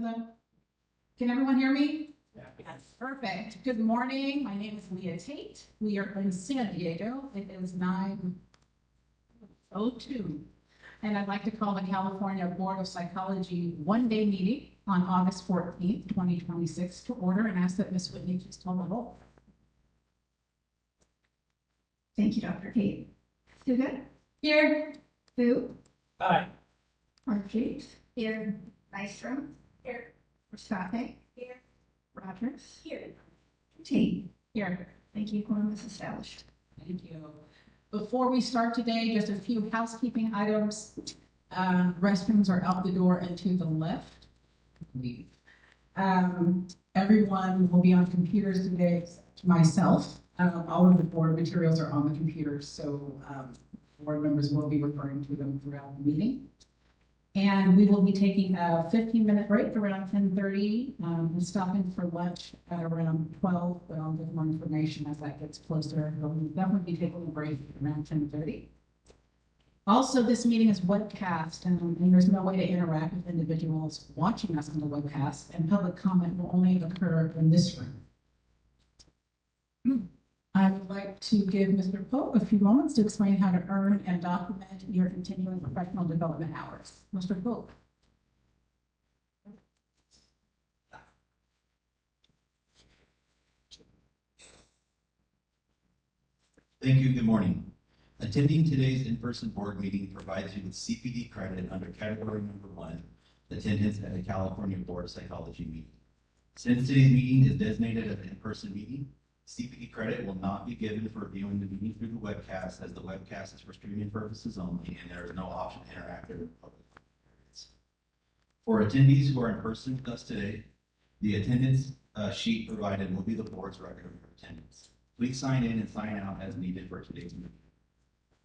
Hello? Can everyone hear me? Yeah. Yes, perfect. Good morning. My name is Leah Tate. We are in San Diego. It is 9:02. And I'd like to call the California Board of Psychology one-day meeting on August 14th, 2026 to order and ask that Ms. Whitney just call the roll. Thank you, Dr. Tate. Suga? Here. Fu? Aye. Archie? Here. Nystrom? Here. Rastate? Here. Rogers? Here. Tate? Here. Thank you. Quorum is established. Thank you. Before we start today, just a few housekeeping items. Restrooms are out the door and to the left. Everyone will be on computers today, except myself. All of the board materials are on the computers, so board members will be referring to them throughout the meeting. And we will be taking a 15-minute break around 10:30 and stopping for lunch at around 12, but I'll give more information as that gets closer. But we'll definitely be taking a break around 10:30. Also, this meeting is webcast, and there's no way to interact with individuals watching us on the webcast, and public comment will only occur in this room. I would like to give Mr. Pope a few moments to explain how to earn and document your continuing professional development hours. Mr. Pope. Thank you. Good morning. Attending today's in-person board meeting provides you with CPD credit under category number 1, attendance at a California Board of Psychology meeting. Since today's meeting is designated as an in-person meeting, CPD credit will not be given for viewing the meeting through the webcast, as the webcast is for streaming purposes only and there is no option to interact with public. For attendees who are in person with us today, the attendance sheet provided will be the board's record of your attendance. Please sign in and sign out as needed for today's meeting.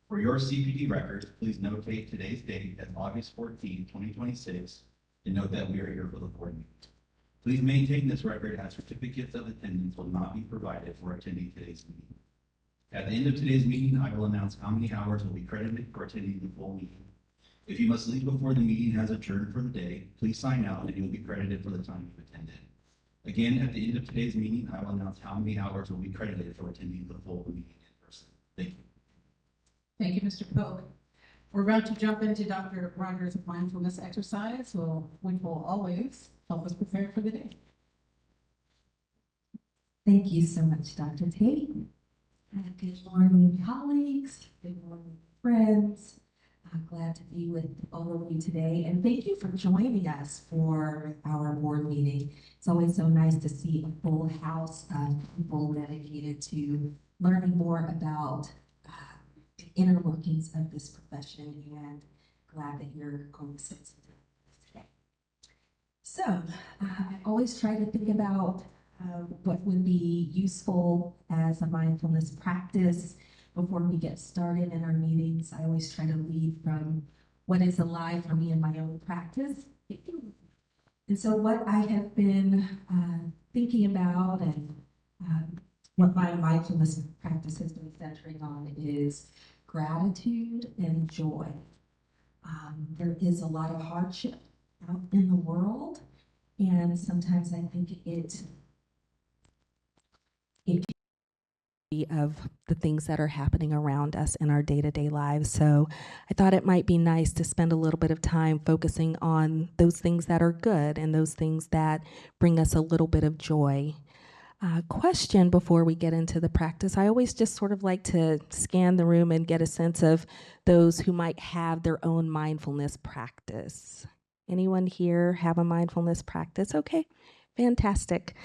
For your CPD records, please notate today's date as August 14, 2026, and note that we are here for the board meeting. Please maintain this record, as certificates of attendance will not be provided for attending today's meeting. At the end of today's meeting, I will announce how many hours will be credited for attending the full meeting. If you must leave before the meeting has adjourned for the day, please sign out and you will be credited for the time you attended. Again, at the end of today's meeting, I will announce how many hours will be credited for attending the full meeting in person. Thank you. Thank you, Mr. Pope. We're about to jump into Dr. Rogers' mindfulness exercise, which will always help us prepare for the day. Thank you so much, Dr. Tate. Good morning, colleagues. Good morning, friends. I'm glad to be with all of you today, and thank you for joining us for our board meeting. It's always so nice to see a full house of people dedicated to learning more about the inner workings of this profession, and glad that you're going to sit today. So, I always try to think about what would be useful as a mindfulness practice before we get started in our meetings. I always try to lead from what is alive for me in my own practice. And so what I have been thinking about and what my mindfulness practice has been centering on is gratitude and joy. There is a lot of hardship out in the world, and sometimes I think it of the things that are happening around us in our day-to-day lives. So I thought it might be nice to spend a little bit of time focusing on those things that are good and those things that bring us a little bit of joy. Question before we get into the practice. I always just sort of like to scan the room and get a sense of those who might have their own mindfulness practice. Anyone here have a mindfulness practice? Okay, fantastic.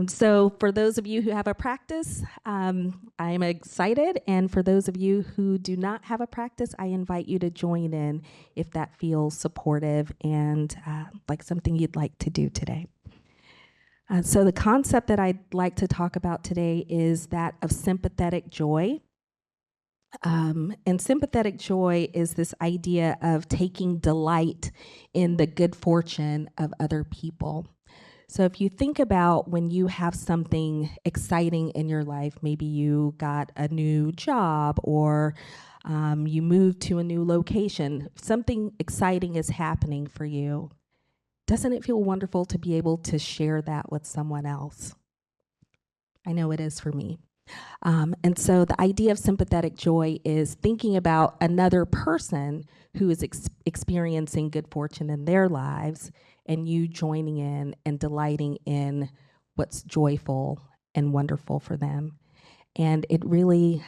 So for those of you who have a practice, I'm excited. And for those of you who do not have a practice, I invite you to join in if that feels supportive and like something you'd like to do today. So the concept that I'd like to talk about today is that of sympathetic joy. And sympathetic joy is this idea of taking delight in the good fortune of other people. So if you think about when you have something exciting in your life, maybe you got a new job or you moved to a new location, something exciting is happening for you. Doesn't it feel wonderful to be able to share that with someone else? I know it is for me. And so the idea of sympathetic joy is thinking about another person who is experiencing good fortune in their lives, and you joining in and delighting in what's joyful and wonderful for them. And it really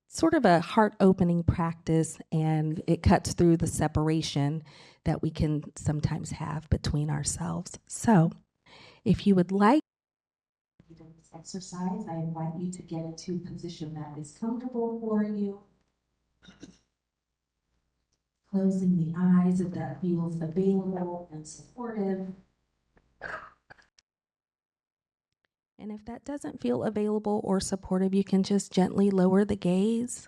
sort of a heart-opening practice, and it cuts through the separation that we can sometimes have between ourselves. So if you would like this exercise, I invite you to get into a position that is comfortable for you. Closing the eyes if that feels available and supportive. And if that doesn't feel available or supportive, you can just gently lower the gaze.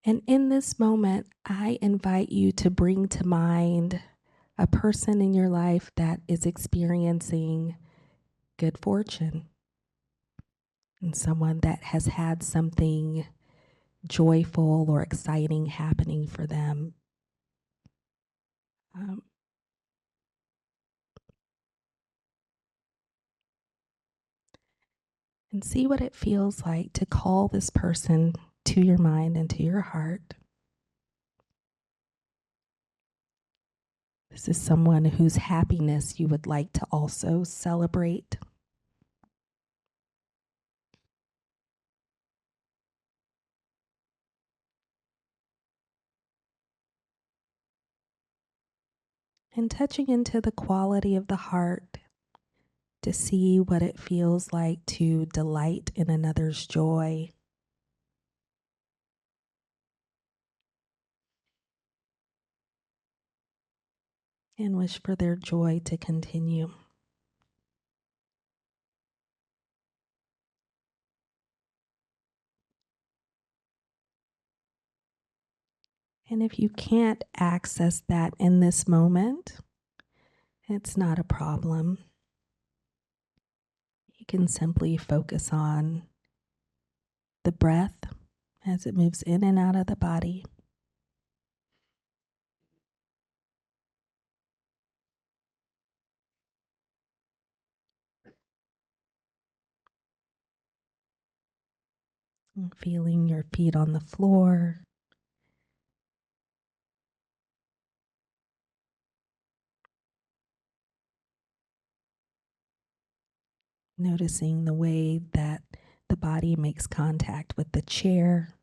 And in this moment, I invite you to bring to mind a person in your life that is experiencing good fortune, and someone that has had something joyful or exciting happening for them. And see what it feels like to call this person to your mind and to your heart. This is someone whose happiness you would like to also celebrate. And touching into the quality of the heart to see what it feels like to delight in another's joy. And wish for their joy to continue. And if you can't access that in this moment, it's not a problem. You can simply focus on the breath as it moves in and out of the body. And feeling your feet on the floor. Noticing the way that the body makes contact with the chair.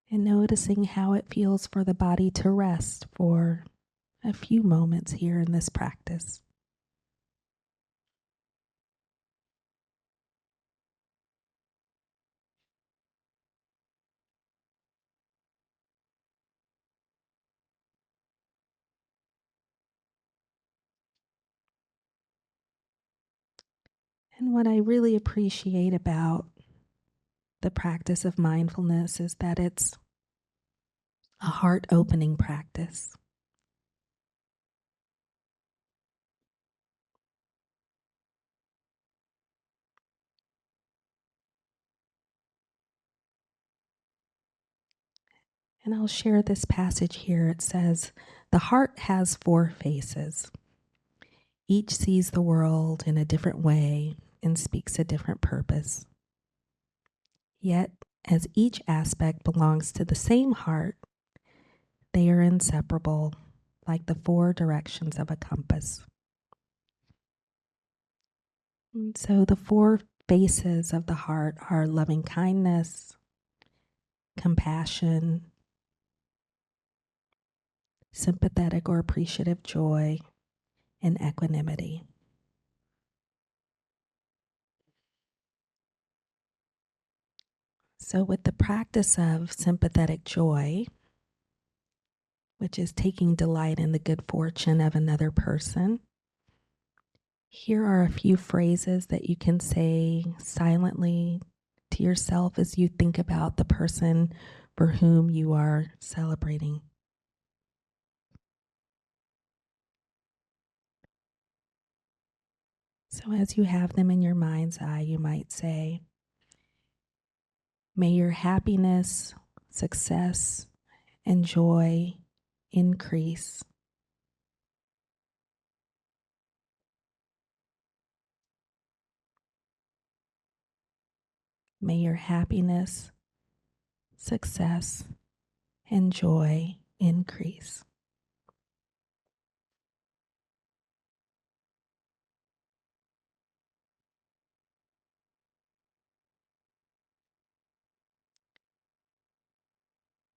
And noticing how it feels for the body to rest for a few moments here in this practice. And what I really appreciate about the practice of mindfulness is that it's a heart-opening practice. And I'll share this passage here. It says, "The heart has 4 faces. Each sees the world in a different way and speaks a different purpose. Yet, as each aspect belongs to the same heart, they are inseparable, like the 4 directions of a compass." And so the 4 faces of the heart are loving kindness, compassion, sympathetic or appreciative joy, and equanimity. So with the practice of sympathetic joy, which is taking delight in the good fortune of another person, here are a few phrases that you can say silently to yourself as you think about the person for whom you are celebrating. So, as you have them in your mind's eye, you might say, may your happiness, success, and joy increase. May your happiness, success, and joy increase.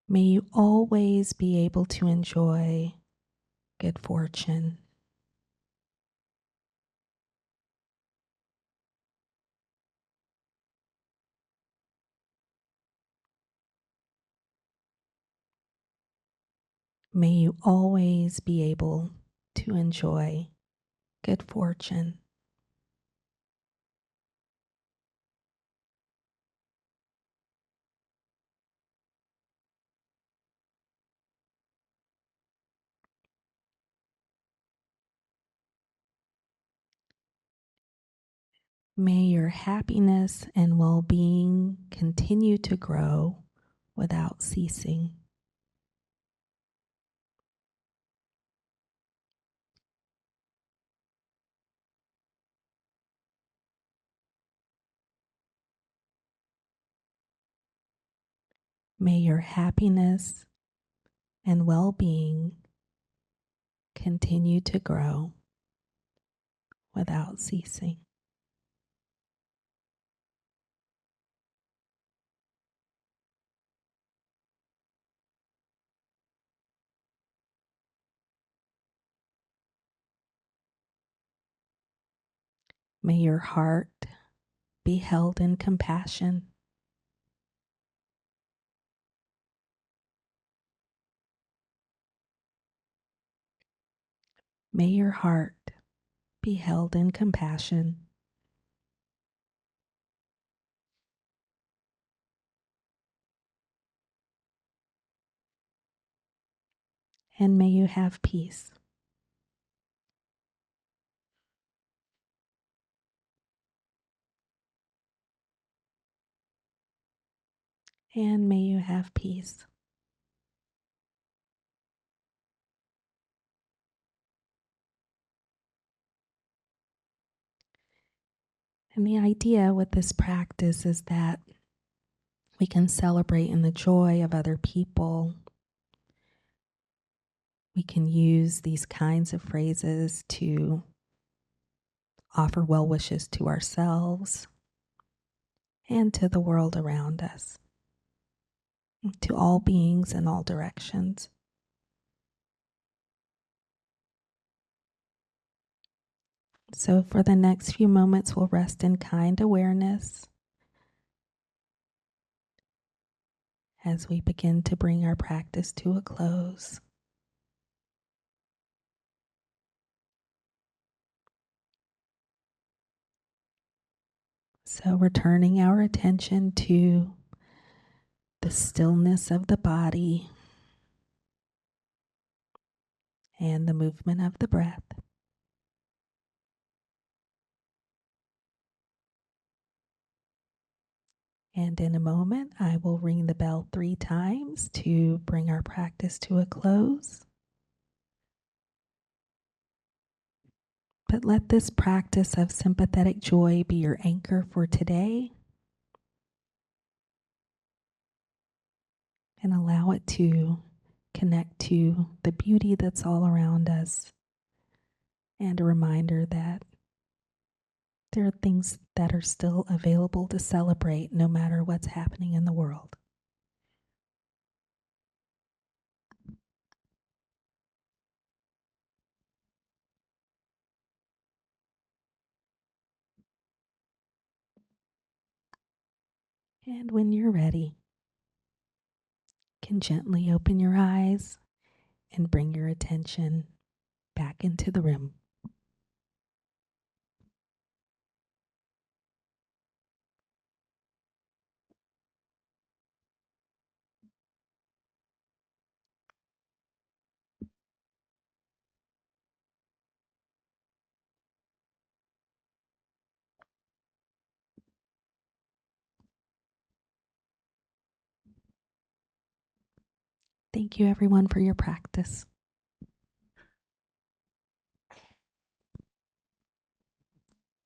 May you always be able to enjoy good fortune. May you always be able to enjoy good fortune. May your happiness and well-being continue to grow without ceasing. May your happiness and well-being continue to grow without ceasing. May your heart be held in compassion. May your heart be held in compassion. And may you have peace. And may you have peace. And the idea with this practice is that we can celebrate in the joy of other people. We can use these kinds of phrases to offer well wishes to ourselves and to the world around us, to all beings in all directions. So for the next few moments, we'll rest in kind awareness as we begin to bring our practice to a close. So returning our attention to the stillness of the body and the movement of the breath. And in a moment, I will ring the bell 3 times to bring our practice to a close. But let this practice of sympathetic joy be your anchor for today, and allow it to connect to the beauty that's all around us, and a reminder that there are things that are still available to celebrate no matter what's happening in the world. And when you're ready, you can gently open your eyes and bring your attention back into the room. Thank you, everyone, for your practice.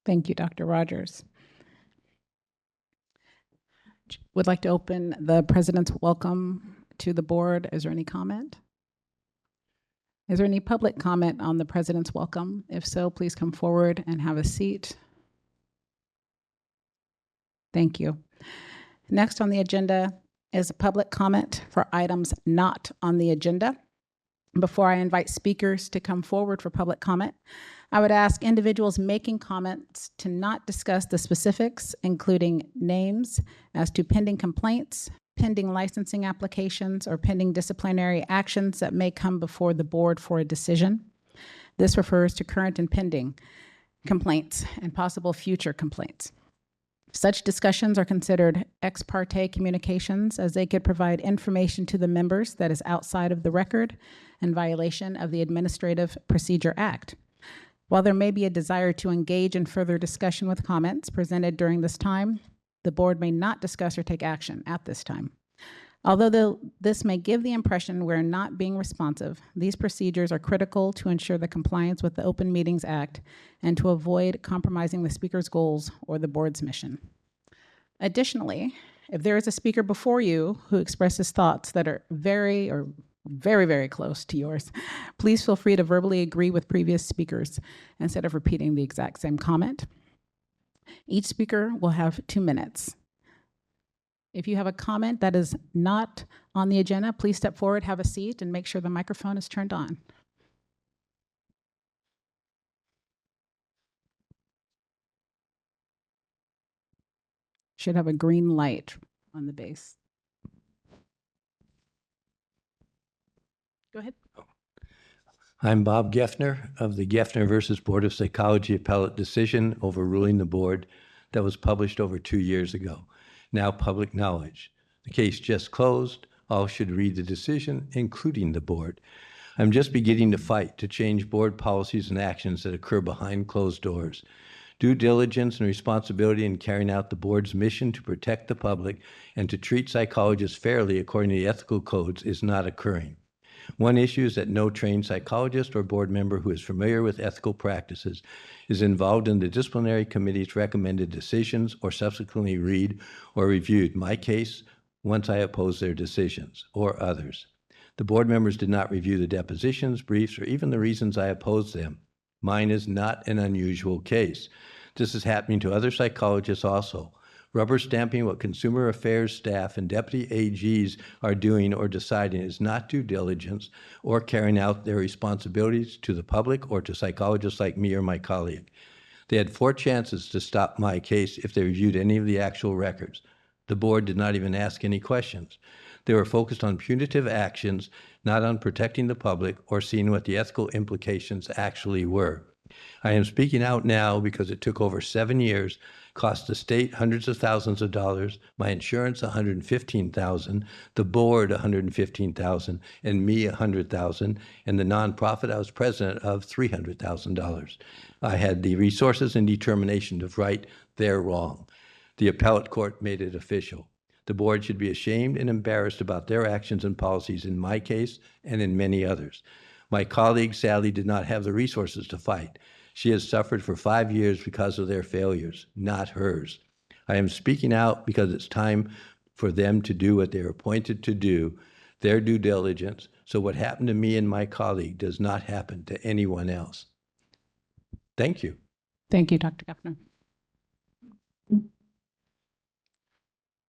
Thank you, Dr. Rogers. Would like to open the president's welcome to the board. Is there any comment? Is there any public comment on the president's welcome? If so, please come forward and have a seat. Thank you. Next on the agenda is a public comment for items not on the agenda. Before I invite speakers to come forward for public comment, I would ask individuals making comments to not discuss the specifics, including names as to pending complaints, pending licensing applications, or pending disciplinary actions that may come before the board for a decision. This refers to current and pending complaints and possible future complaints. Such discussions are considered ex parte communications, as they could provide information to the members that is outside of the record in violation of the Administrative Procedure Act. While there may be a desire to engage in further discussion with comments presented during this time, the board may not discuss or take action at this time. Although this may give the impression we're not being responsive, these procedures are critical to ensure the compliance with the Open Meetings Act and to avoid compromising the speaker's goals or the board's mission. Additionally, if there is a speaker before you who expresses thoughts that are very, very close to yours, please feel free to verbally agree with previous speakers instead of repeating the exact same comment. Each speaker will have 2 minutes. If you have a comment that is not on the agenda, please step forward, have a seat, and make sure the microphone is turned on. Should have a green light on the base. Go ahead. I'm Bob Geffner of the Geffner versus Board of Psychology appellate decision overruling the board that was published over 2 years ago. Now public knowledge. The case just closed. All should read the decision, including the board. I'm just beginning to fight to change board policies and actions that occur behind closed doors. Due diligence and responsibility in carrying out the board's mission to protect the public and to treat psychologists fairly according to the ethical codes is not occurring. One issue is that no trained psychologist or board member who is familiar with ethical practices is involved in the disciplinary committee's recommended decisions or subsequently read or reviewed my case once I oppose their decisions or others. The board members did not review the depositions, briefs, or even the reasons I opposed them. Mine is not an unusual case. This is happening to other psychologists also. Rubber stamping what consumer affairs staff and deputy AGs are doing or deciding is not due diligence or carrying out their responsibilities to the public or to psychologists like me or my colleague. They had 4 chances to stop my case if they reviewed any of the actual records. The board did not even ask any questions. They were focused on punitive actions, not on protecting the public or seeing what the ethical implications actually were. I am speaking out now because it took over 7 years, cost the state hundreds of thousands of dollars, my insurance $115,000, the board $115,000, and me $100,000, and the nonprofit I was president of $300,000. I had the resources and determination to right their wrong. The appellate court made it official. The board should be ashamed and embarrassed about their actions and policies in my case and in many others. My colleague sadly did not have the resources to fight. She has suffered for 5 years because of their failures, not hers. I am speaking out because it's time for them to do what they are appointed to do, their due diligence, so what happened to me and my colleague does not happen to anyone else. Thank you. Thank you, Dr. Geffner.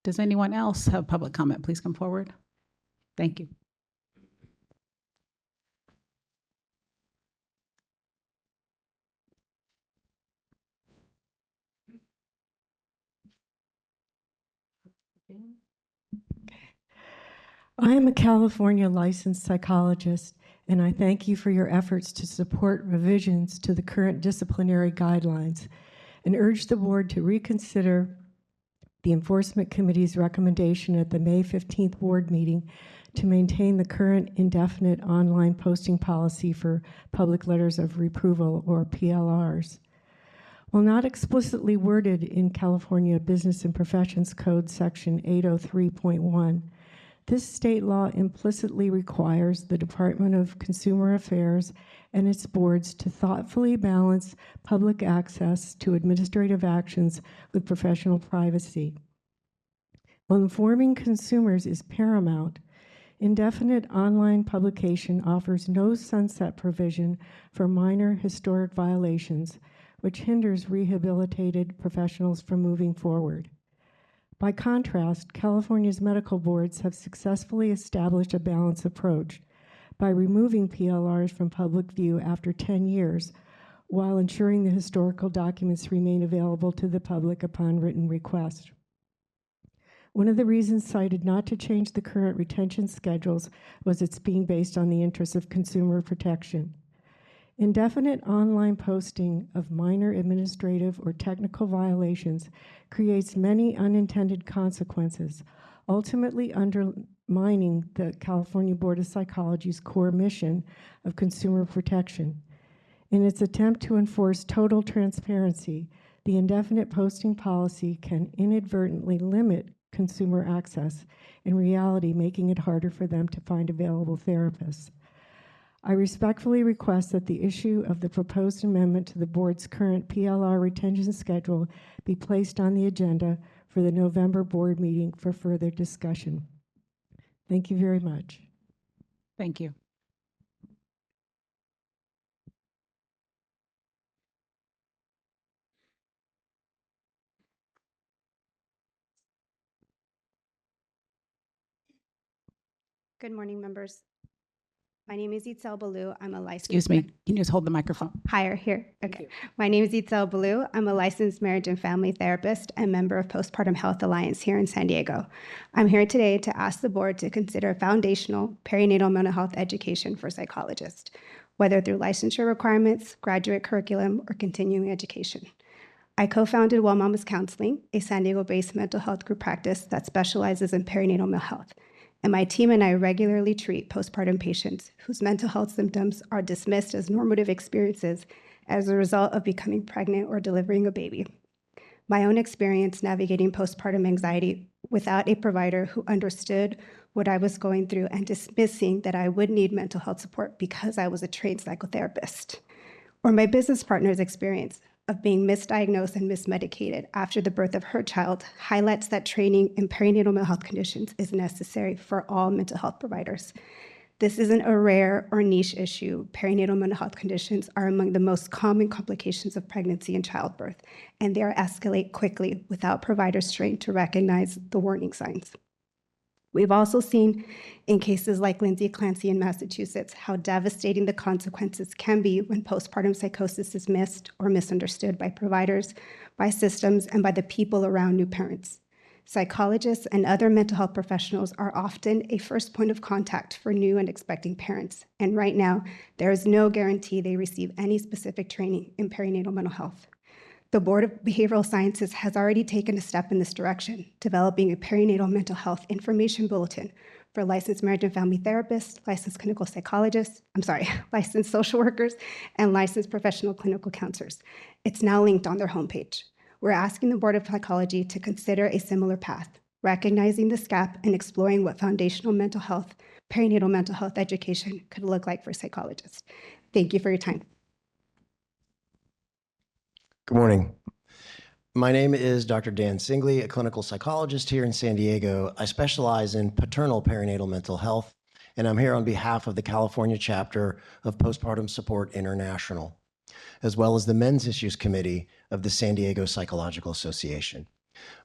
Does anyone else have public comment? Please come forward. Thank you. I am a California licensed psychologist, and I thank you for your efforts to support revisions to the current disciplinary guidelines and urge the board to reconsider the Enforcement Committee's recommendation at the May 15th board meeting to maintain the current indefinite online posting policy for public letters of reproval, or PLRs. While not explicitly worded in California Business and Professions Code Section 803.1, This state law implicitly requires the Department of Consumer Affairs and its boards to thoughtfully balance public access to administrative actions with professional privacy. While informing consumers is paramount, indefinite online publication offers no sunset provision for minor historic violations, which hinders rehabilitated professionals from moving forward. By contrast, California's medical boards have successfully established a balanced approach by removing PLRs from public view after 10 years, while ensuring the historical documents remain available to the public upon written request. One of the reasons cited not to change the current retention schedules was its being based on the interests of consumer protection. Indefinite online posting of minor administrative or technical violations creates many unintended consequences, ultimately undermining the California Board of Psychology's core mission of consumer protection. In its attempt to enforce total transparency, the indefinite posting policy can inadvertently limit consumer access, in reality making it harder for them to find available therapists. I respectfully request that the issue of the proposed amendment to the board's current PLR retention schedule be placed on the agenda for the November board meeting for further discussion. Thank you very much. Thank you. Good morning, members. My name is Itzel Balou. I'm a licensed. Excuse me. Can you just hold the microphone? Higher here. Okay. My name is Itzel Balou. I'm a licensed marriage and family therapist and member of Postpartum Health Alliance here in San Diego. I'm here today to ask the board to consider foundational perinatal mental health education for psychologists, whether through licensure requirements, graduate curriculum, or continuing education. I co-founded Well Mamas Counseling, a San Diego-based mental health group practice that specializes in perinatal mental health. And my team and I regularly treat postpartum patients whose mental health symptoms are dismissed as normative experiences as a result of becoming pregnant or delivering a baby. My own experience navigating postpartum anxiety without a provider who understood what I was going through and dismissing that I would need mental health support because I was a trained psychotherapist. Or my business partner's experience of being misdiagnosed and mismedicated after the birth of her child highlights that training in perinatal mental health conditions is necessary for all mental health providers. This isn't a rare or niche issue. Perinatal mental health conditions are among the most common complications of pregnancy and childbirth, and they escalate quickly without providers trained to recognize the warning signs. We've also seen in cases like Lindsay Clancy in Massachusetts how devastating the consequences can be when postpartum psychosis is missed or misunderstood by providers, by systems, and by the people around new parents. Psychologists and other mental health professionals are often a first point of contact for new and expecting parents, and right now, there is no guarantee they receive any specific training in perinatal mental health. The Board of Behavioral Sciences has already taken a step in this direction, developing a perinatal mental health information bulletin for licensed marriage and family therapists, licensed clinical psychologists, licensed social workers, and licensed professional clinical counselors. It's now linked on their homepage. We're asking the Board of Psychology to consider a similar path, recognizing this gap and exploring what foundational mental health, perinatal mental health education could look like for psychologists. Thank you for your time. Good morning. My name is Dr. Dan Singley, a clinical psychologist here in San Diego. I specialize in paternal perinatal mental health, and I'm here on behalf of the California chapter of Postpartum Support International, as well as the Men's Issues Committee of the San Diego Psychological Association.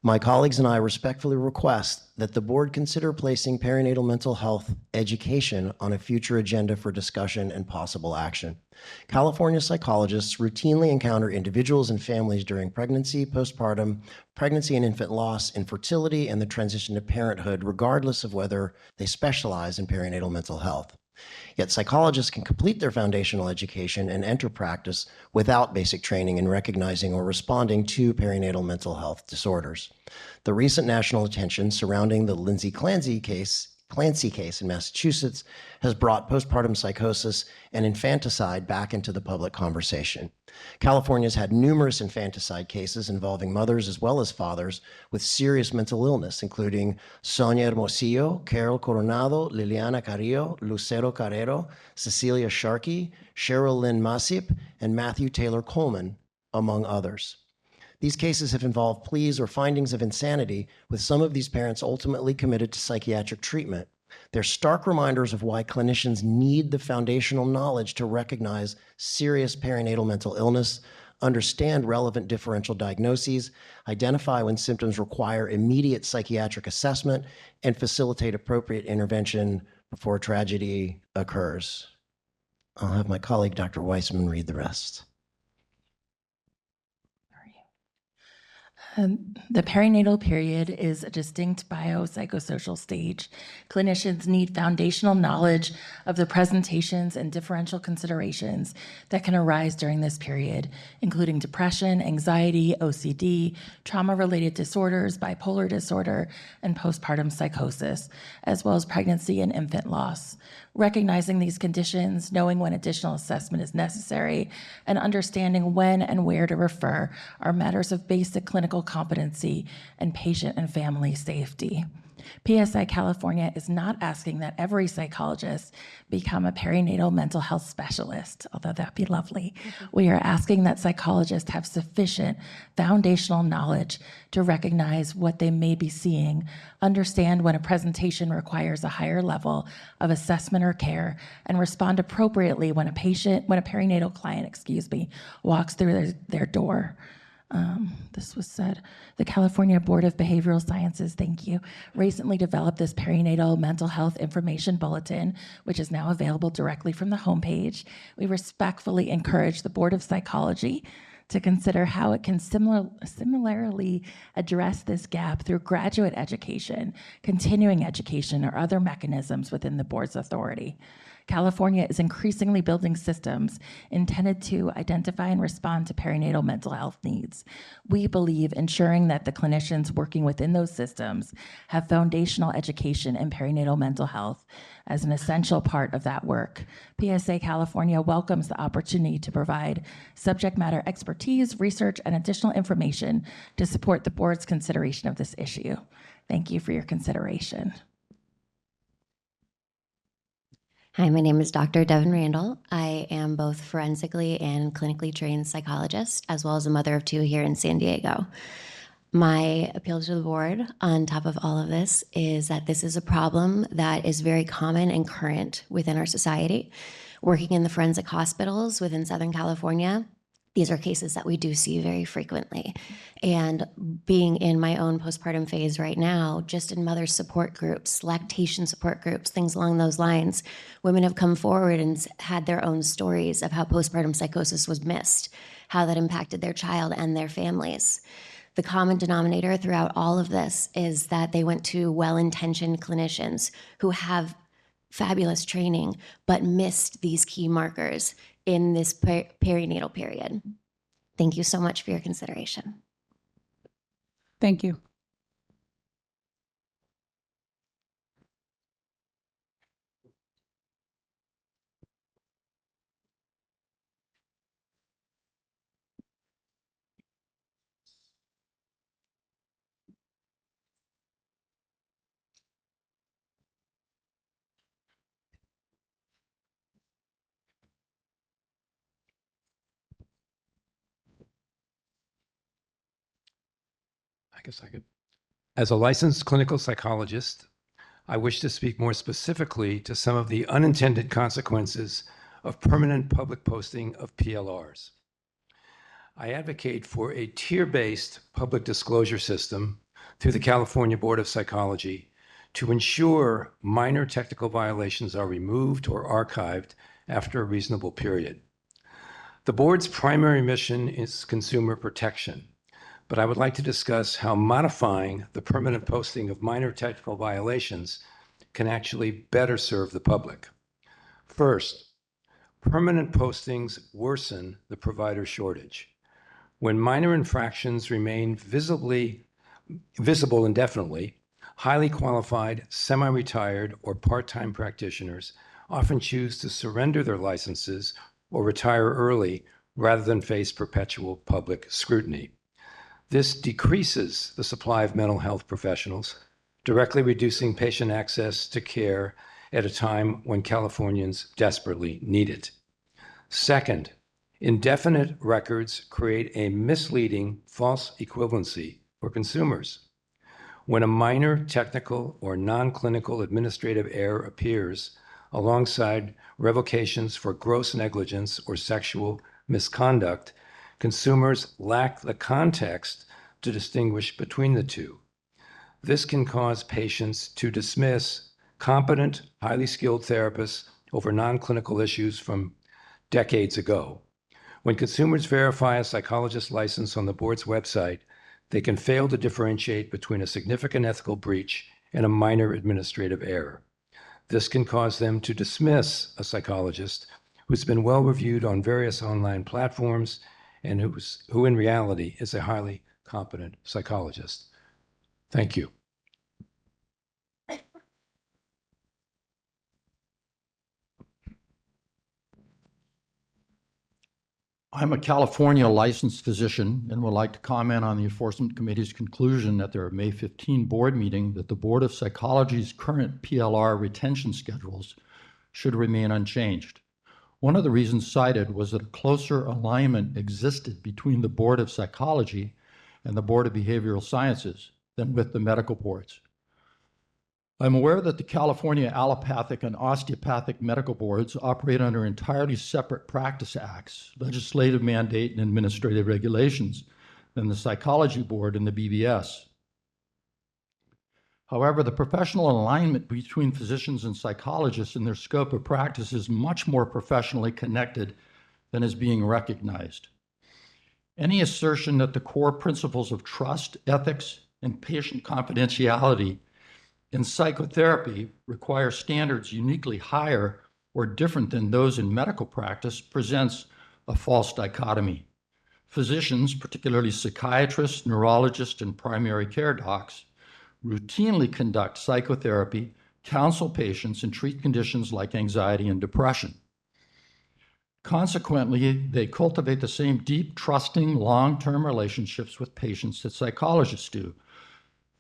My colleagues and I respectfully request that the board consider placing perinatal mental health education on a future agenda for discussion and possible action. California psychologists routinely encounter individuals and families during pregnancy, postpartum, pregnancy and infant loss, infertility, and the transition to parenthood, regardless of whether they specialize in perinatal mental health. Yet psychologists can complete their foundational education and enter practice without basic training in recognizing or responding to perinatal mental health disorders. The recent national attention surrounding the Lindsay Clancy case Clancy case in Massachusetts has brought postpartum psychosis and infanticide back into the public conversation. California's had numerous infanticide cases involving mothers as well as fathers with serious mental illness, including Sonia Hermosillo, Carol Coronado, Liliana Carrillo, Lucero Carrero, Cecilia Sharkey, Cheryl Lynn Masip, and Matthew Taylor Coleman, among others. These cases have involved pleas or findings of insanity, with some of these parents ultimately committed to psychiatric treatment. They're stark reminders of why clinicians need the foundational knowledge to recognize serious perinatal mental illness, understand relevant differential diagnoses, identify when symptoms require immediate psychiatric assessment, and facilitate appropriate intervention before tragedy occurs. I'll have my colleague, Dr. Weissman, read the rest. The perinatal period is a distinct biopsychosocial stage. Clinicians need foundational knowledge of the presentations and differential considerations that can arise during this period, including depression, anxiety, OCD, trauma-related disorders, bipolar disorder, and postpartum psychosis, as well as pregnancy and infant loss. Recognizing these conditions, knowing when additional assessment is necessary, and understanding when and where to refer are matters of basic clinical competency and patient and family safety. PSI California is not asking that every psychologist become a perinatal mental health specialist, although that'd be lovely. We are asking that psychologists have sufficient foundational knowledge to recognize what they may be seeing, understand when a presentation requires a higher level of assessment or care, and respond appropriately when a perinatal client, walks through their door. This was said. The California Board of Behavioral Sciences, thank you, recently developed this perinatal mental health information bulletin, which is now available directly from the homepage. We respectfully encourage the Board of Psychology to consider how it can similarly address this gap through graduate education, continuing education, or other mechanisms within the board's authority. California is increasingly building systems intended to identify and respond to perinatal mental health needs. We believe ensuring that the clinicians working within those systems have foundational education in perinatal mental health as an essential part of that work. PSA California welcomes the opportunity to provide subject matter expertise, research, and additional information to support the board's consideration of this issue. Thank you for your consideration. Hi, my name is Dr. Devin Randall. I am both forensically and clinically trained psychologist, as well as a mother of two here in San Diego. My appeal to the board on top of all of this is that this is a problem that is very common and current within our society. Working in the forensic hospitals within Southern California, these are cases that we do see very frequently. And being in my own postpartum phase right now, just in mother support groups, lactation support groups, things along those lines, women have come forward and had their own stories of how postpartum psychosis was missed, how that impacted their child and their families. The common denominator throughout all of this is that they went to well-intentioned clinicians who have fabulous training, but missed these key markers in this perinatal period. Thank you so much for your consideration. Thank you. I guess I could. As a licensed clinical psychologist, I wish to speak more specifically to some of the unintended consequences of permanent public posting of PLRs. I advocate for a tier-based public disclosure system through the California Board of Psychology to ensure minor technical violations are removed or archived after a reasonable period. The board's primary mission is consumer protection, but I would like to discuss how modifying the permanent posting of minor technical violations can actually better serve the public. First, permanent postings worsen the provider shortage. When minor infractions remain visible indefinitely, Highly qualified, semi-retired, or part-time practitioners often choose to surrender their licenses or retire early rather than face perpetual public scrutiny. This decreases the supply of mental health professionals, directly reducing patient access to care at a time when Californians desperately need it. Second, indefinite records create a misleading false equivalency for consumers. When a minor technical or non-clinical administrative error appears alongside revocations for gross negligence or sexual misconduct, consumers lack the context to distinguish between the two. This can cause patients to dismiss competent, highly skilled therapists over non-clinical issues from decades ago. When consumers verify a psychologist's license on the board's website, they can fail to differentiate between a significant ethical breach and a minor administrative error. This can cause them to dismiss a psychologist who's been well reviewed on various online platforms and who in reality is a highly competent psychologist. Thank you. I'm a California licensed physician and would like to comment on the Enforcement Committee's conclusion at their May 15 board meeting that the Board of Psychology's current PLR retention schedules should remain unchanged. One of the reasons cited was that a closer alignment existed between the Board of Psychology and the Board of Behavioral Sciences than with the medical boards. I'm aware that the California Allopathic and Osteopathic Medical Boards operate under entirely separate practice acts, legislative mandate, and administrative regulations than the Psychology Board and the BBS. However, the professional alignment between physicians and psychologists in their scope of practice is much more professionally connected than is being recognized. Any assertion that the core principles of trust, ethics, and patient confidentiality in psychotherapy require standards uniquely higher or different than those in medical practice presents a false dichotomy. Physicians, particularly psychiatrists, neurologists, and primary care docs, routinely conduct psychotherapy, counsel patients, and treat conditions like anxiety and depression. Consequently, they cultivate the same deep, trusting, long-term relationships with patients that psychologists do.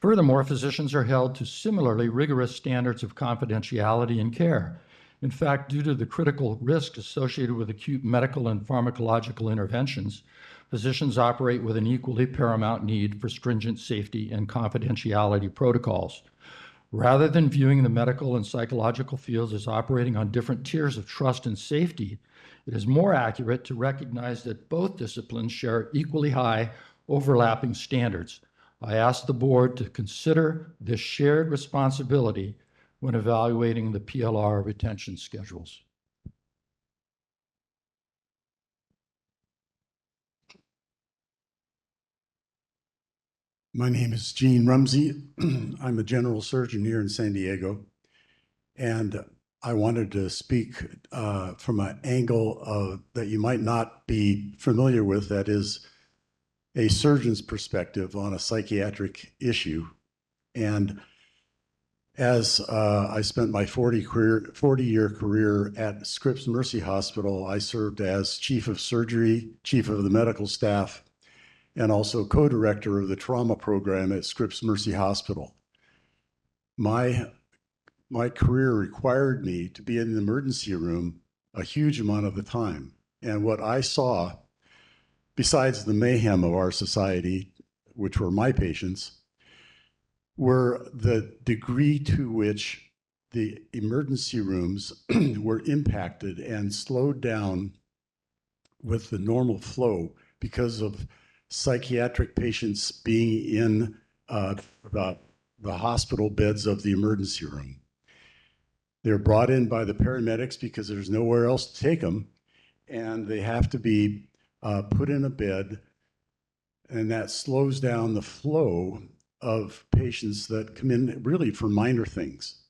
Furthermore, physicians are held to similarly rigorous standards of confidentiality and care. In fact, due to the critical risk associated with acute medical and pharmacological interventions, physicians operate with an equally paramount need for stringent safety and confidentiality protocols. Rather than viewing the medical and psychological fields as operating on different tiers of trust and safety, it is more accurate to recognize that both disciplines share equally high overlapping standards. I ask the board to consider this shared responsibility when evaluating the PLR retention schedules. My name is Gene Rumsey. I'm a general surgeon here in San Diego, and I wanted to speak from an angle that you might not be familiar with, that is a surgeon's perspective on a psychiatric issue. And as I spent my 40-year career at Scripps Mercy Hospital, I served as chief of surgery, chief of the medical staff, and also co-director of the trauma program at Scripps Mercy Hospital. My career required me to be in the emergency room a huge amount of the time. And what I saw, besides the mayhem of our society, which were my patients, were the degree to which the emergency rooms were impacted and slowed down with the normal flow because of psychiatric patients being in the hospital beds of the emergency room. They're brought in by the paramedics because there's nowhere else to take them, and they have to be put in a bed, and that slows down the flow of patients that come in really for minor things.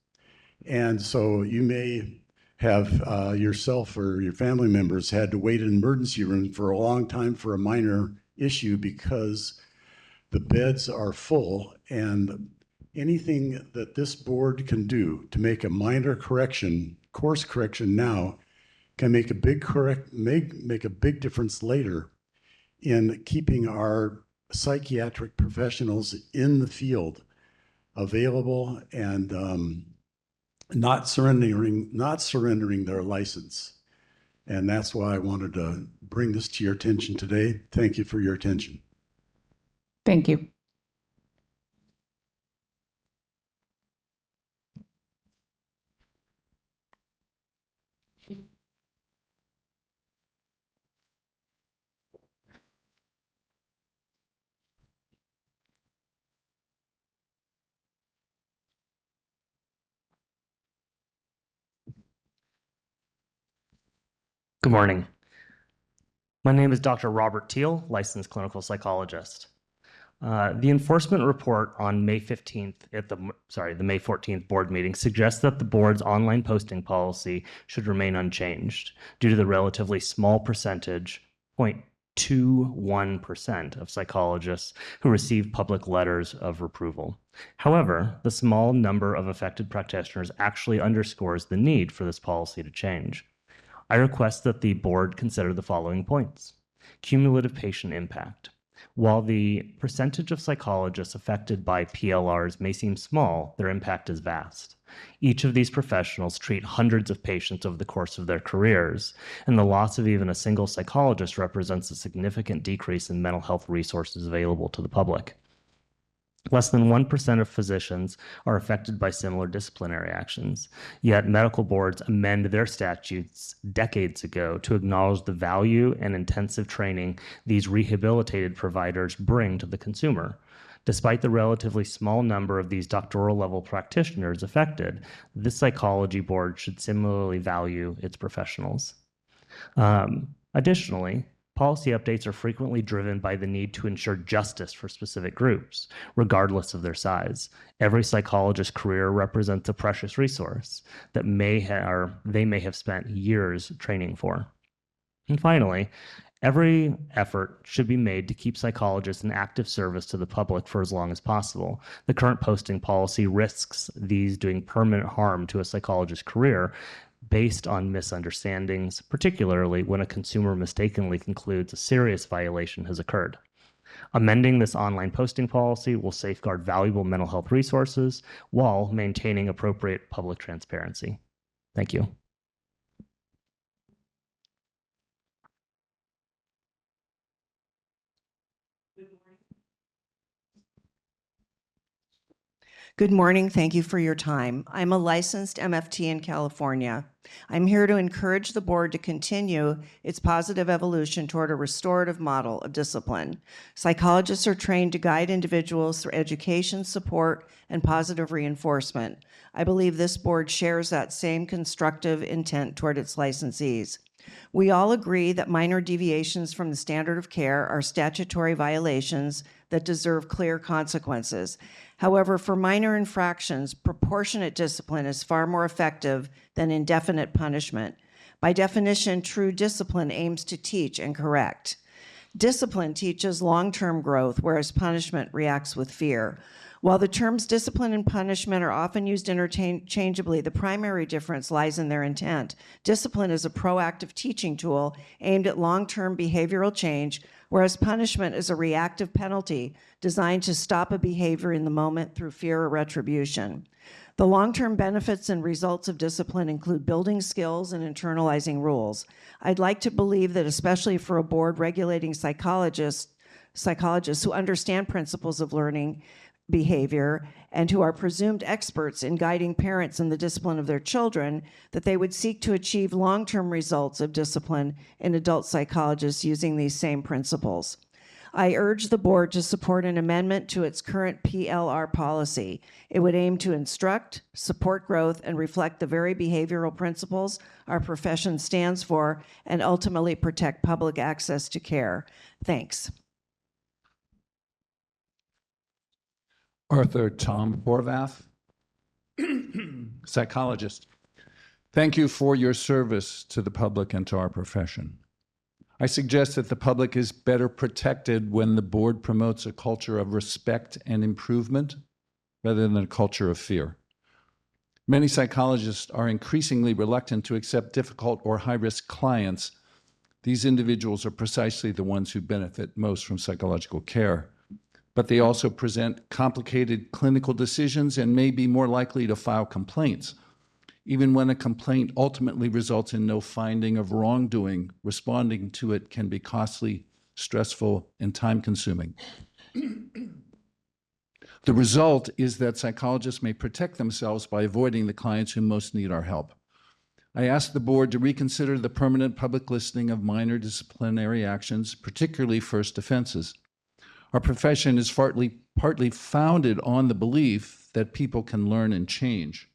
And so you may have yourself or your family members had to wait in an emergency room for a long time for a minor issue because the beds are full and anything that this board can do to make a minor correction, course correction now, can make a make a big difference later in keeping our psychiatric professionals in the field available and not surrendering their license. And that's why I wanted to bring this to your attention today. Thank you for your attention. Thank you. Good morning. My name is Dr. Robert Teal, licensed clinical psychologist. The enforcement report on May 15th at the May 14th board meeting suggests that the board's online posting policy should remain unchanged due to the relatively small percentage, 0.21% of psychologists who receive public letters of approval. However, the small number of affected practitioners actually underscores the need for this policy to change. I request that the board consider the following points. Cumulative patient impact. While the percentage of psychologists affected by PLRs may seem small, their impact is vast. Each of these professionals treat hundreds of patients over the course of their careers, and the loss of even a single psychologist represents a significant decrease in mental health resources available to the public. Less than 1% of physicians are affected by similar disciplinary actions, yet medical boards amend their statutes decades ago to acknowledge the value and intensive training these rehabilitated providers bring to the consumer. Despite the relatively small number of these doctoral level practitioners affected, this psychology board should similarly value its professionals. Additionally, policy updates are frequently driven by the need to ensure justice for specific groups, regardless of their size. Every psychologist's career represents a precious resource that they may have spent years training for. And finally, every effort should be made to keep psychologists in active service to the public for as long as possible. The current posting policy risks these doing permanent harm to a psychologist's career based on misunderstandings, particularly when a consumer mistakenly concludes a serious violation has occurred. Amending this online posting policy will safeguard valuable mental health resources while maintaining appropriate public transparency. Thank you. Good morning. Thank you for your time. I'm a licensed MFT in California. I'm here to encourage the board to continue its positive evolution toward a restorative model of discipline. Psychologists are trained to guide individuals through education, support, and positive reinforcement. I believe this board shares that same constructive intent toward its licensees. We all agree that minor deviations from the standard of care are statutory violations that deserve clear consequences. However, for minor infractions, proportionate discipline is far more effective than indefinite punishment. By definition, true discipline aims to teach and correct. Discipline teaches long-term growth, whereas punishment reacts with fear. While the terms discipline and punishment are often used interchangeably, the primary difference lies in their intent. Discipline is a proactive teaching tool aimed at long-term behavioral change, whereas punishment is a reactive penalty designed to stop a behavior in the moment through fear or retribution. The long-term benefits and results of discipline include building skills and internalizing rules. I'd like to believe that, especially for a board regulating psychologists who understand principles of learning behavior and who are presumed experts in guiding parents in the discipline of their children, that they would seek to achieve long-term results of discipline in adult psychologists using these same principles. I urge the board to support an amendment to its current PLR policy. It would aim to instruct, support growth, and reflect the very behavioral principles our profession stands for, and ultimately protect public access to care. Thanks. Arthur Tom Horvath, psychologist. Thank you for your service to the public and to our profession. I suggest that the public is better protected when the board promotes a culture of respect and improvement rather than a culture of fear. Many psychologists are increasingly reluctant to accept difficult or high-risk clients. These individuals are precisely the ones who benefit most from psychological care, but they also present complicated clinical decisions and may be more likely to file complaints. Even when a complaint ultimately results in no finding of wrongdoing, responding to it can be costly, stressful, and time-consuming. The result is that psychologists may protect themselves by avoiding the clients who most need our help. I ask the board to reconsider the permanent public listing of minor disciplinary actions, particularly first offenses. Our profession is partly founded on the belief that people can learn and change.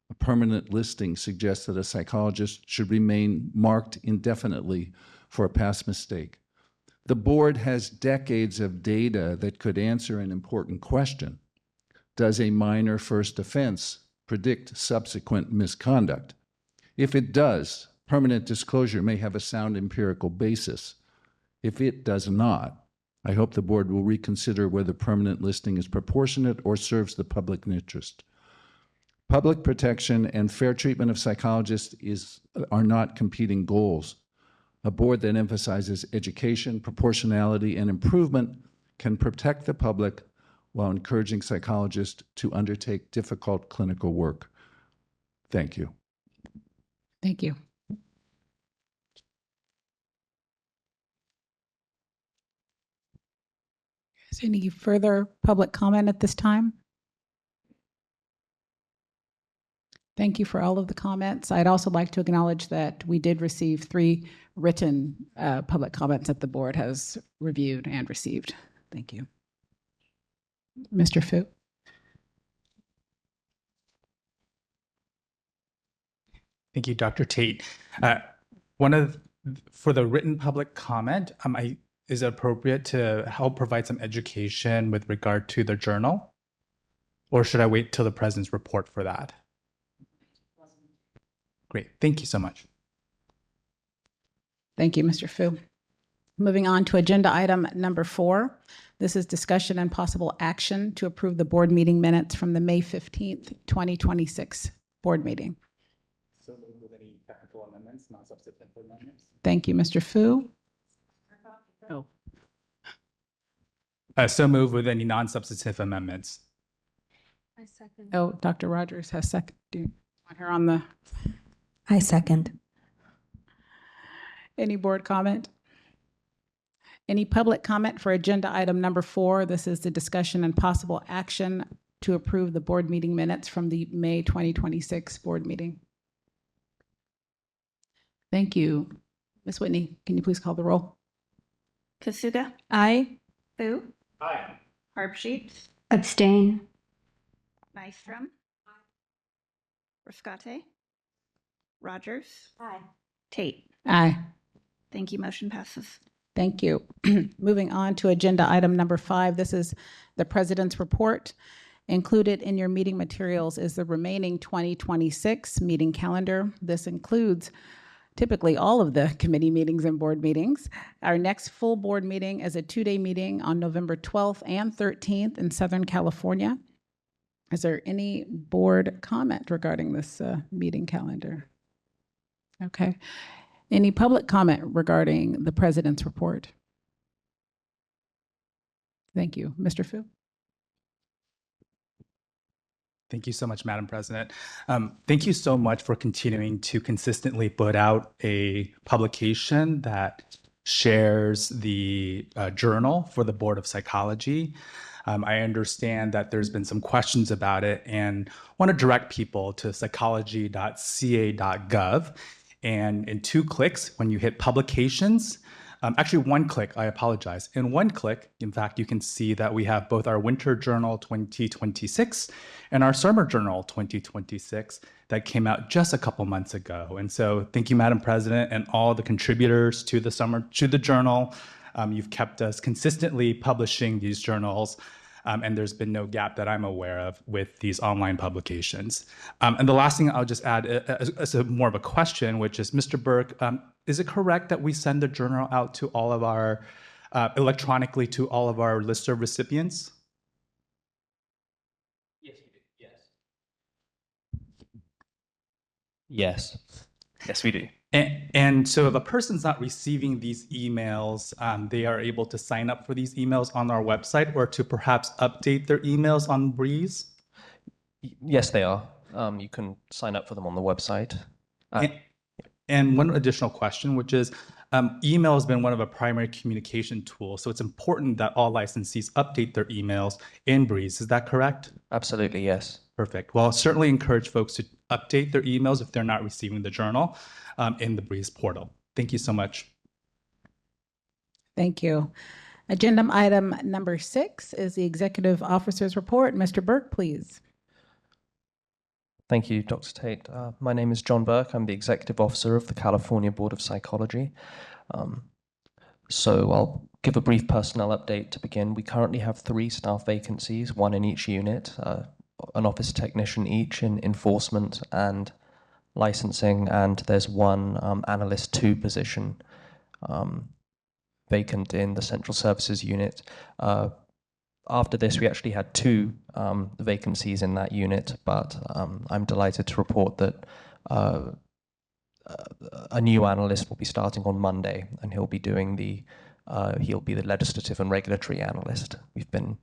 A permanent listing suggests that a psychologist should remain marked indefinitely for a past mistake. The board has decades of data that could answer an important question. Does a minor first offense predict subsequent misconduct? If it does, permanent disclosure may have a sound empirical basis. If it does not, I hope the board will reconsider whether permanent listing is proportionate or serves the public interest. Public protection and fair treatment of psychologists are not competing goals. A board that emphasizes education, proportionality, and improvement can protect the public while encouraging psychologists to undertake difficult clinical work. Thank you. Thank you. Is there any further public comment at this time? Thank you for all of the comments. I'd also like to acknowledge that we did receive 3 written public comments that the board has reviewed and received. Thank you. Mr. Fu. Thank you, Dr. Tate. For the written public comment, is it appropriate to help provide some education with regard to the journal? Or should I wait till the president's report for that? Great, thank you so much. Thank you, Mr. Fu. Moving on to agenda item number 4. This is discussion and possible action to approve the board meeting minutes from the May 15th, 2026 board meeting. So with any technical amendments, non-substantive amendments? Thank you, Mr. Fu. Oh. So move with any non-substantive amendments. I second. Oh, Dr. Rogers has second. Do you want her on the? I second. Any board comment? Any public comment for agenda item number 4? This is the discussion and possible action to approve the board meeting minutes from the May 2026 board meeting. Thank you. Ms. Whitney, can you please call the roll? Kasuga. Aye. Fu. Aye. Harpsheet. Abstain. Nystrom. Riscate. Rogers. Aye. Tate. Aye. Thank you. Motion passes. Thank you. Moving on to agenda item number 5. This is the president's report. Included in your meeting materials is the remaining 2026 meeting calendar. This includes typically all of the committee meetings and board meetings. Our next full board meeting is a 2-day meeting on November 12th and 13th in Southern California. Is there any board comment regarding this meeting calendar? Okay. Any public comment regarding the president's report? Thank you. Mr. Fu. Thank you so much, Madam President. Thank you so much for continuing to consistently put out a publication that shares the journal for the Board of Psychology. I understand that there's been some questions about it and want to direct people to psychology.ca.gov. And in 2 clicks, when you hit publications, actually 1 click, I apologize. In 1 click, in fact, you can see that we have both our Winter Journal 2026 and our Summer Journal 2026 that came out just a couple months ago. And so thank you, Madam President, and all the contributors to the journal. You've kept us consistently publishing these journals, and there's been no gap that I'm aware of with these online publications. And the last thing I'll just add as more of a question, which is, Mr. Burke, is it correct that we send the journal out to all of our, electronically to all of our listserv recipients? Yes. Yes. Yes, we do. And so if a person's not receiving these emails, they are able to sign up for these emails on our website or to perhaps update their emails on Breeze? Yes, they are. You can sign up for them on the website. And one additional question, which is email has been one of our primary communication tools. So it's important that all licensees update their emails in Breeze. Is that correct? Absolutely, yes. Perfect. Well, I'll certainly encourage folks to update their emails if they're not receiving the journal in the Breeze portal. Thank you so much. Thank you. Agenda item number 6 is the Executive Officer's Report. Mr. Burke, please. Thank you, Dr. Tate. My name is John Burke. I'm the Executive Officer of the California Board of Psychology. So I'll give a brief personnel update to begin. We currently have 3 staff vacancies, 1 in each unit, an office technician each in enforcement and licensing, and there's 1 analyst 2 position vacant in the central services unit. After this, we actually had 2 vacancies in that unit, but I'm delighted to report that a new analyst will be starting on Monday, and he'll be the legislative and regulatory analyst. We've been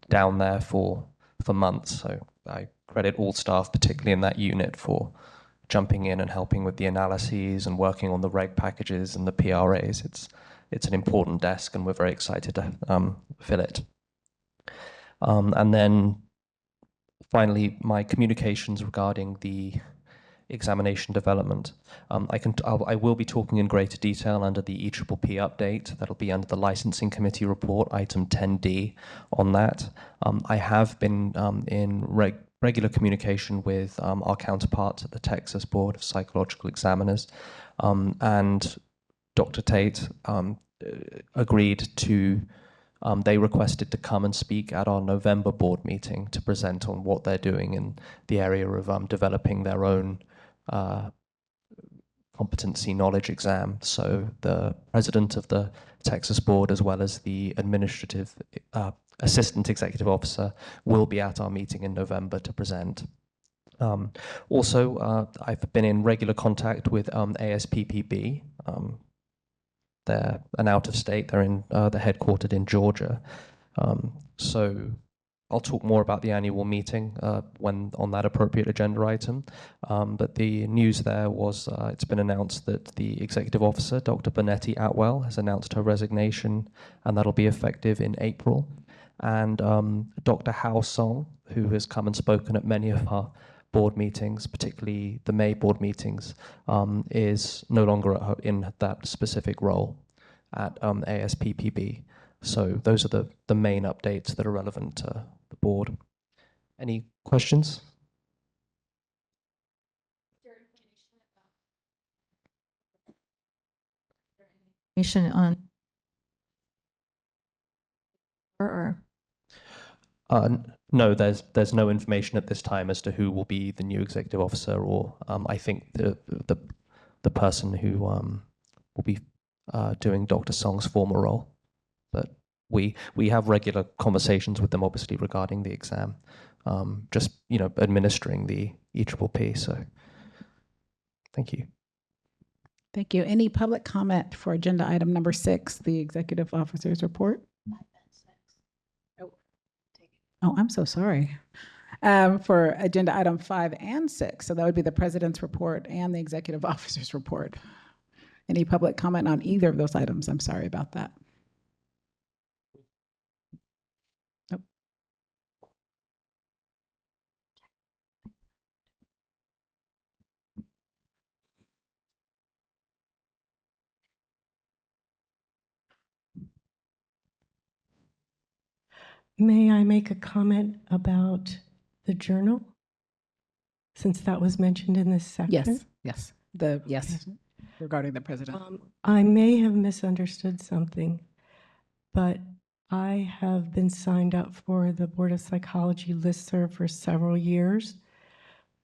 down there for months, so I credit all staff, particularly in that unit, for jumping in and helping with the analyses and working on the reg packages and the PRAs. It's an important desk, and we're very excited to fill it. And then finally, my communications regarding the examination development. I will be talking in greater detail under the EPPP update. That'll be under the Licensing Committee report, item 10D on that. I have been in regular communication with our counterparts at the Texas Board of Psychological Examiners, and Dr. Tate agreed to, they requested to come and speak at our November board meeting to present on what they're doing in the area of developing their own competency knowledge exam. So the president of the Texas board, as well as the administrative assistant executive officer, will be at our meeting in November to present. Also, I've been in regular contact with ASPPB. They're an out of state. They're headquartered in Georgia. So I'll talk more about the annual meeting when on that appropriate agenda item. But the news there was it's been announced that the executive officer, Dr. Bonetti Atwell, has announced her resignation, and that'll be effective in April. And Dr. Hao Song, who has come and spoken at many of our board meetings, particularly the May board meetings, is no longer in that specific role at ASPPB. So those are the main updates that are relevant to the board. Any questions? On or No, there's no information at this time as to who will be the new executive officer, or I think the person who will be doing Dr. Song's former role. But we have regular conversations with them, obviously, regarding the exam, just administering the EPPP. So, thank you. Thank you. Any public comment for agenda item number 6, the Executive Officer's Report? Oh, I'm so sorry. For agenda item 5 and 6, so that would be the President's Report and the Executive Officer's Report. Any public comment on either of those items? I'm sorry about that. Nope. May I make a comment about the journal, since that was mentioned in this section? Yes. Yes. Regarding the president. I may have misunderstood something, but I have been signed up for the Board of Psychology listserv for several years.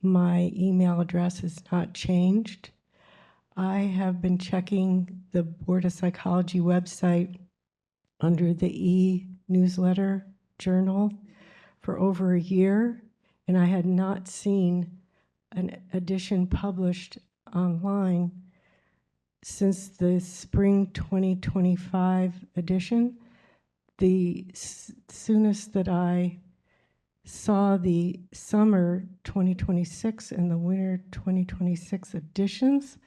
My email address has not changed. I have been checking the Board of Psychology website under the e-newsletter journal for over a year, and I had not seen an edition published online since the spring 2025 edition. The soonest that I saw the summer 2026 and the winter 2026 editions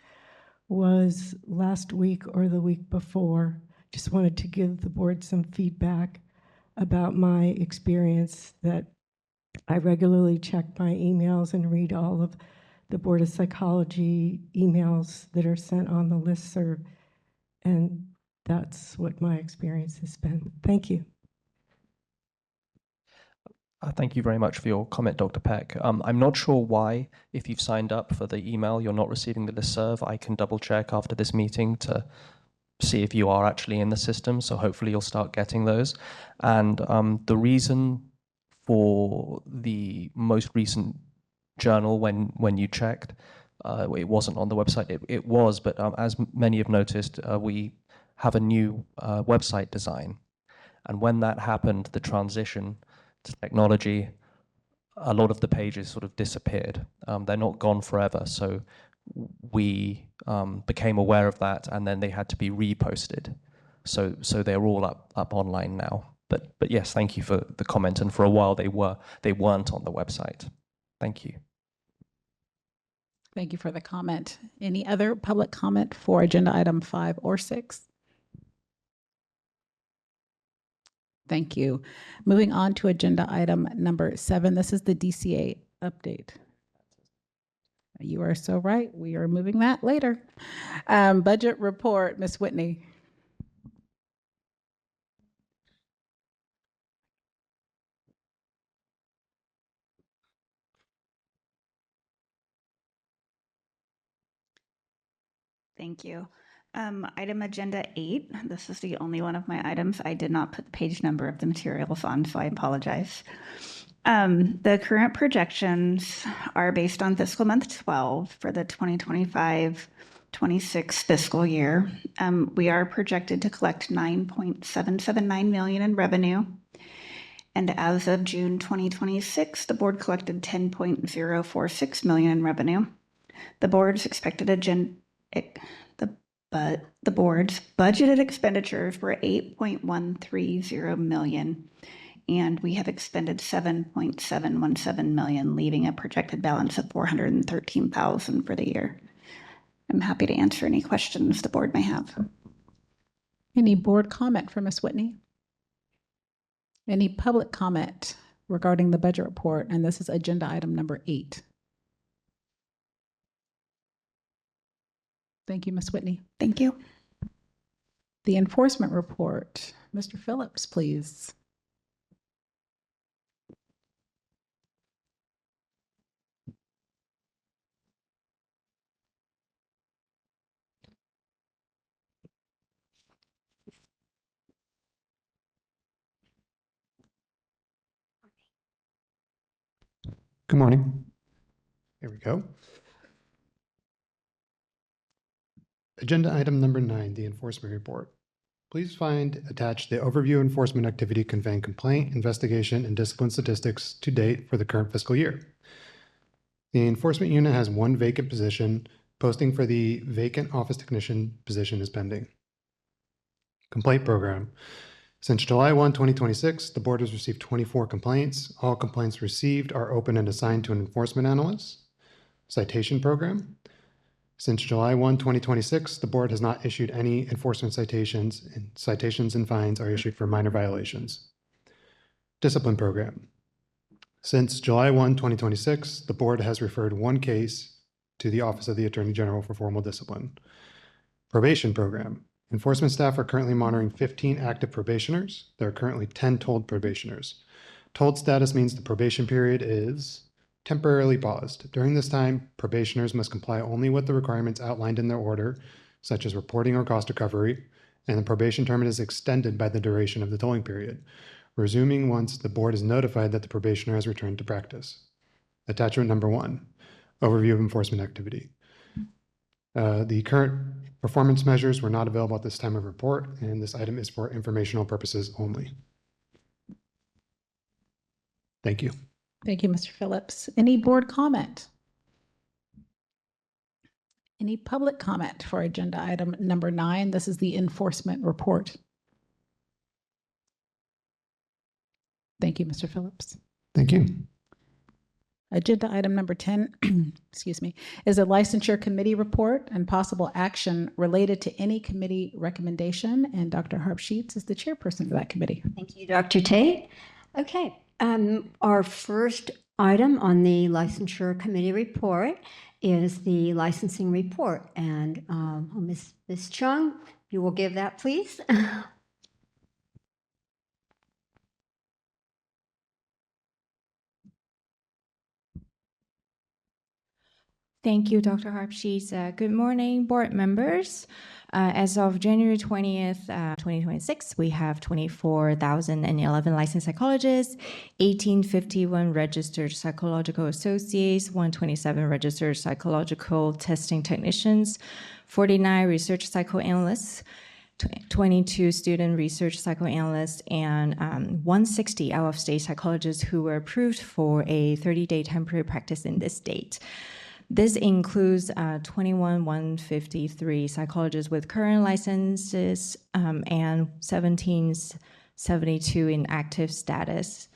was last week or the week before. Just wanted to give the board some feedback about my experience, that I regularly check my emails and read all of the Board of Psychology emails that are sent on the listserv, and that's what my experience has been. Thank you. Thank you very much for your comment, Dr. Peck. I'm not sure why, if you've signed up for the email, you're not receiving the listserv. I can double check after this meeting to see if you are actually in the system, so hopefully you'll start getting those. And the reason for the most recent journal, when you checked, it wasn't on the website. It was, but as many have noticed, we have a new website design. And when that happened, the transition to technology, a lot of the pages sort of disappeared. They're not gone forever, so we became aware of that, and then they had to be reposted. So they're all up online now. But yes, thank you for the comment. And for a while they weren't on the website. Thank you. Thank you for the comment. Any other public comment for agenda item 5 or 6? Thank you. Moving on to agenda item number 7. This is the DCA update. You are so right. We are moving that later. Budget report, Ms. Whitney. Thank you. Item agenda 8. This is the only one of my items I did not put the page number of the materials on, so I apologize. The current projections are based on fiscal month 12 for the 2025-26 fiscal year. We are projected to collect $9.779 million in revenue. And as of June 2026, the board collected $10.046 million in revenue. The board's the board's budgeted expenditures were $8.130 million, and we have expended $7.717 million, leaving a projected balance of $413,000 for the year. I'm happy to answer any questions the board may have. Any board comment for Ms. Whitney? Any public comment regarding the budget report? And this is agenda item number 8. Thank you, Ms. Whitney. Thank you. The enforcement report. Mr. Phillips, please. Good morning. Here we go. Agenda item number 9, the enforcement report. Please find attached the overview enforcement activity conveying complaint, investigation, and discipline statistics to date for the current fiscal year. The enforcement unit has 1 vacant position. Posting for the vacant office technician position is pending. Complaint program. Since July 1, 2026, the board has received 24 complaints. All complaints received are open and assigned to an enforcement analyst. Citation program. Since July 1, 2026, the board has not issued any enforcement citations, and citations and fines are issued for minor violations. Discipline program. Since July 1, 2026, the board has referred 1 case to the Office of the Attorney General for formal discipline. Probation program. Enforcement staff are currently monitoring 15 active probationers. There are currently 10 told probationers. Told status means the probation period is temporarily paused. During this time, probationers must comply only with the requirements outlined in their order, such as reporting or cost recovery, and the probation term is extended by the duration of the tolling period, resuming once the board is notified that the probationer has returned to practice. Attachment number 1, overview of enforcement activity. The current performance measures were not available at this time of report, and this item is for informational purposes only. Thank you. Thank you, Mr. Phillips. Any board comment? Any public comment for agenda item number 9? This is the enforcement report. Thank you, Mr. Phillips. Thank you. Agenda item number 10, excuse me, is a licensure committee report and possible action related to any committee recommendation. And Dr. Harp Sheets is the chairperson of that committee. Thank you, Dr. Tate. Okay, our first item on the licensure committee report is the licensing report. And Ms. Chung, you will give that, please. Thank you, Dr. Harpsheets. Good morning, board members. As of January 20th, 2026, we have 24,011 licensed psychologists, 1,851 registered psychological associates, 127 registered psychological testing technicians, 49 research psychoanalysts, 22 student research psychoanalysts, and 160 out-of-state psychologists who were approved for a 30-day temporary practice in this state. This includes 21,153 psychologists with current licenses and 1,772 in active status.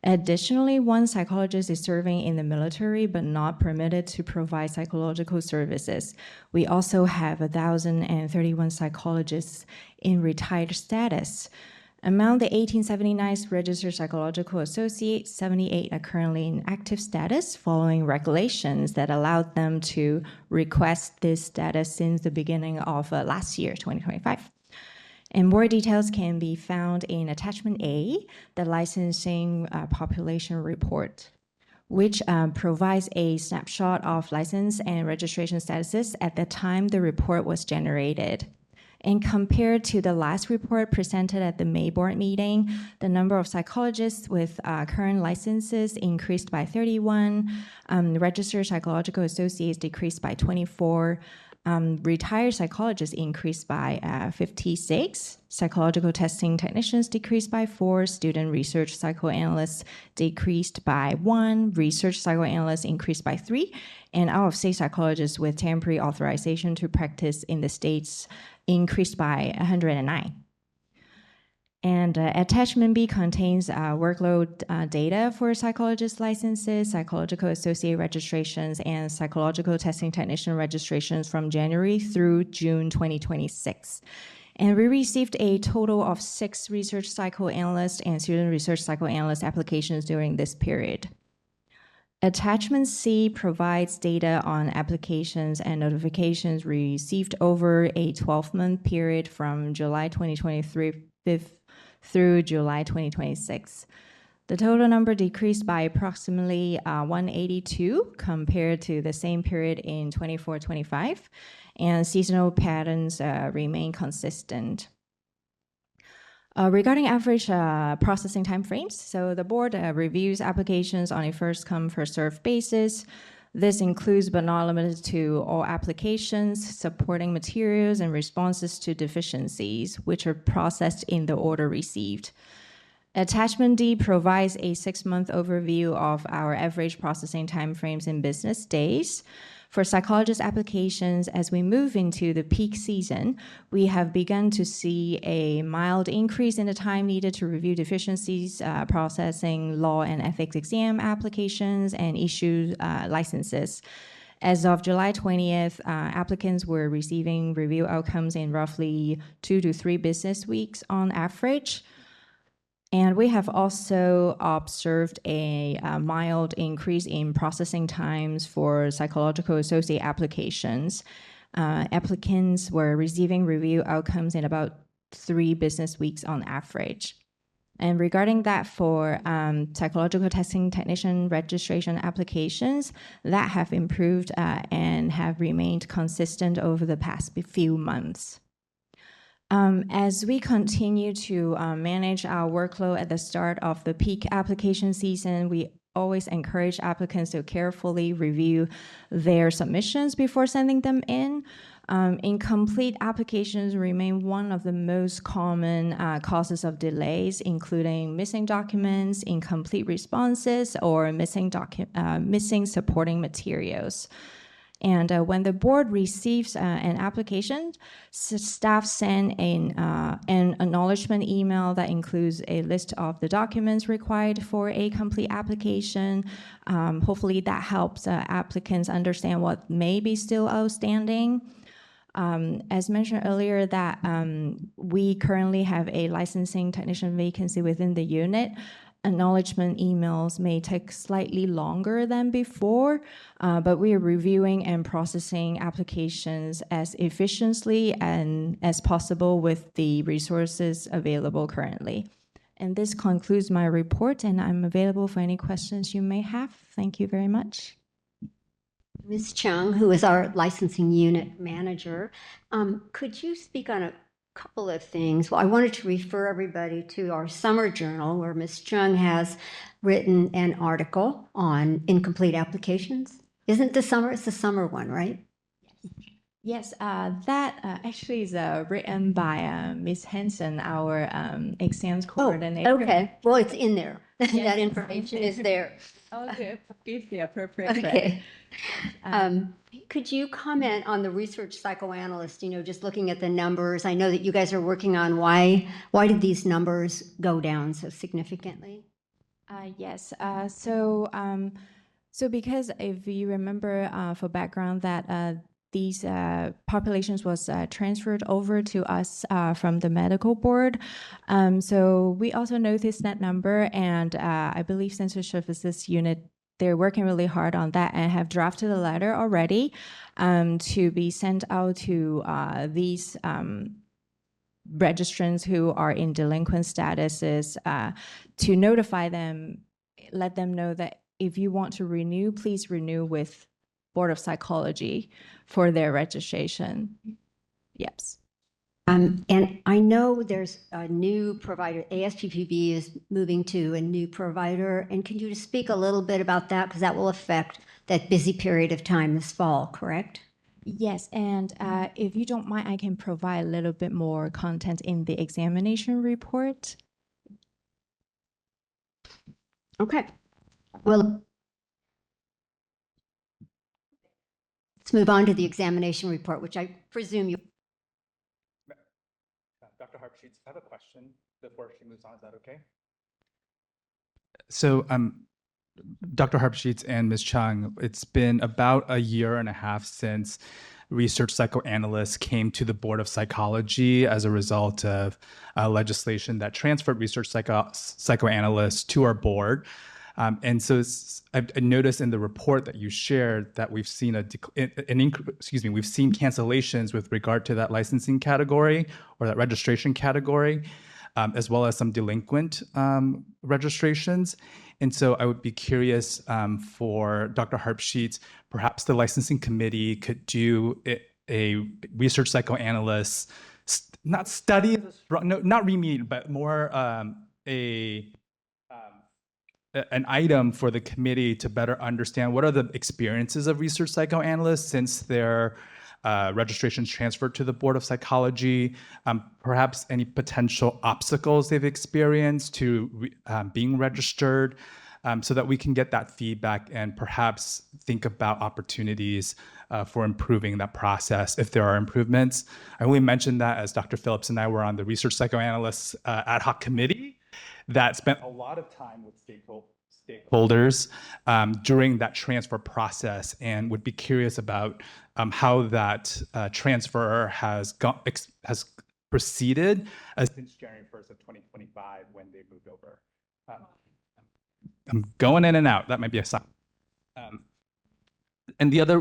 Additionally, 1 psychologist is serving in the military but not permitted to provide psychological services. We also have 1,031 psychologists in retired status. Among the 1,879 registered psychological associates, 78 are currently in active status following regulations that allowed them to request this status since the beginning of last year, 2025. And more details can be found in Attachment A, the licensing population report, which provides a snapshot of license and registration statuses at the time the report was generated. And compared to the last report presented at the May board meeting, the number of psychologists with current licenses increased by 31, registered psychological associates decreased by 24, retired psychologists increased by 56, psychological testing technicians decreased by 4, student research psychoanalysts decreased by 1, research psychoanalysts increased by 3, and out-of-state psychologists with temporary authorization to practice in the states increased by 109. And Attachment B contains workload data for psychologist licenses, psychological associate registrations, and psychological testing technician registrations from January through June 2026. And we received a total of 6 research psychoanalyst and student research psychoanalyst applications during this period. Attachment C provides data on applications and notifications received over a 12-month period from July 2023 through July 2026. The total number decreased by approximately 182 compared to the same period in 24-25, and seasonal patterns remain consistent. Regarding average processing timeframes, so the board reviews applications on a first-come, first-served basis. This includes but not limited to all applications, supporting materials, and responses to deficiencies, which are processed in the order received. Attachment D provides a 6-month overview of our average processing timeframes in business days. For psychologist applications, as we move into the peak season, we have begun to see a mild increase in the time needed to review deficiencies, processing law and ethics exam applications, and issue licenses. As of July 20th, applicants were receiving review outcomes in roughly 2 to 3 business weeks on average. And we have also observed a mild increase in processing times for psychological associate applications. Applicants were receiving review outcomes in about 3 business weeks on average. And regarding that, for psychological testing technician registration applications, that have improved and have remained consistent over the past few months. As we continue to manage our workload at the start of the peak application season, we always encourage applicants to carefully review their submissions before sending them in. Incomplete applications remain one of the most common causes of delays, including missing documents, incomplete responses, or missing supporting materials. And when the board receives an application, staff send an acknowledgement email that includes a list of the documents required for a complete application. Hopefully that helps applicants understand what may be still outstanding. As mentioned earlier, that we currently have a licensing technician vacancy within the unit. Acknowledgement emails may take slightly longer than before, but we are reviewing and processing applications as efficiently and as possible with the resources available currently. And this concludes my report, and I'm available for any questions you may have. Thank you very much. Ms. Chung, who is our licensing unit manager, could you speak on a couple of things? Well, I wanted to refer everybody to our summer journal where Ms. Chung has written an article on incomplete applications. Isn't the summer? It's the summer one, right? Yes, that actually is written by Ms. Henson, our exams coordinator. Okay. Well, it's in there. That information is there. Okay, give the appropriate Okay. Could you comment on the research psychoanalyst, just looking at the numbers? I know that you guys are working on why did these numbers go down so significantly? Yes. So because if you remember for background that these populations was transferred over to us from the medical board. So we also noticed that number, and I believe Census Services Unit, they're working really hard on that and have drafted a letter already to be sent out to these registrants who are in delinquent statuses to notify them, let them know that if you want to renew, please renew with Board of Psychology for their registration. Yes. And I know there's a new provider. ASPPB is moving to a new provider. And can you just speak a little bit about that? Because that will affect that busy period of time this fall, correct? Yes, and if you don't mind, I can provide a little bit more content in the examination report. Okay. Well, let's move on to the examination report, which I presume you. Dr. Harpsheets, I have a question before she moves on. Is that okay? So, Dr. Harpsheets and Ms. Chung, it's been about a year and a half since research psychoanalysts came to the Board of Psychology as a result of legislation that transferred research psychoanalysts to our board. And so I noticed in the report that you shared that we've seen we've seen cancellations with regard to that licensing category or that registration category, as well as some delinquent registrations. And so I would be curious for Dr. Harpsheets, perhaps the licensing committee could do a research psychoanalyst, not study, not remediate, but more an item for the committee to better understand what are the experiences of research psychoanalysts since their registrations transferred to the Board of Psychology, perhaps any potential obstacles they've experienced to being registered, so that we can get that feedback and perhaps think about opportunities for improving that process if there are improvements. I only mentioned that as Dr. Phillips and I were on the research psychoanalysts ad hoc committee that spent a lot of time with stakeholders during that transfer process, and would be curious about how that transfer has proceeded since January 1st of 2025 when they moved over. I'm going in and out. That might be a sign. And the other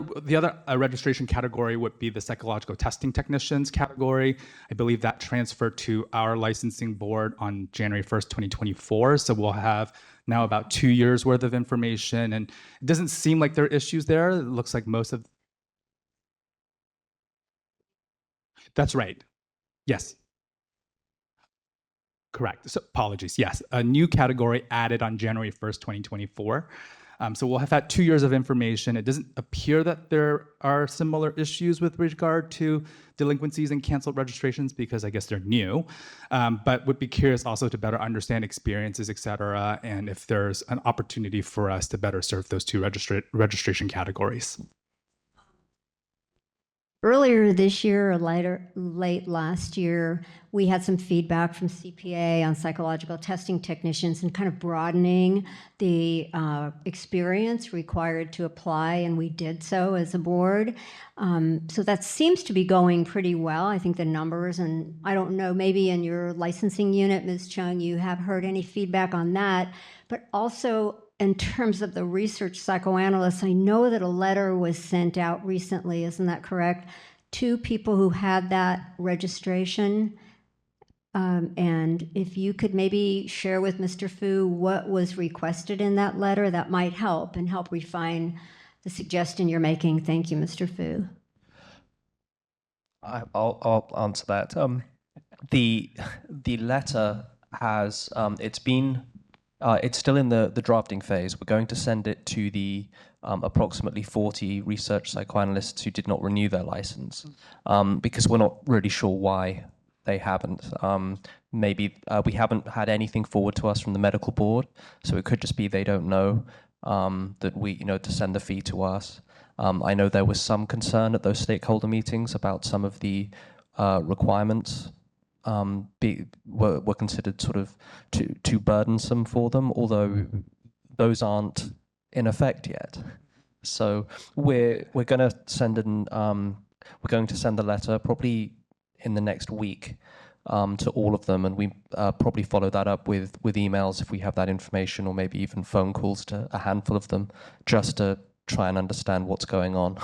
registration category would be the psychological testing technicians category. I believe that transferred to our licensing board on January 1st, 2024. So we'll have now about 2 years worth of information. And it doesn't seem like there are issues there. It looks like most of... That's right. Yes. Correct. So apologies. Yes. A new category added on January 1st, 2024. So we'll have had 2 years of information. It doesn't appear that there are similar issues with regard to delinquencies and canceled registrations because I guess they're new, but would be curious also to better understand experiences, et cetera, and if there's an opportunity for us to better serve those two registration categories. Earlier this year or late last year, we had some feedback from CPA on psychological testing technicians and kind of broadening the experience required to apply, and we did so as a board. So that seems to be going pretty well. I think the numbers, and I don't know, maybe in your licensing unit, Ms. Chung, you have heard any feedback on that, but also in terms of the research psychoanalysts, I know that a letter was sent out recently, isn't that correct, to people who had that registration. And if you could maybe share with Mr. Fu what was requested in that letter, that might help and help refine the suggestion you're making. Thank you, Mr. Fu. I'll answer that. The letter has it's still in the drafting phase. We're going to send it to the approximately 40 research psychoanalysts who did not renew their license, because we're not really sure why they haven't. Maybe we haven't had anything forward to us from the medical board, so it could just be they don't know that to send the fee to us. I know there was some concern at those stakeholder meetings about some of the requirements were considered sort of too burdensome for them, although those aren't in effect yet. So we're going to send the letter probably in the next week to all of them, and we probably follow that up with emails if we have that information, or maybe even phone calls to a handful of them, just to try and understand what's going on.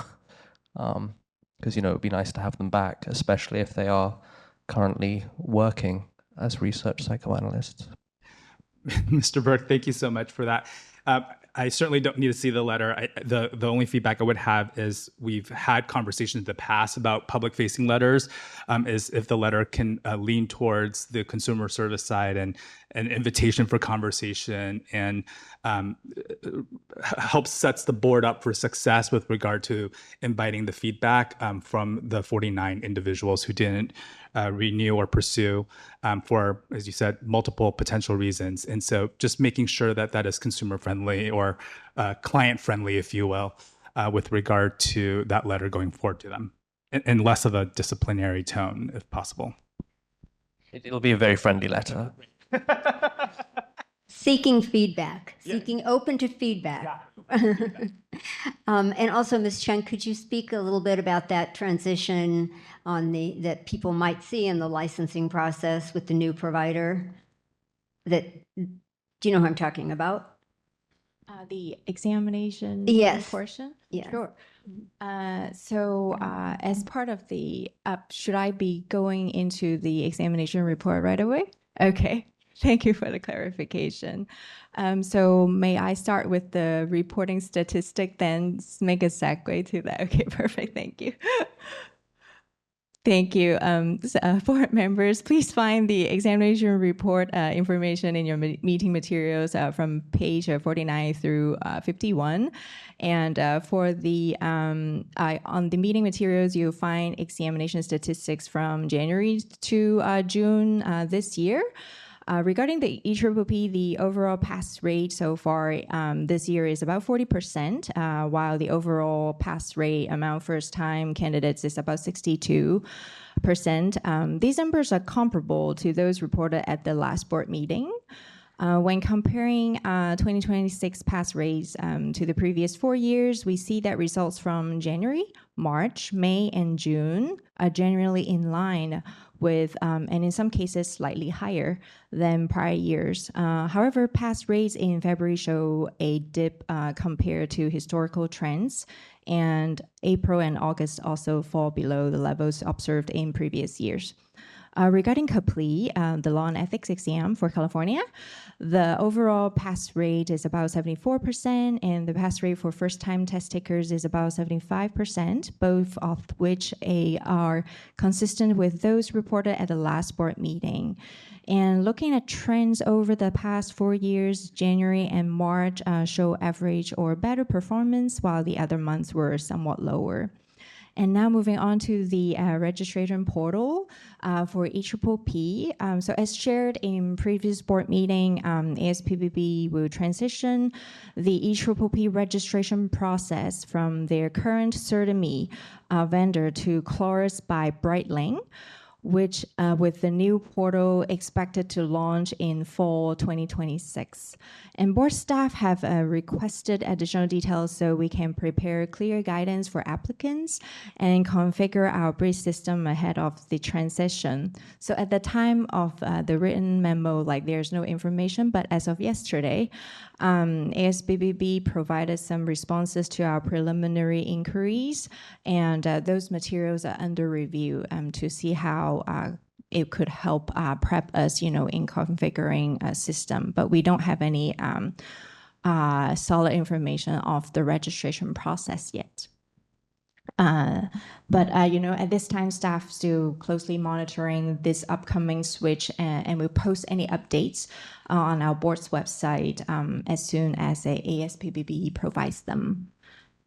Because it would be nice to have them back, especially if they are currently working as research psychoanalysts. Mr. Burke, thank you so much for that. I certainly don't need to see the letter. The only feedback I would have is we've had conversations in the past about public-facing letters, is if the letter can lean towards the consumer service side and an invitation for conversation, and helps sets the board up for success with regard to inviting the feedback from the 49 individuals who didn't renew or pursue for, as you said, multiple potential reasons. And so just making sure that that is consumer friendly or client friendly, if you will, with regard to that letter going forward to them, and less of a disciplinary tone if possible. It'll be a very friendly letter. Seeking feedback, open to feedback. And also, Ms. Chung, could you speak a little bit about that transition that people might see in the licensing process with the new provider? Do you know who I'm talking about? The examination Yes. portion? Yeah. Sure. So as part of the, should I be going into the examination report right away? Okay. Thank you for the clarification. So may I start with the reporting statistic, then make a segue to that? Okay, perfect. Thank you. Thank you. Board members, please find the examination report information in your meeting materials from page 49 through 51. And for the on the meeting materials, you'll find examination statistics from January to June this year. Regarding the EPPP, the overall pass rate so far this year is about 40%, while the overall pass rate among first-time candidates is about 62%. These numbers are comparable to those reported at the last board meeting. When comparing 2026 pass rates to the previous 4 years, we see that results from January, March, May, and June are generally in line with, and in some cases, slightly higher than prior years. However, pass rates in February show a dip compared to historical trends, and April and August also fall below the levels observed in previous years. Regarding CAPLE, the Law and Ethics exam for California, the overall pass rate is about 74%, and the pass rate for first-time test takers is about 75%, both of which are consistent with those reported at the last board meeting. And looking at trends over the past 4 years, January and March show average or better performance, while the other months were somewhat lower. And now moving on to the registration portal for EPPP. So as shared in previous board meeting, ASPPB will transition the EPPP registration process from their current CertaMe vendor to Chorus by Brightling, which with the new portal expected to launch in fall 2026. And board staff have requested additional details so we can prepare clear guidance for applicants and configure our bridge system ahead of the transition. So at the time of the written memo, like there's no information, but as of yesterday, ASBBB provided some responses to our preliminary inquiries, and those materials are under review to see how it could help prep us, in configuring a system. But we don't have any solid information of the registration process yet. But at this time, staff still closely monitoring this upcoming switch, and will post any updates on our board's website as soon as the ASPBB provides them.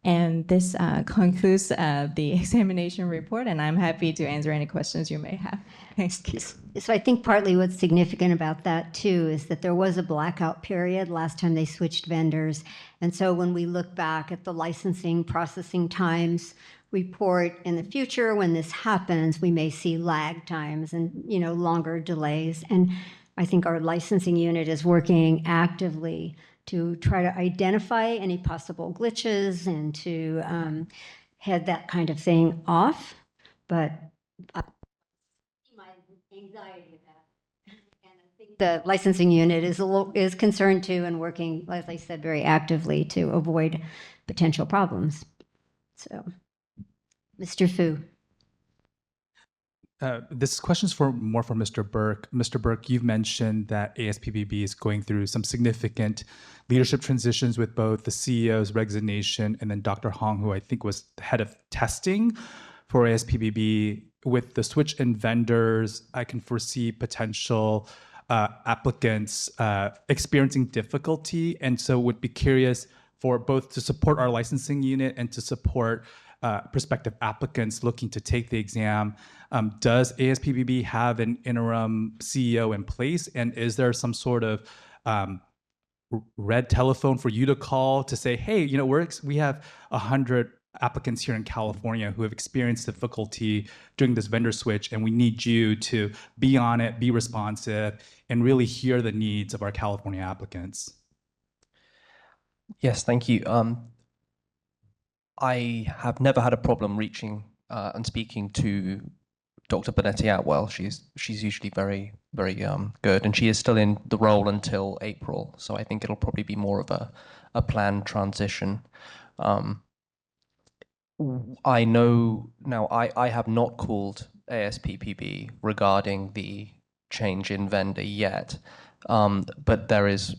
And this concludes the examination report, and I'm happy to answer any questions you may have. Thanks. So I think partly what's significant about that too is that there was a blackout period last time they switched vendors. And so when we look back at the licensing processing times report in the future, when this happens, we may see lag times and, longer delays. And I think our licensing unit is working actively to try to identify any possible glitches and to head that kind of thing off. But my anxiety with that, and I think the licensing unit is concerned too and working, as I said, very actively to avoid potential problems. So, Mr. Fu. This question is more for Mr. Burke. Mr. Burke, you've mentioned that ASPBB is going through some significant leadership transitions with both the CEO's resignation and then Dr. Hong, who I think was the head of testing for ASPBB. With the switch in vendors, I can foresee potential applicants experiencing difficulty, and so would be curious for both to support our licensing unit and to support prospective applicants looking to take the exam. Does ASPBB have an interim CEO in place? And is there some sort of red telephone for you to call to say, hey, we have 100 applicants here in California who have experienced difficulty during this vendor switch, and we need you to be on it, be responsive, and really hear the needs of our California applicants? Yes, thank you. I have never had a problem reaching and speaking to Dr. Bonetti Atwell. She's usually very, very good, and she is still in the role until April. So I think it'll probably be more of a planned transition. I know now I have not called ASPPB regarding the change in vendor yet, but there is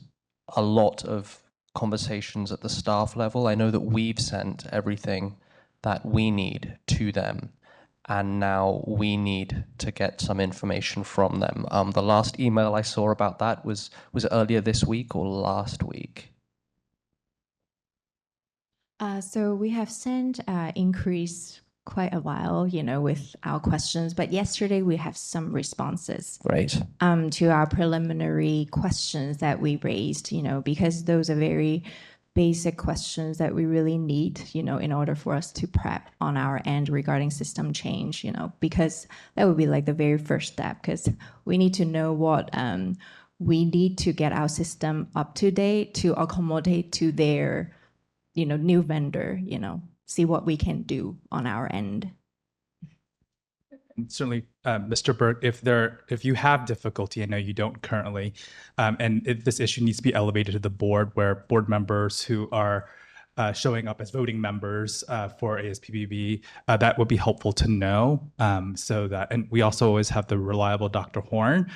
a lot of conversations at the staff level. I know that we've sent everything that we need to them, and now we need to get some information from them. The last email I saw about that was earlier this week or last week? So we have sent inquiries quite a while, with our questions, but yesterday we have some responses. Great. To our preliminary questions that we raised, because those are very basic questions that we really need, in order for us to prep on our end regarding system change, because that would be like the very first step, because we need to know what we need to get our system up to date to accommodate to their, new vendor, see what we can do on our end. And certainly, Mr. Burke, if you have difficulty, I know you don't currently, and if this issue needs to be elevated to the board, where board members who are showing up as voting members for ASPBB, that would be helpful to know. So that, and we also always have the reliable Dr. Horn,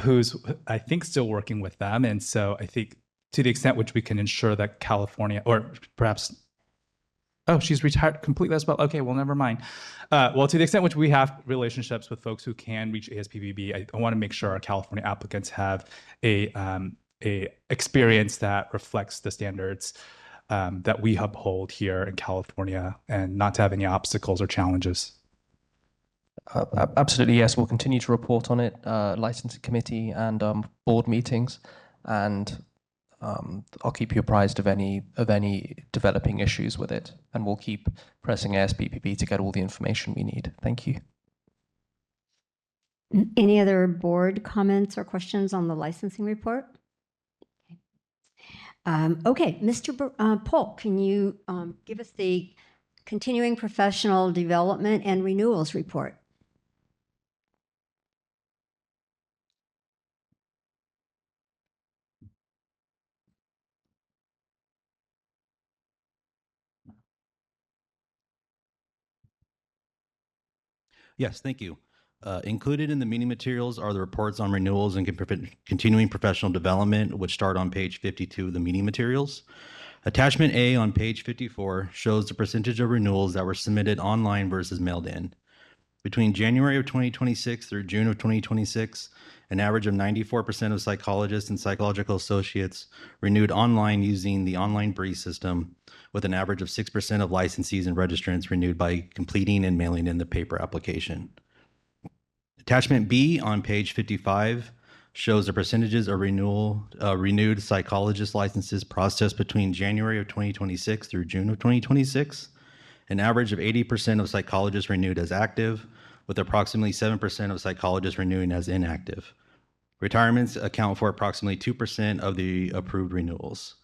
who's I think still working with them, and so I think to the extent which we can ensure that California, or perhaps, oh, she's retired completely as well. Okay, well, never mind. Well, to the extent which we have relationships with folks who can reach ASPBB, I want to make sure our California applicants have a experience that reflects the standards that we uphold here in California and not to have any obstacles or challenges. Absolutely, yes. We'll continue to report on it, licensing committee and board meetings, and I'll keep you apprised of any developing issues with it, and we'll keep pressing ASBPP to get all the information we need. Thank you. Any other board comments or questions on the licensing report? Okay, Mr. Polk, can you give us the continuing professional development and renewals report? Yes, thank you. Included in the meeting materials are the reports on renewals and continuing professional development, which start on page 52 of the meeting materials. Attachment A on page 54 shows the percentage of renewals that were submitted online versus mailed in. Between January of 2026 through June of 2026, an average of 94% of psychologists and psychological associates renewed online using the online BREEZE system, with an average of 6% of licensees and registrants renewed by completing and mailing in the paper application. Attachment B on page 55 shows the percentages of renewed psychologist licenses processed between January of 2026 through June of 2026. An average of 80% of psychologists renewed as active, with approximately 7% of psychologists renewing as inactive. Retirements account for approximately 2% of the approved renewals.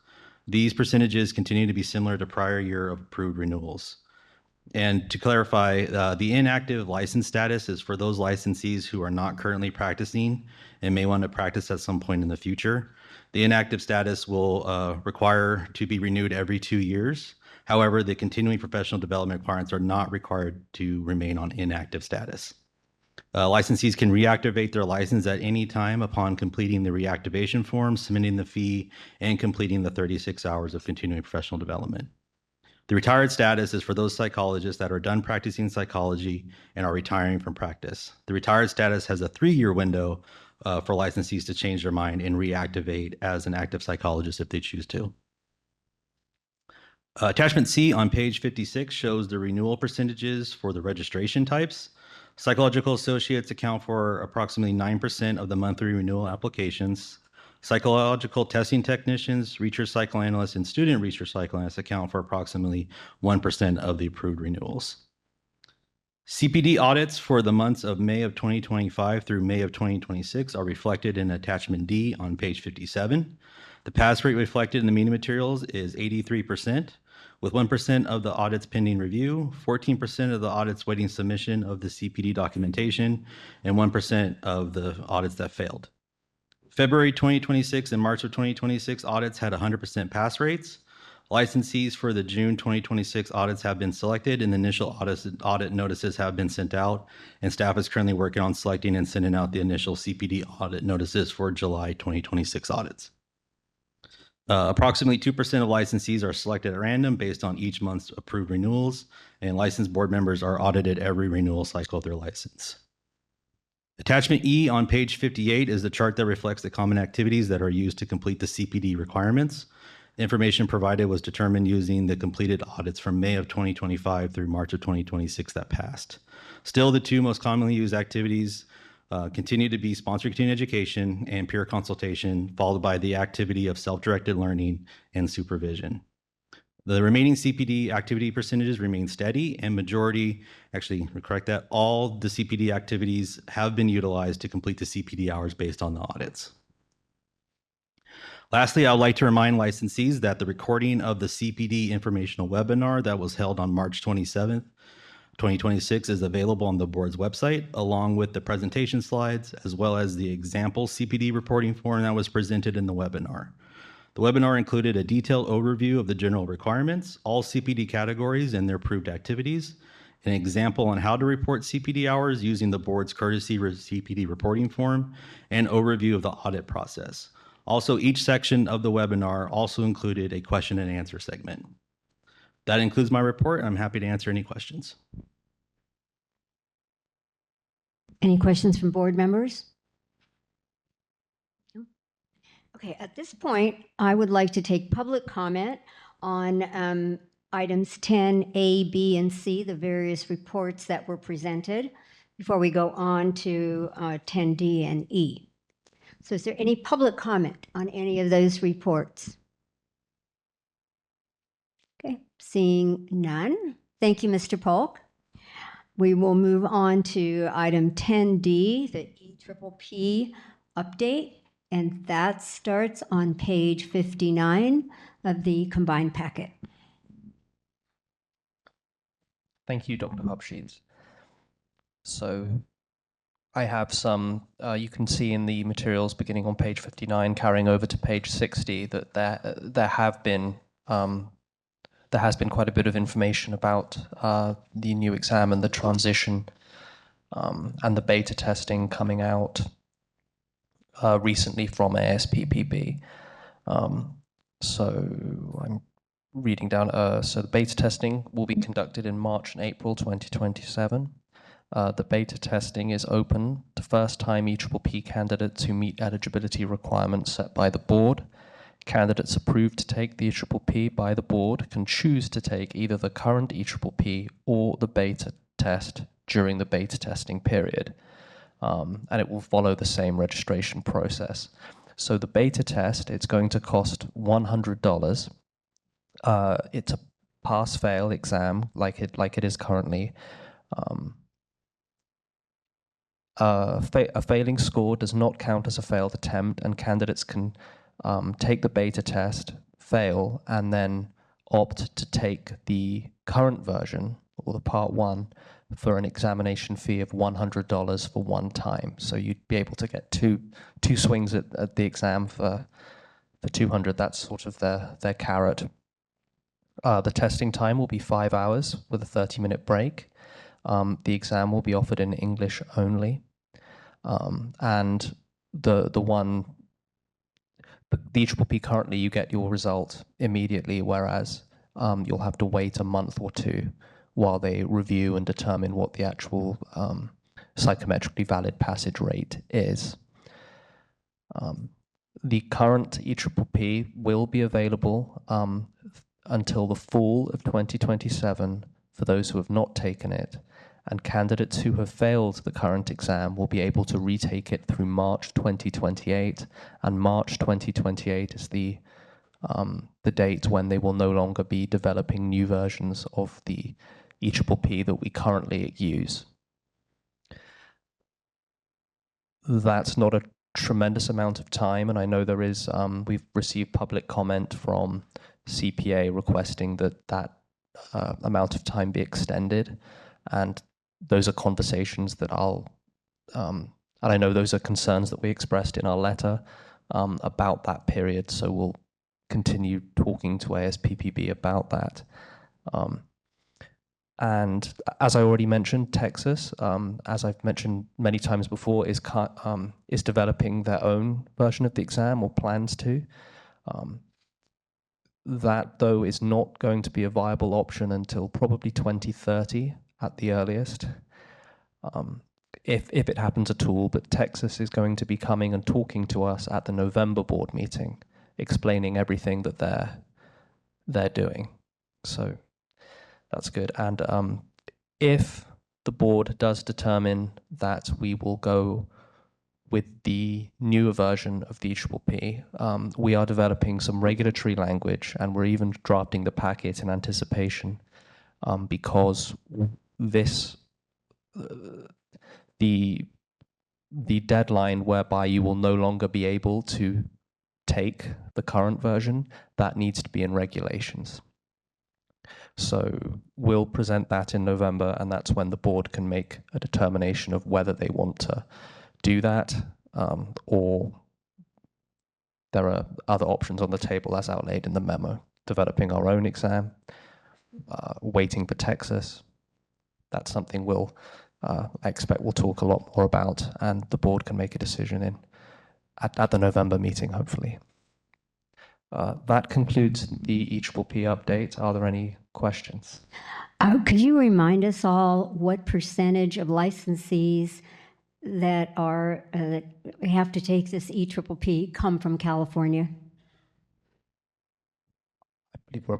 These percentages continue to be similar to prior year approved renewals. And to clarify, the inactive license status is for those licensees who are not currently practicing and may want to practice at some point in the future. The inactive status will require to be renewed every 2 years. However, the continuing professional development requirements are not required to remain on inactive status. Licensees can reactivate their license at any time upon completing the reactivation form, submitting the fee, and completing the 36 hours of continuing professional development. The retired status is for those psychologists that are done practicing psychology and are retiring from practice. The retired status has a 3-year window for licensees to change their mind and reactivate as an active psychologist if they choose to. Attachment C on page 56 shows the renewal percentages for the registration types. Psychological associates account for approximately 9% of the monthly renewal applications. Psychological testing technicians, research psychoanalysts, and student research psychoanalysts account for approximately 1% of the approved renewals. CPD audits for the months of May of 2025 through May of 2026 are reflected in Attachment D on page 57. The pass rate reflected in the meeting materials is 83%, with 1% of the audits pending review, 14% of the audits waiting submission of the CPD documentation, and 1% of the audits that failed. February 2026 and March of 2026 audits had 100% pass rates. Licensees for the June 2026 audits have been selected and the initial audit notices have been sent out, and staff is currently working on selecting and sending out the initial CPD audit notices for July 2026 audits. Approximately 2% of licensees are selected at random based on each month's approved renewals, and licensed board members are audited every renewal cycle of their license. Attachment E on page 58 is the chart that reflects the common activities that are used to complete the CPD requirements. The information provided was determined using the completed audits from May of 2025 through March of 2026 that passed. Still, the two most commonly used activities continue to be sponsored continuing education and peer consultation, followed by the activity of self-directed learning and supervision. The remaining CPD activity percentages remain steady, and all the CPD activities have been utilized to complete the CPD hours based on the audits. Lastly, I would like to remind licensees that the recording of the CPD informational webinar that was held on March 27th, 2026 is available on the board's website, along with the presentation slides, as well as the example CPD reporting form that was presented in the webinar. The webinar included a detailed overview of the general requirements, all CPD categories and their approved activities, an example on how to report CPD hours using the board's courtesy CPD reporting form, and overview of the audit process. Also, each section of the webinar also included a question and answer segment. That includes my report, and I'm happy to answer any questions. Any questions from board members? No? Okay, at this point, I would like to take public comment on items 10A, B, and C, the various reports that were presented, before we go on to 10D and E. So is there any public comment on any of those reports? Okay, seeing none. Thank you, Mr. Polk. We will move on to item 10D, the EPPP update, and that starts on page 59 of the combined packet. Thank you, Dr. Hubsheets. So I have some, you can see in the materials beginning on page 59, carrying over to page 60, that there has been quite a bit of information about the new exam and the transition and the beta testing coming out recently from ASPPB. So I'm reading down. So the beta testing will be conducted in March and April 2027. The beta testing is open to first-time EPPP candidates who meet eligibility requirements set by the board. Candidates approved to take the EPPP by the board can choose to take either the current EPPP or the beta test during the beta testing period. And it will follow the same registration process. So the beta test, it's going to cost $100. It's a pass-fail exam like it is currently. A failing score does not count as a failed attempt, and candidates can take the beta test, fail, and then opt to take the current version, or the part 1, for an examination fee of $100 for one time. So you'd be able to get two swings at the exam for $200. That's sort of their carrot. The testing time will be 5 hours with a 30-minute break. The exam will be offered in English only. And the EPPP currently, you get your result immediately, whereas you'll have to wait a month or two while they review and determine what the actual psychometrically valid passage rate is. The current EPPP will be available until the fall of 2027 for those who have not taken it, and candidates who have failed the current exam will be able to retake it through March 2028, and March 2028 is the date when they will no longer be developing new versions of the EPPP that we currently use. That's not a tremendous amount of time, and I know there is, we've received public comment from CPA requesting that amount of time be extended, and those are conversations that and I know those are concerns that we expressed in our letter about that period, so we'll continue talking to ASPPB about that. And as I already mentioned, Texas, as I've mentioned many times before, is developing their own version of the exam, or plans to. That, though, is not going to be a viable option until probably 2030 at the earliest, if it happens at all. But Texas is going to be coming and talking to us at the November board meeting, explaining everything that they're doing. So that's good. And if the board does determine that we will go with the newer version of the EPPP, we are developing some regulatory language, and we're even drafting the packet in anticipation, because this, the deadline whereby you will no longer be able to take the current version, that needs to be in regulations. So we'll present that in November, and that's when the board can make a determination of whether they want to do that, or there are other options on the table as outlaid in the memo. Developing our own exam, waiting for Texas. That's something I expect we'll talk a lot more about, and the board can make a decision at the November meeting, hopefully. That concludes the EPPP update. Are there any questions? Could you remind us all what percentage of licensees that have to take this EPPP come from California? believe we're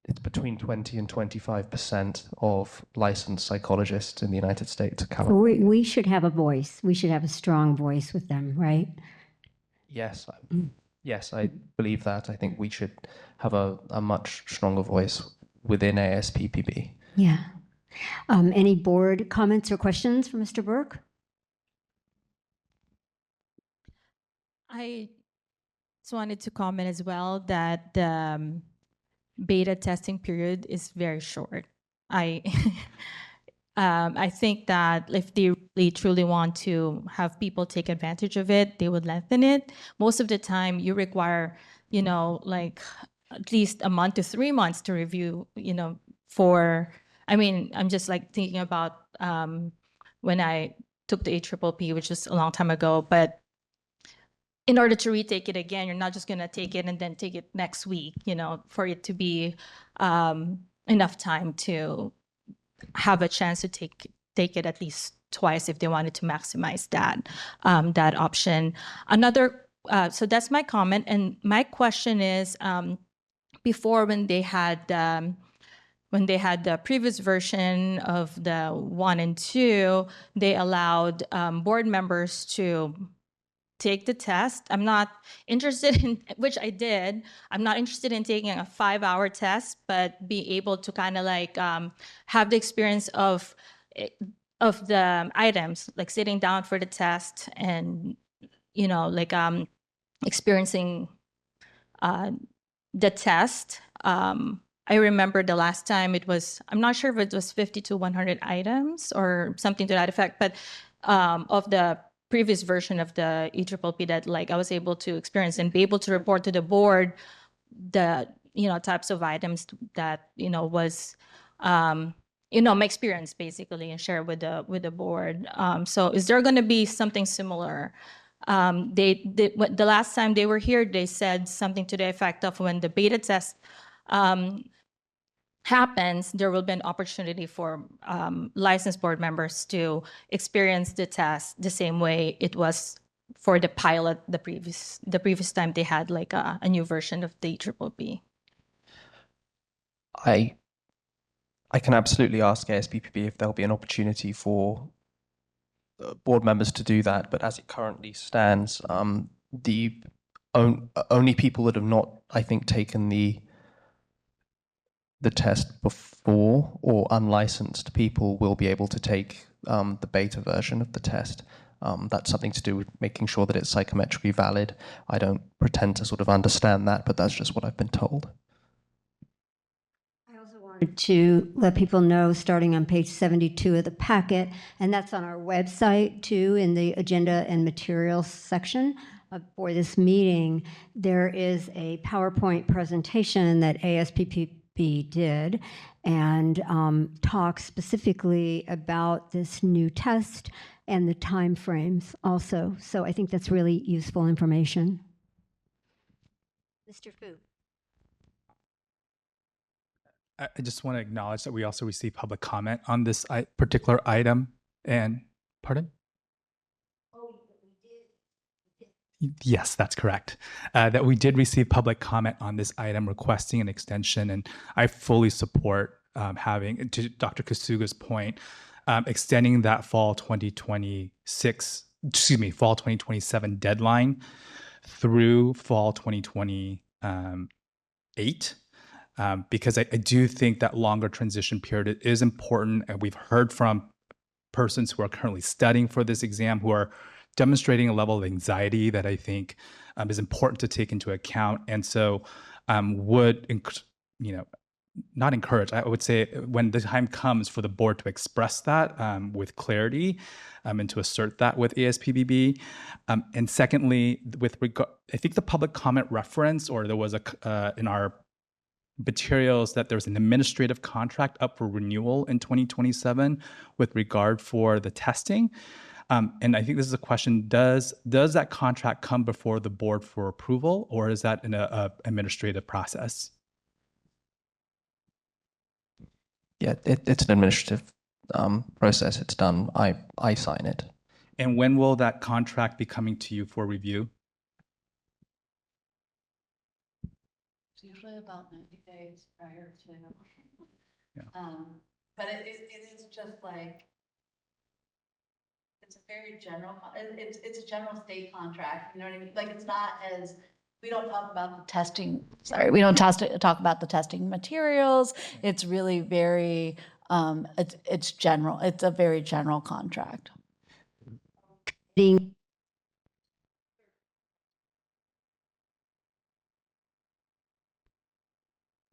it's between 20 and 25% of licensed psychologists in the United States. So we should have a voice. We should have a strong voice with them, right? Yes, yes, I believe that. I think we should have a much stronger voice within ASPPB. Yeah. Any board comments or questions for Mr. Burke? I just wanted to comment as well that the beta testing period is very short. I I think that if they really truly want to have people take advantage of it, they would lengthen it. Most of the time, you require, like at least a month to 3 months to review, I'm just like thinking about when I took the APPP, which was a long time ago, but in order to retake it again, you're not just going to take it and then take it next week, for it to be enough time to have a chance to take it at least twice if they wanted to maximize that option. So that's my comment. And my question is, before when they had the previous version of the 1 and 2, they allowed board members to take the test. I'm not interested in, which I did, I'm not interested in taking a 5-hour test, but be able to kind of like have the experience of the items, like sitting down for the test and, experiencing the test. I remember the last time I'm not sure if it was 50 to 100 items or something to that effect, but of the previous version of the APPP that like I was able to experience and be able to report to the board the types of items that was my experience basically, and share with the board. So is there going to be something similar? The last time they were here, they said something to the effect of when the beta test happens, there will be an opportunity for licensed board members to experience the test the same way it was for the pilot the previous time they had like a new version of the APPP. I can absolutely ask ASPPB if there'll be an opportunity for board members to do that, but as it currently stands, the only people that have not, I think, taken the test before, or unlicensed people, will be able to take the beta version of the test. That's something to do with making sure that it's psychometrically valid. I don't pretend to sort of understand that, but that's just what I've been told. To let people know, starting on page 72 of the packet, and that's on our website too, in the agenda and materials section for this meeting, there is a PowerPoint presentation that ASPPB did and talks specifically about this new test and the time frames also. So I think that's really useful information. Mr. Fu. I just want to acknowledge that we also received public comment on this particular item. And, pardon? Yes, that's correct. That we did receive public comment on this item requesting an extension, and I fully support having, to Dr. Kasuga's point, extending that fall 2027 deadline through fall 2028. Because I do think that longer transition period is important, and we've heard from persons who are currently studying for this exam who are demonstrating a level of anxiety that I think is important to take into account. And so not encourage, I would say when the time comes for the board to express that with clarity and to assert that with ASPPB. And secondly, with regard, I think the public comment reference, or there was in our materials that there's an administrative contract up for renewal in 2027 with regard for the testing. And I think this is a question, does that contract come before the board for approval, or is that an administrative process? Yeah, it's an administrative process. It's done. I sign it. And when will that contract be coming to you for review? It's usually about 90 days prior to. Yeah. But it is just like, it's a very general, it's a general state contract, you know what I mean? Like, it's not as, we don't talk about the testing, sorry, we don't talk about the testing materials. It's really very, it's general, it's a very general contract.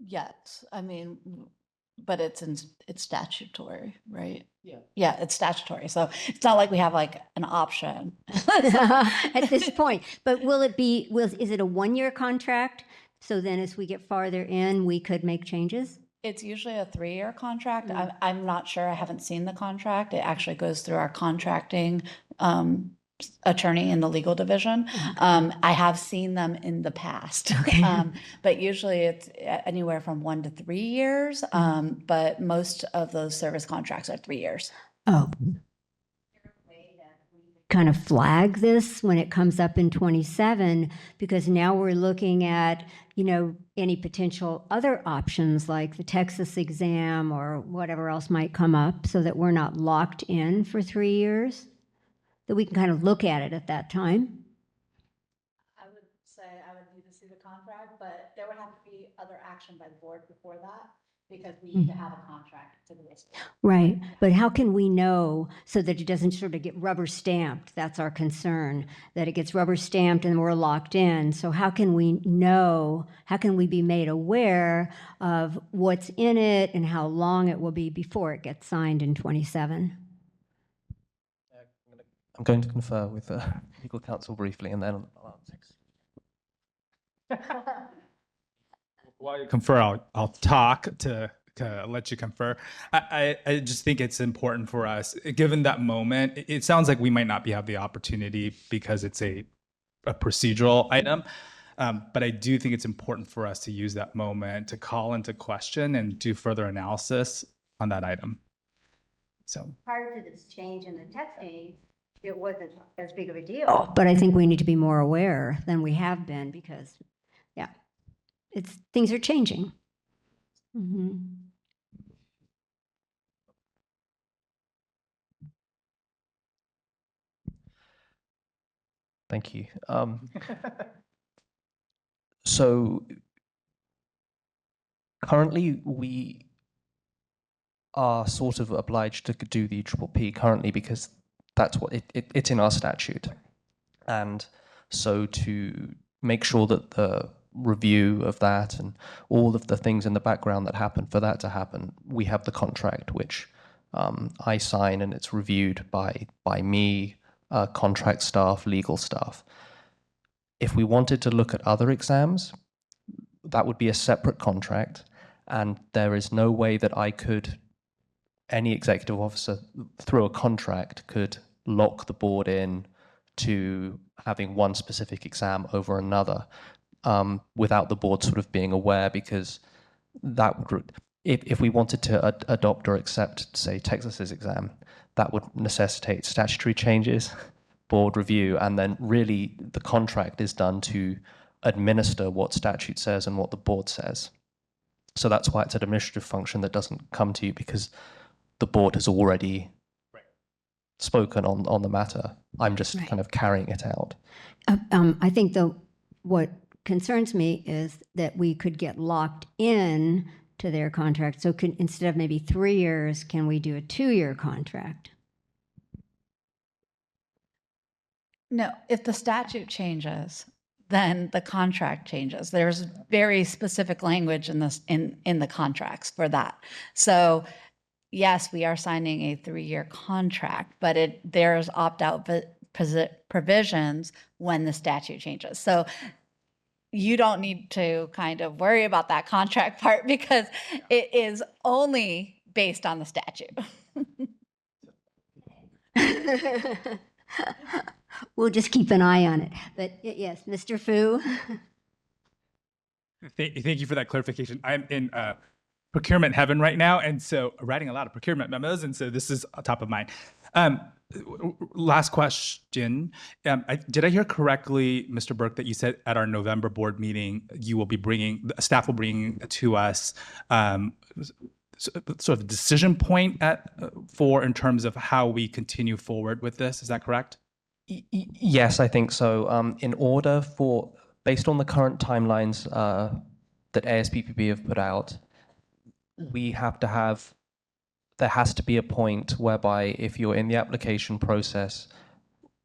Yes, I mean, but it's statutory, right? Yeah. Yeah, it's statutory. So it's not like we have like an option. At this point. But is it a 1-year contract? So then as we get farther in, we could make changes? It's usually a 3-year contract. I'm not sure. I haven't seen the contract. It actually goes through our contracting attorney in the legal division. I have seen them in the past, but usually it's anywhere from 1 to 3 years. But most of those service contracts are 3 years. Oh. Kind of flag this when it comes up in 27, because now we're looking at, any potential other options like the Texas exam or whatever else might come up, so that we're not locked in for 3 years, that we can kind of look at it at that time. I would say I would need to see the contract, but there would have to be other action by the board before that, because we need to have a contract to do this. Right. But how can we know so that it doesn't sort of get rubber stamped? That's our concern, that it gets rubber stamped and we're locked in. So how can we know, how can we be made aware of what's in it and how long it will be before it gets signed in 27? I'm going to confer with legal counsel briefly, and then I'll answer. While you confer, I'll talk to let you confer. I just think it's important for us, given that moment. It sounds like we might not have the opportunity because it's a procedural item, but I do think it's important for us to use that moment to call into question and do further analysis on that item. So prior to this change in the testing, it wasn't as big of a deal. But I think we need to be more aware than we have been, because, yeah, things are changing. Mm-hmm. Thank you. So currently we are sort of obliged to do the PPP currently because that's what it's in our statute. And so to make sure that the review of that and all of the things in the background that happen for that to happen, we have the contract, which I sign, and it's reviewed by me, contract staff, legal staff. If we wanted to look at other exams, that would be a separate contract, and there is no way that any executive officer through a contract could lock the board in to having one specific exam over another without the board sort of being aware, because that would, if we wanted to adopt or accept, say, Texas's exam, that would necessitate statutory changes, board review, and then really the contract is done to administer what statute says and what the board says. So that's why it's an administrative function that doesn't come to you, because the board has already spoken on the matter. I'm just kind of carrying it out. I think what concerns me is that we could get locked in to their contract. So instead of maybe 3 years, can we do a 2-year contract? No, if the statute changes, then the contract changes. There's very specific language in this in the contracts for that. So yes, we are signing a 3-year contract, but there's opt-out provisions when the statute changes. So you don't need to kind of worry about that contract part, because it is only based on the statute. We'll just keep an eye on it. But yes, Mr. Fu. Thank you for that clarification. I'm in procurement heaven right now, and so writing a lot of procurement memos, and so this is top of mind. Last question. Did I hear correctly, Mr. Burke, that you said at our November board meeting you will be staff will bring to us sort of a decision point in terms of how we continue forward with this? Is that correct? Yes, I think so. Based on the current timelines that ASPPB have put out, there has to be a point whereby if you're in the application process,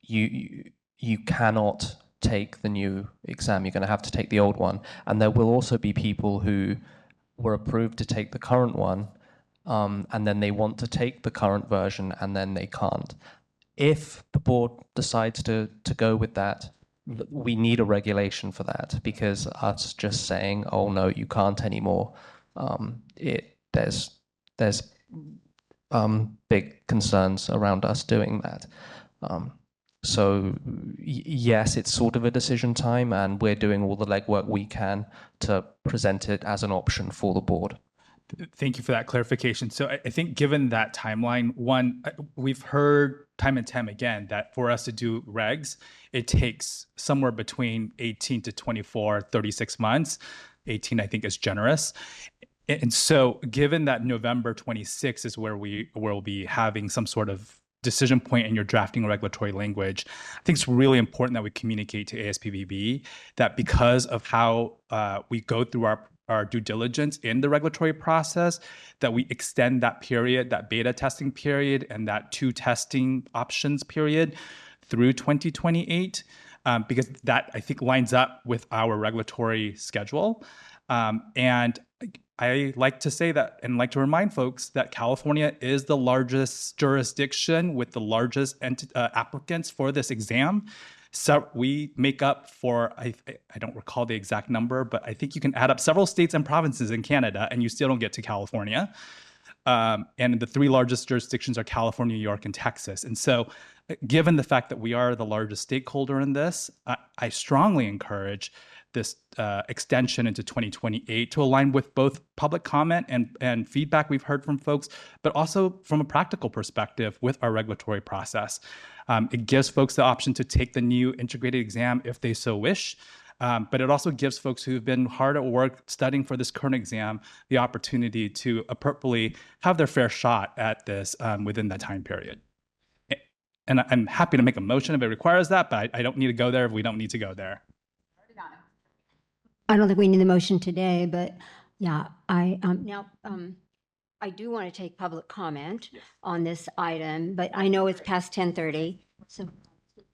you cannot take the new exam. You're going to have to take the old one. And there will also be people who were approved to take the current one, and then they want to take the current version, and then they can't. If the board decides to go with that, we need a regulation for that, because us just saying, oh no, you can't anymore, there's big concerns around us doing that. So yes, it's sort of a decision time, and we're doing all the legwork we can to present it as an option for the board. Thank you for that clarification. So I think given that timeline, we've heard time and time again that for us to do regs, it takes somewhere between 18 to 24, 36 months. 18, I think, is generous. And so given that November 26 is where we'll be having some sort of decision point in your drafting regulatory language, I think it's really important that we communicate to ASPPB that because of how we go through our due diligence in the regulatory process, that we extend that period, that beta testing period, and that 2 testing options period through 2028, because that, I think, lines up with our regulatory schedule. And I like to say that, and like to remind folks that California is the largest jurisdiction with the largest applicants for this exam. So we make up for, I don't recall the exact number, but I think you can add up several states and provinces in Canada and you still don't get to California. And the 3 largest jurisdictions are California, New York, and Texas. And so given the fact that we are the largest stakeholder in this, I strongly encourage this extension into 2028 to align with both public comment and feedback we've heard from folks, but also from a practical perspective with our regulatory process. It gives folks the option to take the new integrated exam if they so wish, but it also gives folks who've been hard at work studying for this current exam the opportunity to appropriately have their fair shot at this within that time period. And I'm happy to make a motion if it requires that, but I don't need to go there if we don't need to go there. I don't think we need the motion today, but yeah, I do want to take public comment on this item, but I know it's past 10:30. So,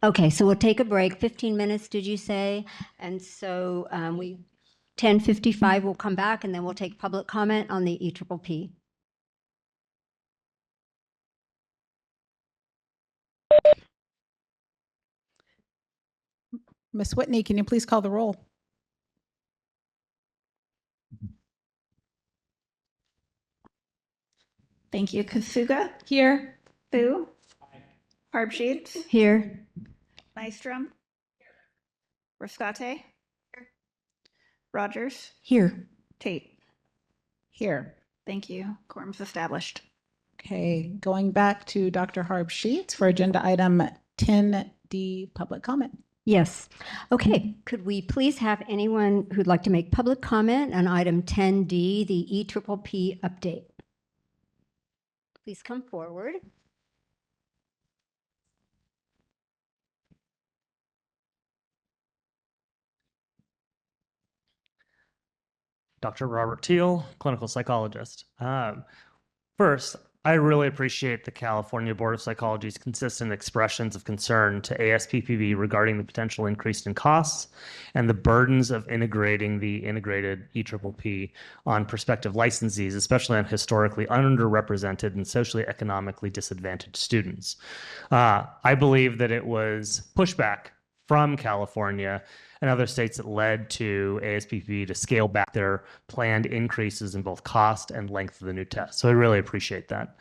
okay, so we'll take a break. 15 minutes, did you say? And so 10:55, we'll come back and then we'll take public comment on the EPPP. Ms. Whitney, can you please call the roll? Thank you. Kasuga? Here. Fu? Harbsheets? Here. Nystrom? Rascate? Rogers? Here. Tate? Here. Thank you. Quorum's established. Okay, going back to Dr. Harb Sheets for agenda item 10D, public comment. Yes. Okay. Could we please have anyone who'd like to make public comment on item 10D, the EPPP update? Please come forward. Dr. Robert Teal, clinical psychologist. First, I really appreciate the California Board of Psychology's consistent expressions of concern to ASPPB regarding the potential increase in costs and the burdens of integrating the integrated EPPP on prospective licensees, especially on historically underrepresented and socially economically disadvantaged students. I believe that it was pushback from California and other states that led to ASPPB to scale back their planned increases in both cost and length of the new test. So I really appreciate that.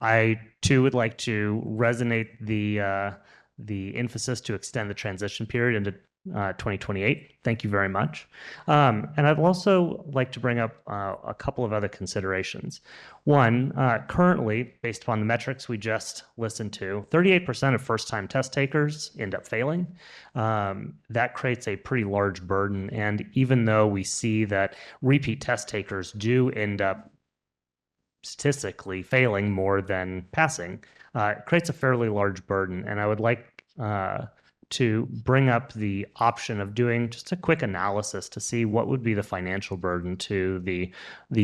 I too would like to resonate the emphasis to extend the transition period into 2028. Thank you very much. And I'd also like to bring up a couple of other considerations. One, currently, based upon the metrics we just listened to, 38% of first-time test takers end up failing. That creates a pretty large burden. And even though we see that repeat test takers do end up statistically failing more than passing, it creates a fairly large burden. And I would like to bring up the option of doing just a quick analysis to see what would be the financial burden to the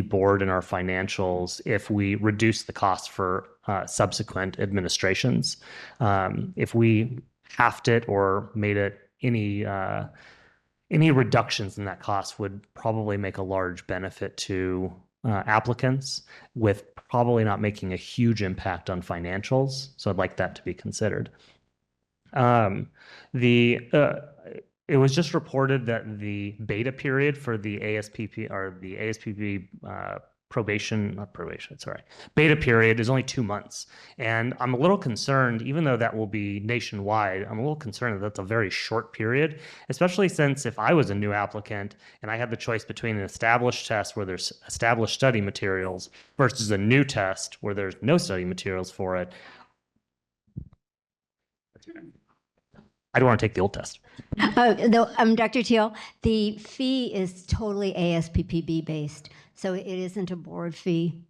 board and our financials if we reduce the cost for subsequent administrations. If we halved it or made it any reductions in that cost would probably make a large benefit to applicants, with probably not making a huge impact on financials. So I'd like that to be considered. It was just reported that the beta period for the ASPP or the ASPP beta period is only 2 months. And I'm a little concerned, even though that will be nationwide, I'm a little concerned that that's a very short period, especially since if I was a new applicant and I had the choice between an established test where there's established study materials versus a new test where there's no study materials for it, I don't want to take the old test. Dr. Teal, the fee is totally ASPPB based, so it isn't a board fee.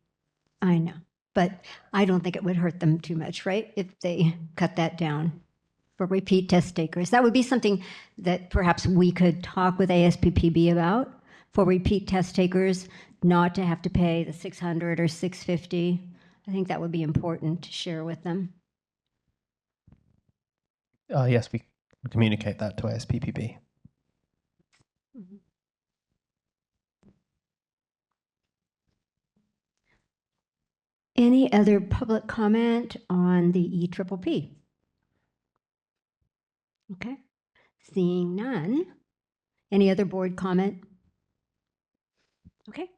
I know, but I don't think it would hurt them too much, right? If they cut that down for repeat test takers. That would be something that perhaps we could talk with ASPPB about for repeat test takers, not to have to pay the $600 or $650. I think that would be important to share with them. Yes, we communicate that to ASPPB. Any other public comment on the EPPP? Okay, seeing none. Any other board comment? Okay,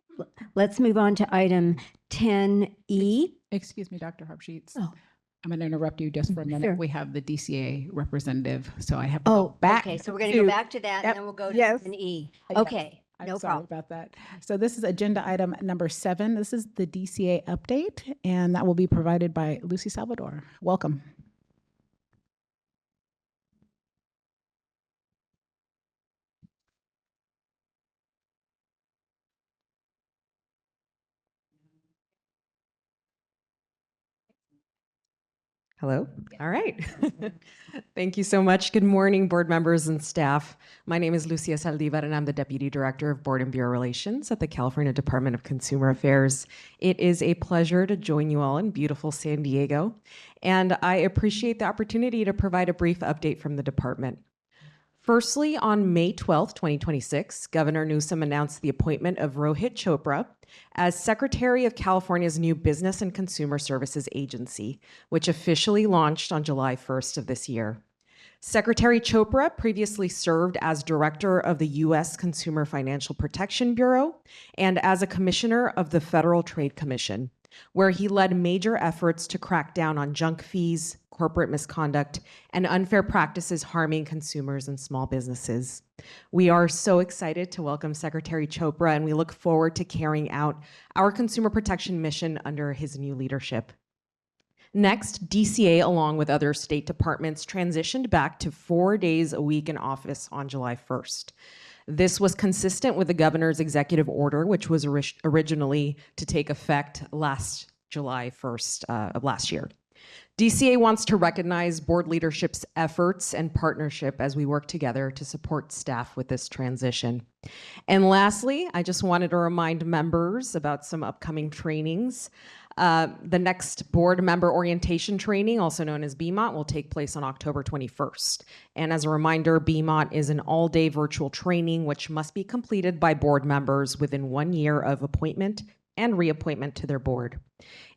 let's move on to item 10E. Excuse me, Dr. Harbsheets. Oh. I'm going to interrupt you just for a minute. Sure. We have the DCA representative, so I have to go back. Okay, so we're going to go back to that, and then we'll go to 10E. Okay, no sorry problem. about that. So this is agenda item number 7. This is the DCA update, and that will be provided by Lucy Salvador. Welcome. Hello. All right. Thank you so much. Good morning, board members and staff. My name is Lucia Saldivar, and I'm the Deputy Director of Board and Bureau Relations at the California Department of Consumer Affairs. It is a pleasure to join you all in beautiful San Diego, and I appreciate the opportunity to provide a brief update from the department. Firstly, on May 12th, 2026, Governor Newsom announced the appointment of Rohit Chopra as Secretary of California's new Business and Consumer Services Agency, which officially launched on July 1st of this year. Secretary Chopra previously served as Director of the U.S. Consumer Financial Protection Bureau and as a Commissioner of the Federal Trade Commission, where he led major efforts to crack down on junk fees, corporate misconduct, and unfair practices harming consumers and small businesses. We are so excited to welcome Secretary Chopra, and we look forward to carrying out our consumer protection mission under his new leadership. Next, DCA, along with other state departments, transitioned back to 4 days a week in office on July 1st. This was consistent with the governor's executive order, which was originally to take effect last July 1st of last year. DCA wants to recognize board leadership's efforts and partnership as we work together to support staff with this transition. And lastly, I just wanted to remind members about some upcoming trainings. The next board member orientation training, also known as BMOT, will take place on October 21st. And as a reminder, BMOT is an all-day virtual training which must be completed by board members within 1 year of appointment and reappointment to their board.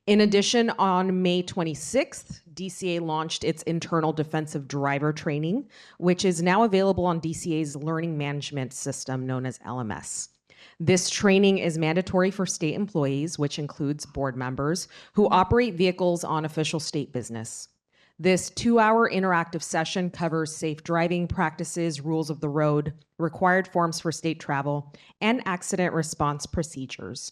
In addition, on May 26th, DCA launched its internal defensive driver training, which is now available on DCA's learning management system known as LMS. This training is mandatory for state employees, which includes board members who operate vehicles on official state business. This 2-hour interactive session covers safe driving practices, rules of the road, required forms for state travel, and accident response procedures.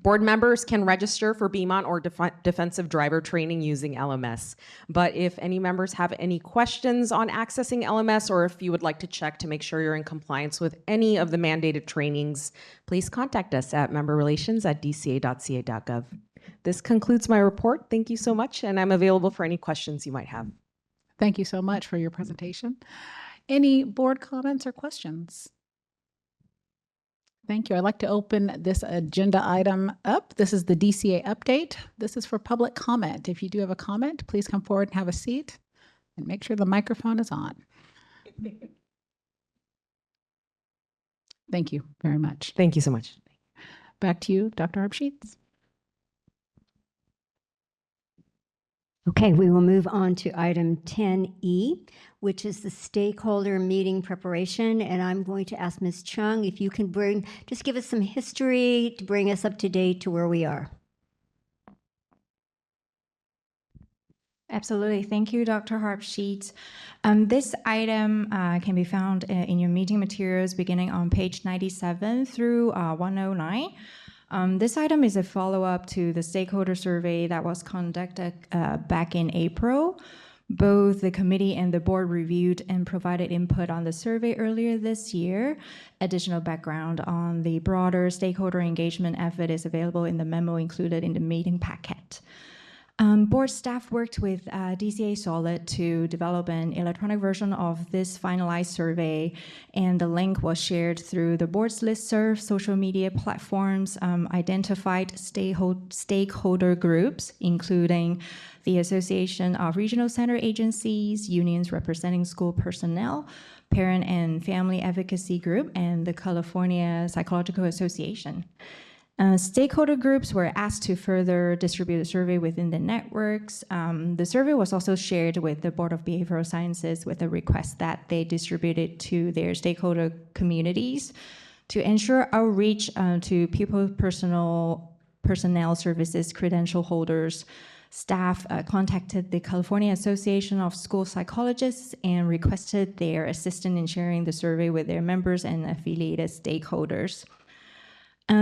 Board members can register for BMONT or defensive driver training using LMS. But if any members have any questions on accessing LMS, or if you would like to check to make sure you're in compliance with any of the mandated trainings, please contact us at memberrelations@dca.ca.gov. This concludes my report. Thank you so much, and I'm available for any questions you might have. Thank you so much for your presentation. Any board comments or questions? Thank you. I'd like to open this agenda item up. This is the DCA update. This is for public comment. If you do have a comment, please come forward and have a seat and make sure the microphone is on. Thank you very much. Thank you so much. Back to you, Dr. Harpsheets. Okay, we will move on to item 10E, which is the stakeholder meeting preparation. And I'm going to ask Ms. Chung if you can just give us some history to bring us up to date to where we are. Absolutely. Thank you, Dr. Harpsheets. This item can be found in your meeting materials beginning on page 97 through 109. This item is a follow-up to the stakeholder survey that was conducted back in April. Both the committee and the board reviewed and provided input on the survey earlier this year. Additional background on the broader stakeholder engagement effort is available in the memo included in the meeting packet. Board staff worked with DCA Solid to develop an electronic version of this finalized survey, and the link was shared through the board's listserv, social media platforms, identified stakeholder groups, including the Association of Regional Center Agencies, unions representing school personnel, parent and family advocacy group, and the California Psychological Association. Stakeholder groups were asked to further distribute the survey within the networks. The survey was also shared with the Board of Behavioral Sciences with a request that they distribute it to their stakeholder communities. To ensure outreach to personnel services credential holders, staff contacted the California Association of School Psychologists and requested their assistance in sharing the survey with their members and affiliated stakeholders.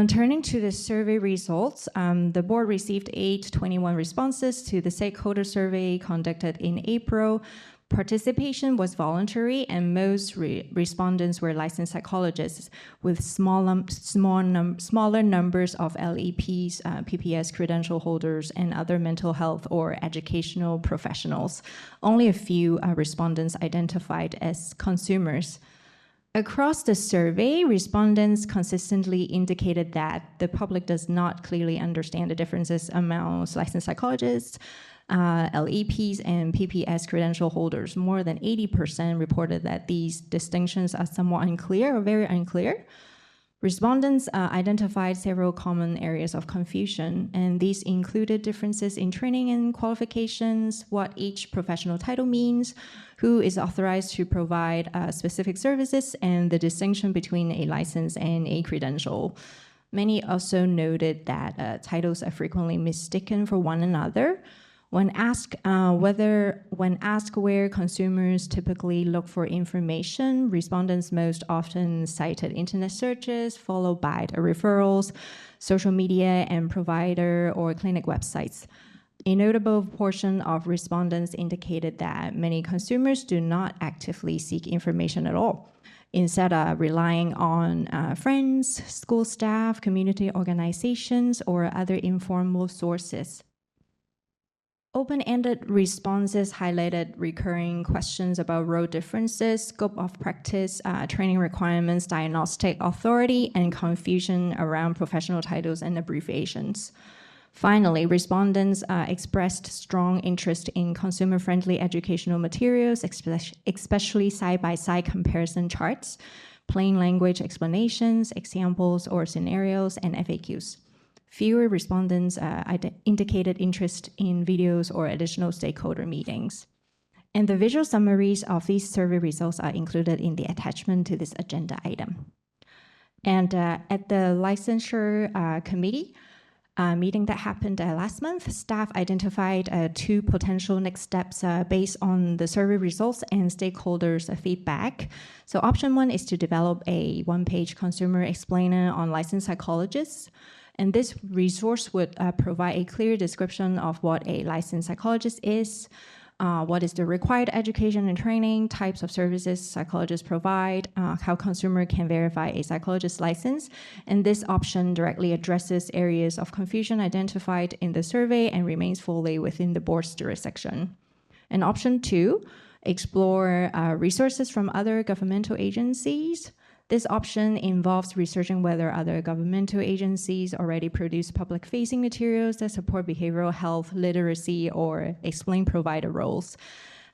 Turning to the survey results, the board received 821 responses to the stakeholder survey conducted in April. Participation was voluntary, and most respondents were licensed psychologists, with smaller numbers of LEPs, PPS credential holders, and other mental health or educational professionals. Only a few respondents identified as consumers. Across the survey, respondents consistently indicated that the public does not clearly understand the differences among licensed psychologists, LEPs, and PPS credential holders. More than 80% reported that these distinctions are somewhat unclear or very unclear. Respondents identified several common areas of confusion, and these included differences in training and qualifications, what each professional title means, who is authorized to provide specific services, and the distinction between a license and a credential. Many also noted that titles are frequently mistaken for one another. When asked where consumers typically look for information, respondents most often cited internet searches, followed by the referrals, social media, and provider or clinic websites. A notable portion of respondents indicated that many consumers do not actively seek information at all, instead of relying on friends, school staff, community organizations, or other informal sources. Open-ended responses highlighted recurring questions about role differences, scope of practice, training requirements, diagnostic authority, and confusion around professional titles and abbreviations. Finally, respondents expressed strong interest in consumer-friendly educational materials, especially side-by-side comparison charts, plain language explanations, examples or scenarios, and FAQs. Fewer respondents indicated interest in videos or additional stakeholder meetings. And the visual summaries of these survey results are included in the attachment to this agenda item. And at the licensure committee, meeting that happened last month, staff identified 2 potential next steps based on the survey results and stakeholders' feedback. So option 1 is to develop a 1-page consumer explainer on licensed psychologists. And this resource would provide a clear description of what a licensed psychologist is, what is the required education and training, types of services psychologists provide, how consumer can verify a psychologist's license. And this option directly addresses areas of confusion identified in the survey and remains fully within the board's jurisdiction. And option 2, explore resources from other governmental agencies. This option involves researching whether other governmental agencies already produce public-facing materials that support behavioral health, literacy, or explain provider roles.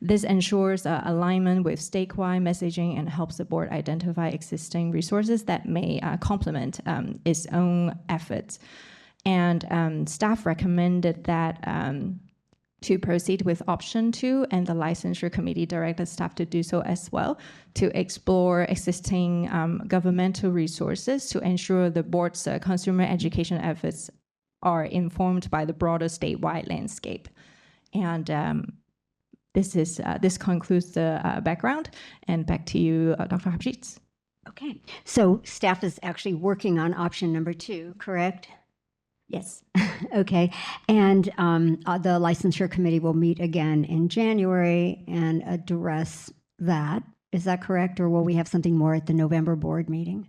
This ensures alignment with statewide messaging and helps the board identify existing resources that may complement its own efforts. And staff recommended that to proceed with option 2, and the licensure committee directed staff to do so as well, to explore existing governmental resources to ensure the board's consumer education efforts are informed by the broader statewide landscape. And this concludes the background, and back to you, Dr. Habshitz. Okay, so staff is actually working on option number 2, correct? Yes. Okay, and the licensure committee will meet again in January and address that. Is that correct, or will we have something more at the November board meeting?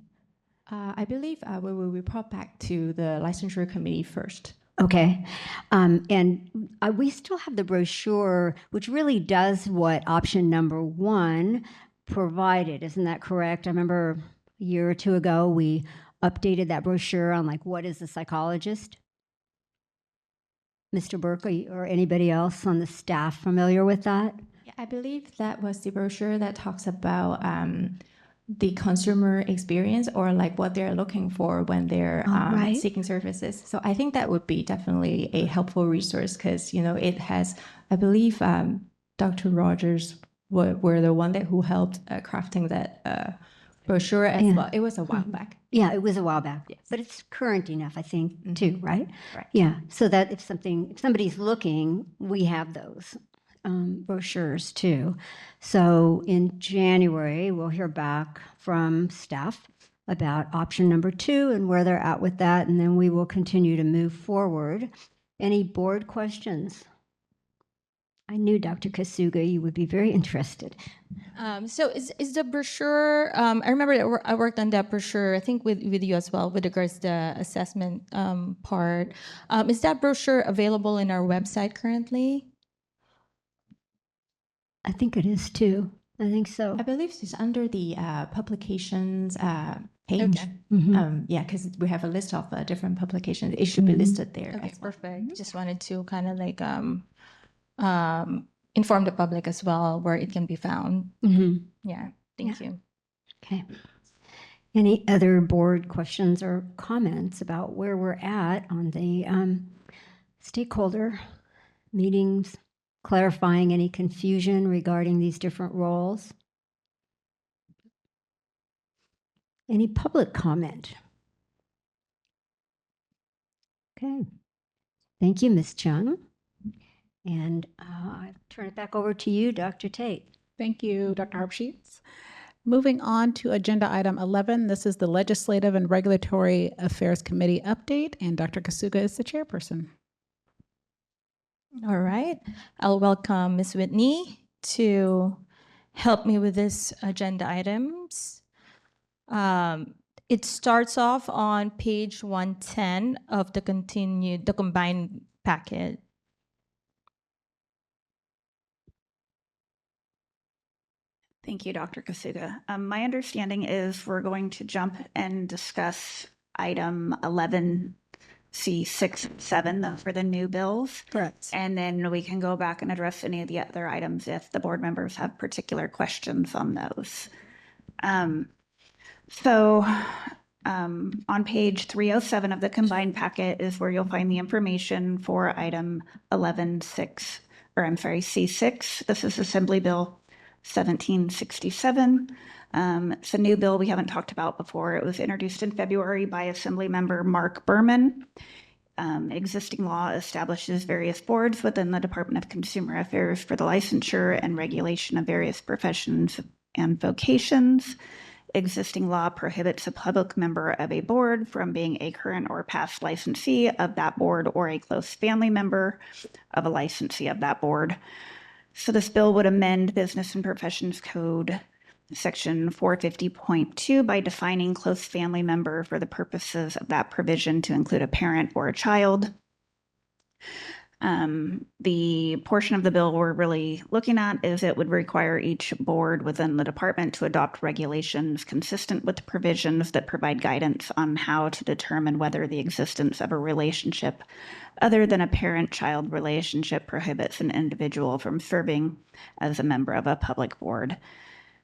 I believe we will report back to the licensure committee first. Okay, and we still have the brochure, which really does what option number 1 provided. Isn't that correct? I remember a year or 2 ago, we updated that brochure on like, what is a psychologist? Mr. Burke or anybody else on the staff familiar with that? Yeah, I believe that was the brochure that talks about the consumer experience, or like what they're looking for when they're right. seeking services. So I think that would be definitely a helpful resource, because it has, I believe, Dr. Rogers were the one who helped crafting that brochure as well. It was a while back. Yeah, it was a while back, yes. But it's current enough, I think, too, right? Right. Yeah, so that if somebody's looking, we have those brochures too. So in January, we'll hear back from staff about option number 2 and where they're at with that, and then we will continue to move forward. Any board questions? I knew, Dr. Kasuga, you would be very interested. So is the brochure, I remember that I worked on that brochure, I think with you as well, with regards to the assessment part. Is that brochure available in our website currently? I think it is too. I think so. I believe it's under the publications page. Okay. Yeah, because we have a list of different publications. It should be listed there. Okay, as well. perfect. Just wanted to kind of like inform the public as well where it can be found. Yeah, thank you. Okay. Any other board questions or comments about where we're at on the stakeholder meetings, clarifying any confusion regarding these different roles? Any public comment? Okay. Thank you, Ms. Chung. And I turn it back over to you, Dr. Tate. Thank you, Dr. Habshitz. Moving on to agenda item 11, this is the Legislative and Regulatory Affairs Committee update, and Dr. Kasuga is the chairperson. All right. I'll welcome Ms. Whitney to help me with this agenda items. It starts off on page 110 of the combined packet. Thank you, Dr. Kasuga. My understanding is we're going to jump and discuss item 11C6 and 7 for the new bills. Correct. And then we can go back and address any of the other items if the board members have particular questions on those. On page 307 of the combined packet is where you'll find the information for item C6. This is Assembly Bill 1767. It's a new bill we haven't talked about before. It was introduced in February by Assembly Member Mark Berman. existing law establishes various boards within the Department of Consumer Affairs for the licensure and regulation of various professions and vocations. Existing law prohibits a public member of a board from being a current or past licensee of that board or a close family member of a licensee of that board. So this bill would amend Business and Professions Code Section 450.2 by defining close family member for the purposes of that provision to include a parent or a child. The portion of the bill we're really looking at is it would require each board within the department to adopt regulations consistent with the provisions that provide guidance on how to determine whether the existence of a relationship other than a parent-child relationship prohibits an individual from serving as a member of a public board.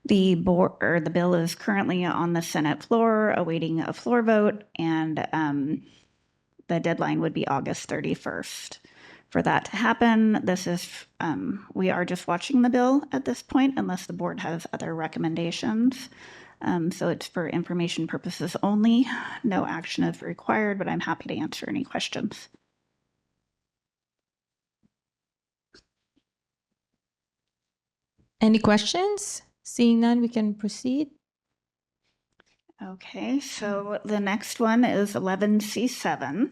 The bill is currently on the Senate floor, awaiting a floor vote, and the deadline would be August 31st. For that to happen, we are just watching the bill at this point, unless the board has other recommendations. So it's for information purposes only. No action is required, but I'm happy to answer any questions. Any questions? Seeing none, we can proceed. Okay, so the next one is 11C7.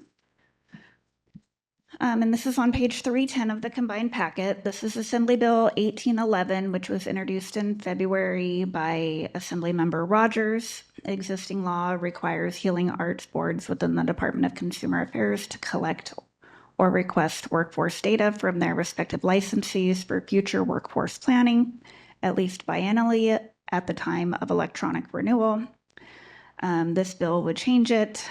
And this is on page 310 of the combined packet. This is Assembly Bill 1811, which was introduced in February by Assemblymember Rogers. Existing law requires healing arts boards within the Department of Consumer Affairs to collect or request workforce data from their respective licensees for future workforce planning, at least biennially at the time of electronic renewal. This bill would change it.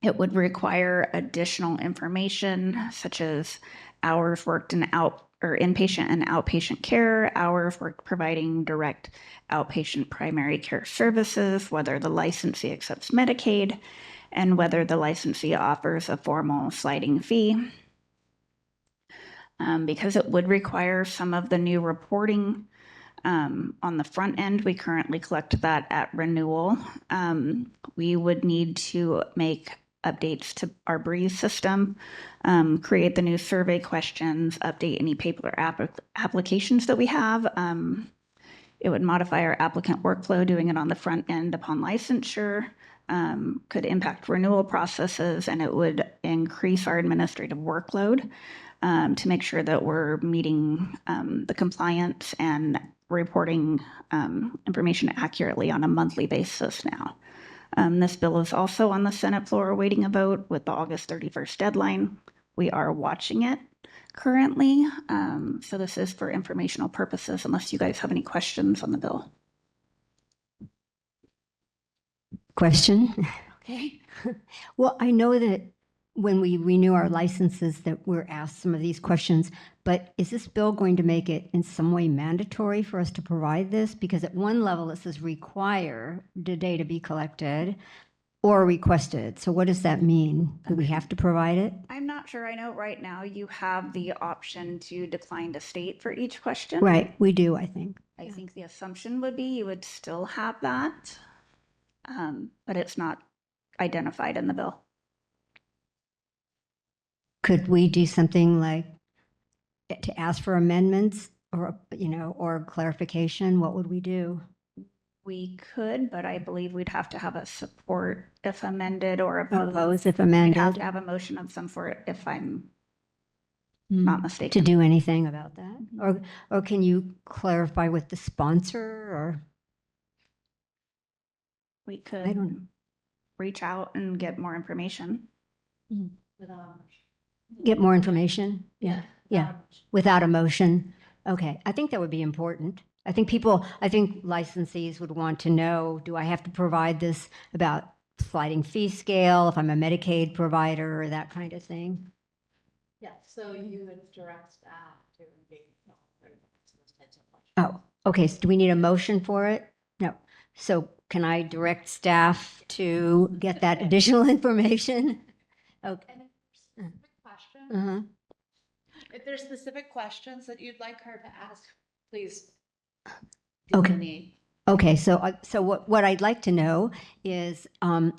It would require additional information such as hours worked in inpatient and outpatient care, hours worked providing direct outpatient primary care services, whether the licensee accepts Medicaid, and whether the licensee offers a formal sliding fee. Because it would require some of the new reporting on the front end, we currently collect that at renewal. We would need to make updates to our Breeze system, create the new survey questions, update any paper applications that we have. It would modify our applicant workflow, doing it on the front end upon licensure, could impact renewal processes, and it would increase our administrative workload to make sure that we're meeting the compliance and reporting information accurately on a monthly basis now. This bill is also on the Senate floor awaiting a vote with the August 31st deadline. We are watching it currently. So this is for informational purposes, unless you guys have any questions on the bill. Question? Okay. Well, I know that when we renew our licenses that we're asked some of these questions, but is this bill going to make it in some way mandatory for us to provide this? Because at one level it says require the data be collected or requested. So what does that mean? Do we have to provide it? I'm not sure. I know right now you have the option to decline to state for each question. Right, we do, I think. I think the assumption would be you would still have that, but it's not identified in the bill. Could we do something like to ask for amendments or, or clarification? What would we do? We could, but I believe we'd have to have a support if amended or Oppose if amended. We'd have to have a motion of some sort if I'm not mistaken. To do anything about that? Or can you clarify with the sponsor or? We could reach out and get more information. Get more information? Yeah. Yeah. Without a motion. Okay. I think that would be important. I think licensees would want to know, do I have to provide this about sliding fee scale if I'm a Medicaid provider or that kind of thing? Yeah, so you would direct staff to engage those types of questions. Oh, okay. So do we need a motion for it? No. So can I direct staff to get that additional information? Okay. If there's specific questions that you'd like her to ask, please. Okay. Okay. So what I'd like to know is,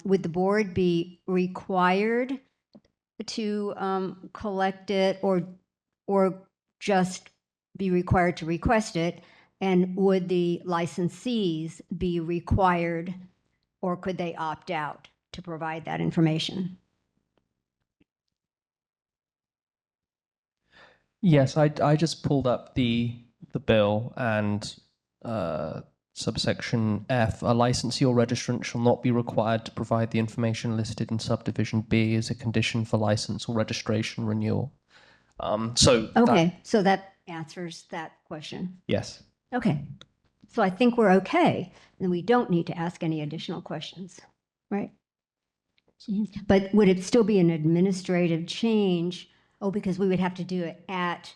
would the board be required to collect it or just be required to request it? And would the licensees be required, or could they opt out to provide that information? Yes, I just pulled up the bill and subsection F, a licensee or registrant shall not be required to provide the information listed in subdivision B as a condition for license or registration renewal. Okay, so that answers that question. Yes. Okay, so I think we're okay, and we don't need to ask any additional questions, right? But would it still be an administrative change? Oh, because we would have to do it at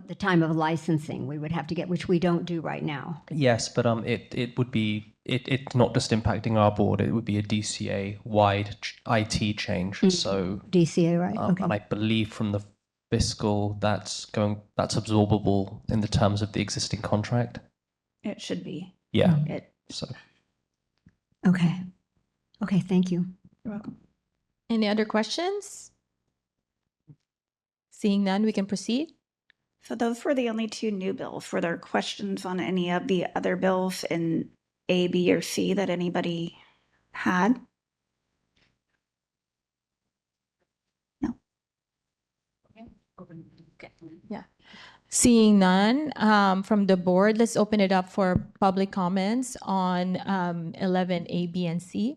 the time of licensing. We would have to get, which we don't do right now. Yes, but it would be it's not just impacting our board. It would be a DCA wide IT change. So DCA, right? Okay. And I believe from the fiscal that's absorbable in the terms of the existing contract. It should be. Yeah. Okay. Okay, thank you. You're welcome. Any other questions? Seeing none, we can proceed. So those were the only two new bills. Were there questions on any of the other bills in A, B, or C that anybody had? No. Yeah. Seeing none from the board, let's open it up for public comments on 11A, B, and C.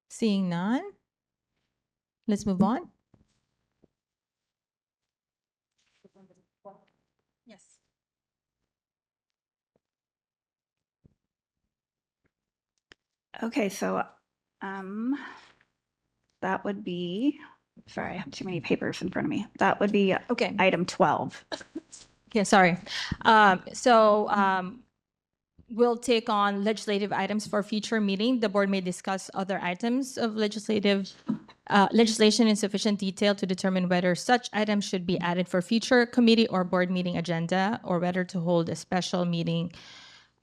Seeing none, let's move on. Yes. Okay, so that would be, sorry, I have too many papers in front of me. That would be okay. Item 12. Yeah, sorry. We'll take on legislative items for future meeting. The board may discuss other items of legislation in sufficient detail to determine whether such items should be added for future committee or board meeting agenda, or whether to hold a special meeting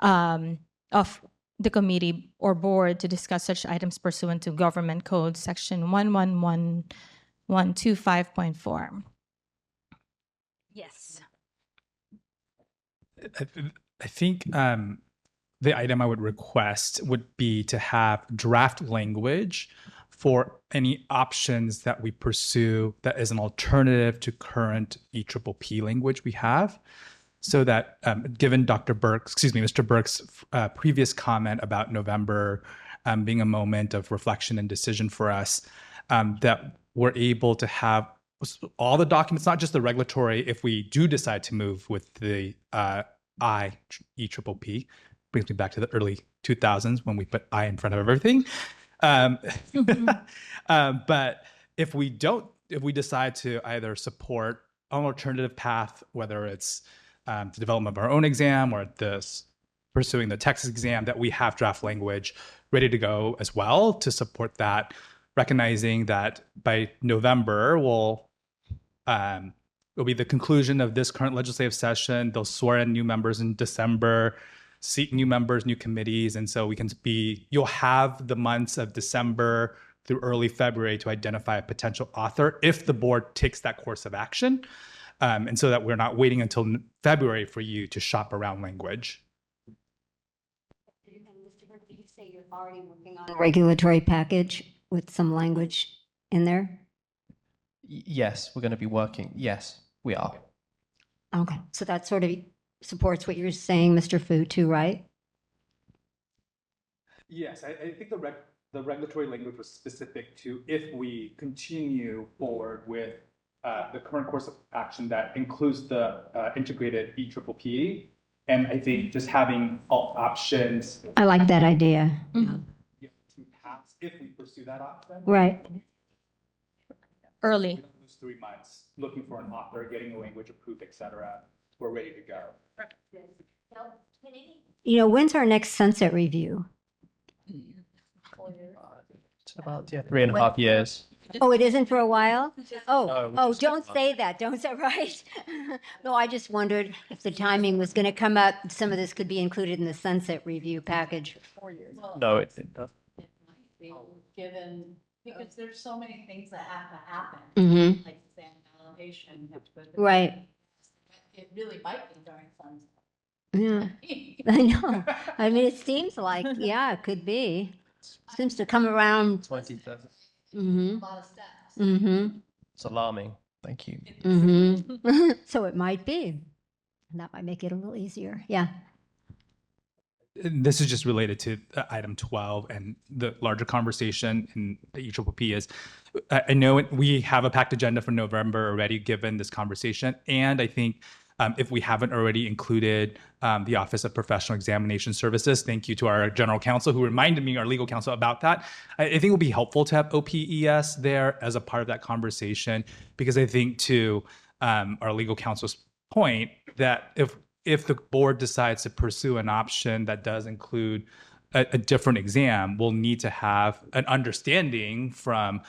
of the committee or board to discuss such items pursuant to Government Code Section 111125.4. Yes. I think the item I would request would be to have draft language for any options that we pursue that is an alternative to current EPPP language we have, so that given Mr. Burke's previous comment about November being a moment of reflection and decision for us, that we're able to have all the documents, not just the regulatory, if we do decide to move with the IEPPP, brings me back to the early 2000s when we put I in front of everything. But if we decide to either support an alternative path, whether it's the development of our own exam or pursuing the Texas exam, that we have draft language ready to go as well to support that, recognizing that by November will be the conclusion of this current legislative session. They'll swear in new members in December, seat new members, new committees. And so you'll have the months of December through early February to identify a potential author if the board takes that course of action. And so that we're not waiting until February for you to shop around language. Did you say you're already working on a regulatory package with some language in there? Yes, we're going to be working. Yes, we are. Okay, so that sort of supports what you're saying, Mr. Fu, too, right? Yes, I think the regulatory language was specific to if we continue forward with the current course of action that includes the integrated EPPP. And I think just having all options. I like that idea. To pass if we pursue that option. Right. Early. Those 3 months, looking for an author, getting the language approved, et cetera. We're ready to go. You know, when's our next sunset review? About 3.5 years. Oh, it isn't for a while? No, Oh, don't say that. Don't say, right? No, I just wondered if the timing was going to come up. Some of this could be included in the sunset review package. 4 years. No, it does. Given, because there's so many things that have to happen. Mhm. Like exam validation, you have to go through. Right. It really might be during sunset. Yeah, I know. I mean, it seems like, yeah, it could be. Seems to come around. 2030. Mm-hmm. A lot of steps. Mm-hmm. It's alarming. Thank you. Mm-hmm. So it might be. And that might make it a little easier. Yeah. This is just related to item 12 and the larger conversation in the EPP is, I know we have a packed agenda for November already given this conversation. And I think if we haven't already included the Office of Professional Examination Services, thank you to our general counsel who reminded me, our legal counsel, about that. I think it would be helpful to have OPES there as a part of that conversation, because I think to our legal counsel's point that if the board decides to pursue an option that does include a different exam, we'll need to have an understanding from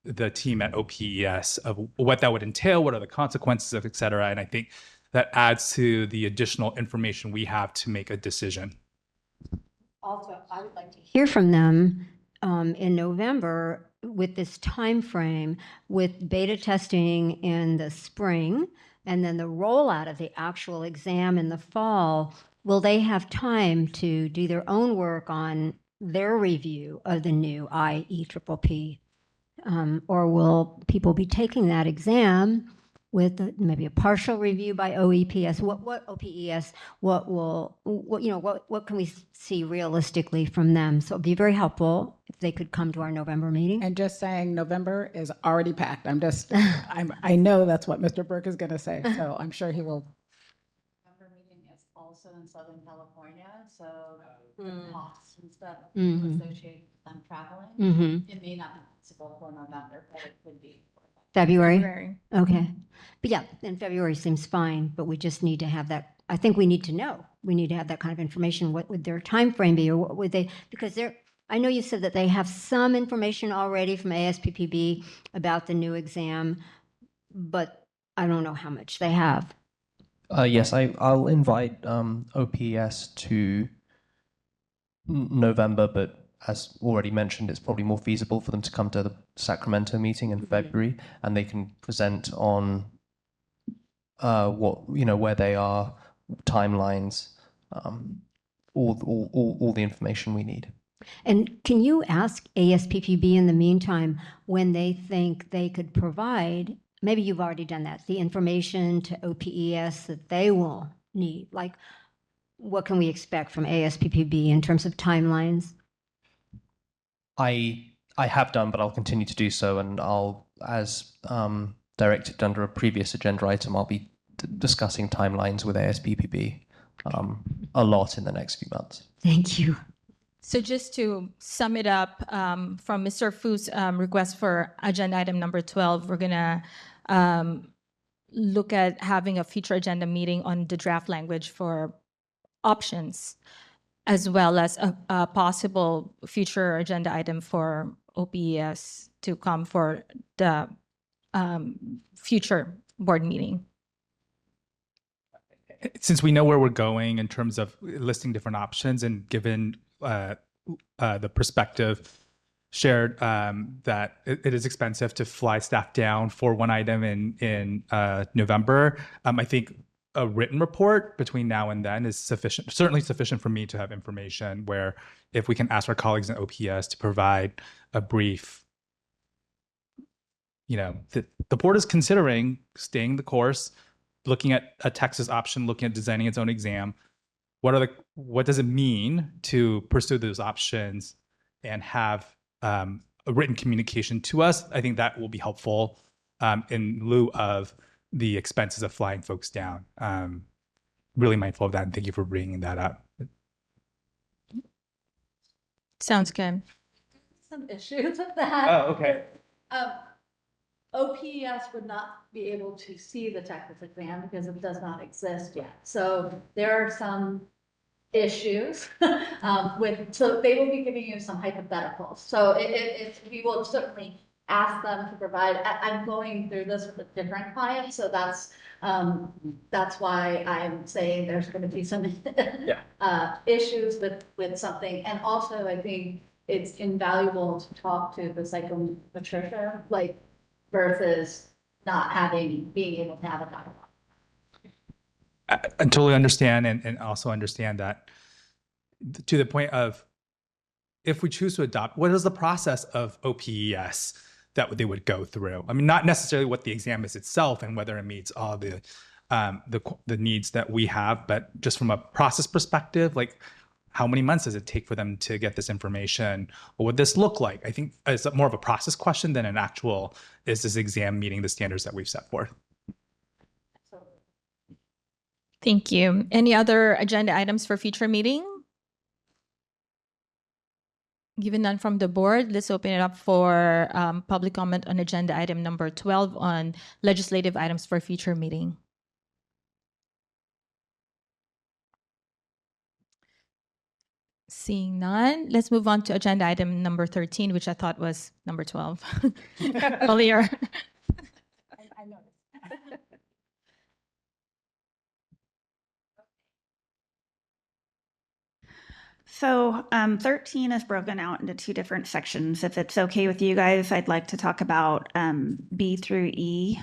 the team at OPES of what that would entail, what are the consequences of, et cetera. And I think that adds to the additional information we have to make a decision. Also, I would like to hear from them in November with this time frame, with beta testing in the spring and then the rollout of the actual exam in the fall. Will they have time to do their own work on their review of the new IEPPP? Or will people be taking that exam with maybe a partial review by OEPS? What OPES? What can we see realistically from them? So it'd be very helpful if they could come to our November meeting. And just saying November is already packed. I know that's what Mr. Burke is going to say, so I'm sure he will. November meeting is also in Southern California, so the costs and stuff Mhm. associated with them traveling. Mhm. It may not be possible for November, but it could be. February? Okay. But yeah, then February seems fine, but we just need to have that. I think we need to know. We need to have that kind of information. What would their time frame be, or what would they, because I know you said that they have some information already from ASPPB about the new exam, but I don't know how much they have. Yes, I'll invite OPS to November, but as already mentioned, it's probably more feasible for them to come to the Sacramento meeting in February, and they can present on where they are, timelines, all the information we need. And can you ask ASPPB in the meantime when they think they could provide, maybe you've already done that, the information to OPES that they will need? Like, what can we expect from ASPPB in terms of timelines? I have done, but I'll continue to do so, and I'll, as directed under a previous agenda item, I'll be discussing timelines with ASPPB a lot in the next few months. Thank you. So just to sum it up, from Mr. Fu's request for agenda item number 12, we're gonna look at having a future agenda meeting on the draft language for options, as well as a possible future agenda item for OPES to come for the future board meeting. Since we know where we're going in terms of listing different options, and given the perspective shared that it is expensive to fly staff down for one item in November, I think a written report between now and then is sufficient, certainly sufficient for me to have information where if we can ask our colleagues in OPS to provide a brief, the board is considering staying the course, looking at a Texas option, looking at designing its own exam. What does it mean to pursue those options and have a written communication to us? I think that will be helpful in lieu of the expenses of flying folks down. Really mindful of that, and thank you for bringing that up. Sounds good. Some issues with that. Oh, okay. OPES would not be able to see the Texas exam because it does not exist yet. So there are some issues so they will be giving you some hypotheticals. So we will certainly ask them to provide. I'm going through this with a different client, so that's why I'm saying there's going to be some issues with something. And also, I think it's invaluable to talk to the psychometrician, like versus not being able to have a dialogue. I totally understand and also understand that to the point of if we choose to adopt, what is the process of OPES that they would go through? I mean, not necessarily what the exam is itself and whether it meets all the needs that we have, but just from a process perspective, like how many months does it take for them to get this information? What would this look like? I think it's more of a process question than an actual, is this exam meeting the standards that we've set forth? Thank you. Any other agenda items for future meeting? Given none from the board, let's open it up for public comment on agenda item number 12 on legislative items for future meeting. Seeing none, let's move on to agenda item number 13, which I thought was number 12 earlier. I know. So 13 is broken out into two different sections. If it's okay with you guys, I'd like to talk about B through E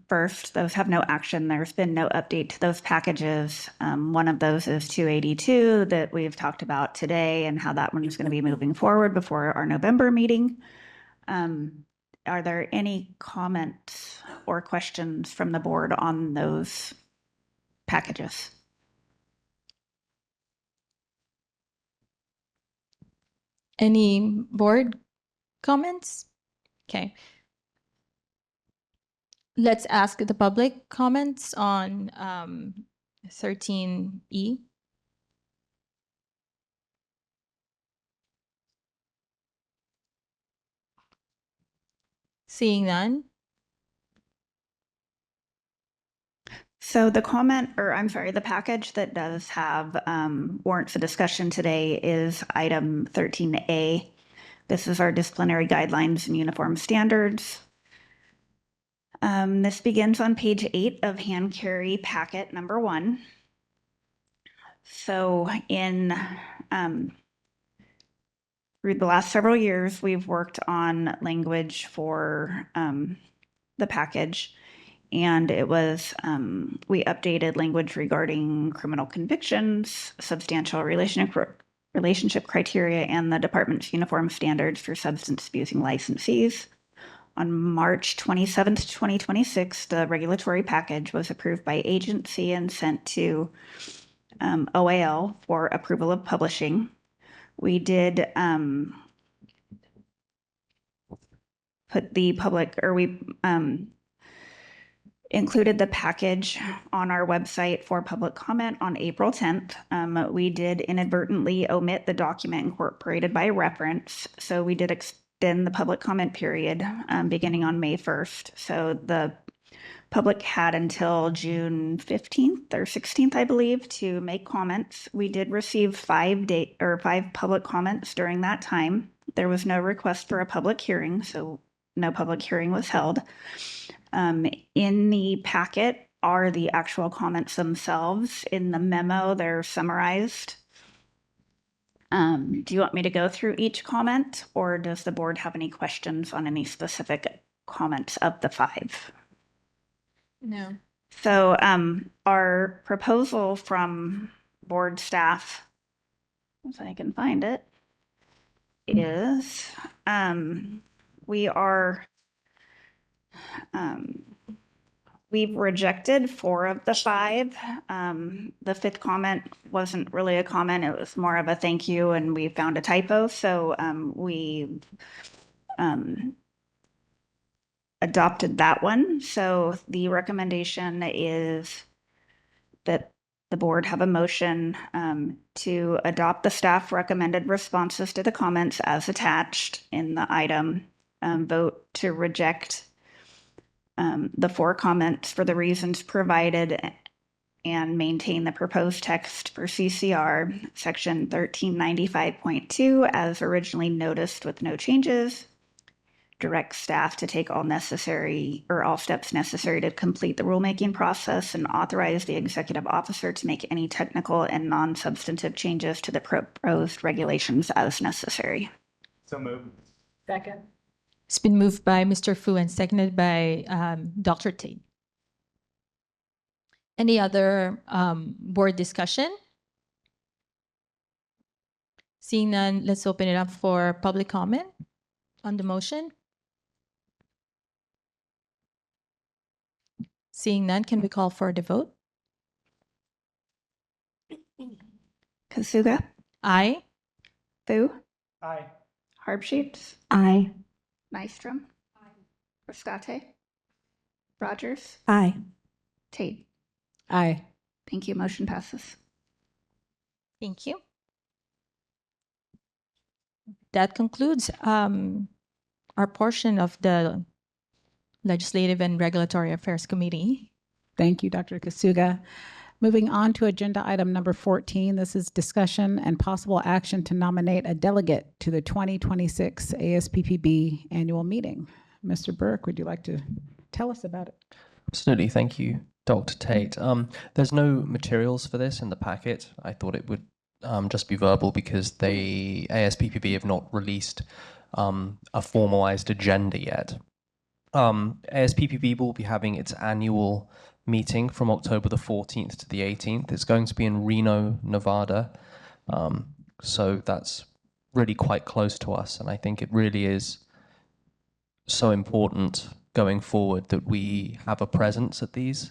first. Those have no action. There's been no update to those packages. One of those is 282 that we've talked about today and how that one is going to be moving forward before our November meeting. Are there any comments or questions from the board on those packages? Any board comments? Okay. Let's ask the public comments on 13E. Seeing none. So the the package that does have warrants a discussion today is item 13A. This is our disciplinary guidelines and uniform standards. This begins on page 8 of hand carry packet number 1. So through the last several years, we've worked on language for the package. And it was, we updated language regarding criminal convictions, substantial relationship criteria, and the department's uniform standards for substance abusing licensees. On March 27th, 2026, the regulatory package was approved by agency and sent to OAL for approval of publishing. We did put the public, or we included the package on our website for public comment on April 10th. We did inadvertently omit the document incorporated by reference, so we did extend the public comment period beginning on May 1st. So the public had until June 15th or 16th, I believe, to make comments. We did receive 5 public comments during that time. There was no request for a public hearing, so no public hearing was held. In the packet are the actual comments themselves. In the memo, they're summarized. Do you want me to go through each comment, or does the board have any questions on any specific comments of the 5? No. So our proposal from board staff, if I can find it, is we've rejected 4 of the 5. The 5th comment wasn't really a comment, it was more of a thank you, and we found a typo, so we adopted that one. So the recommendation is that the board have a motion to adopt the staff recommended responses to the comments as attached in the item, vote to reject the 4 comments for the reasons provided, and maintain the proposed text for CCR section 1395.2 as originally noticed with no changes. Direct staff to take all steps necessary to complete the rulemaking process and authorize the executive officer to make any technical and non-substantive changes to the proposed regulations as necessary. So moved. Second. It's been moved by Mr. Fu and seconded by Dr. Tate. Any other board discussion? Seeing none, let's open it up for public comment on the motion. Seeing none, can we call for the vote? Kasuga, Aye. Fu, Aye. Harbsheets, Aye. Nystrom, Frascati, Rogers, Aye. Tate. Aye. Thank you. Motion passes. Thank you. That concludes our portion of the Legislative and Regulatory Affairs Committee. Thank you, Dr. Kasuga. Moving on to agenda item number 14, this is discussion and possible action to nominate a delegate to the 2026 ASPPB annual meeting. Mr. Burke, would you like to tell us about it? Absolutely. Thank you, Dr. Tate. There's no materials for this in the packet. I thought it would just be verbal because the ASPPB have not released a formalized agenda yet. ASPPB will be having its annual meeting from October the 14th to the 18th. It's going to be in Reno, Nevada. So that's really quite close to us. And I think it really is so important going forward that we have a presence at these.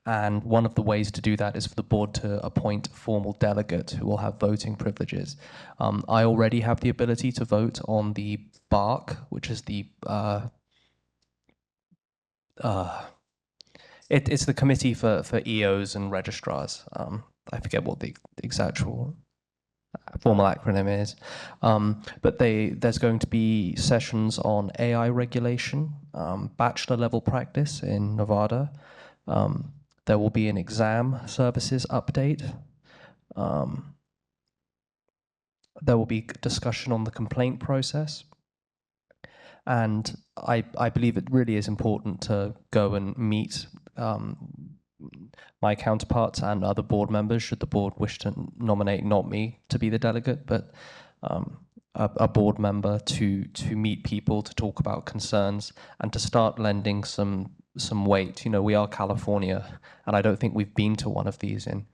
And one of the ways to do that is for the board to appoint a formal delegate who will have voting privileges. I already have the ability to vote on the BARC, which is the it's the committee for EOs and registrars. I forget what the exact formal acronym is. But there's going to be sessions on AI regulation, bachelor level practice in Nevada. There will be an exam services update. There will be discussion on the complaint process. And I believe it really is important to go and meet my counterparts and other board members, should the board wish to nominate not me to be the delegate, but a board member to meet people, to talk about concerns, and to start lending some weight. You know, we are California, and I don't think we've been to one of these in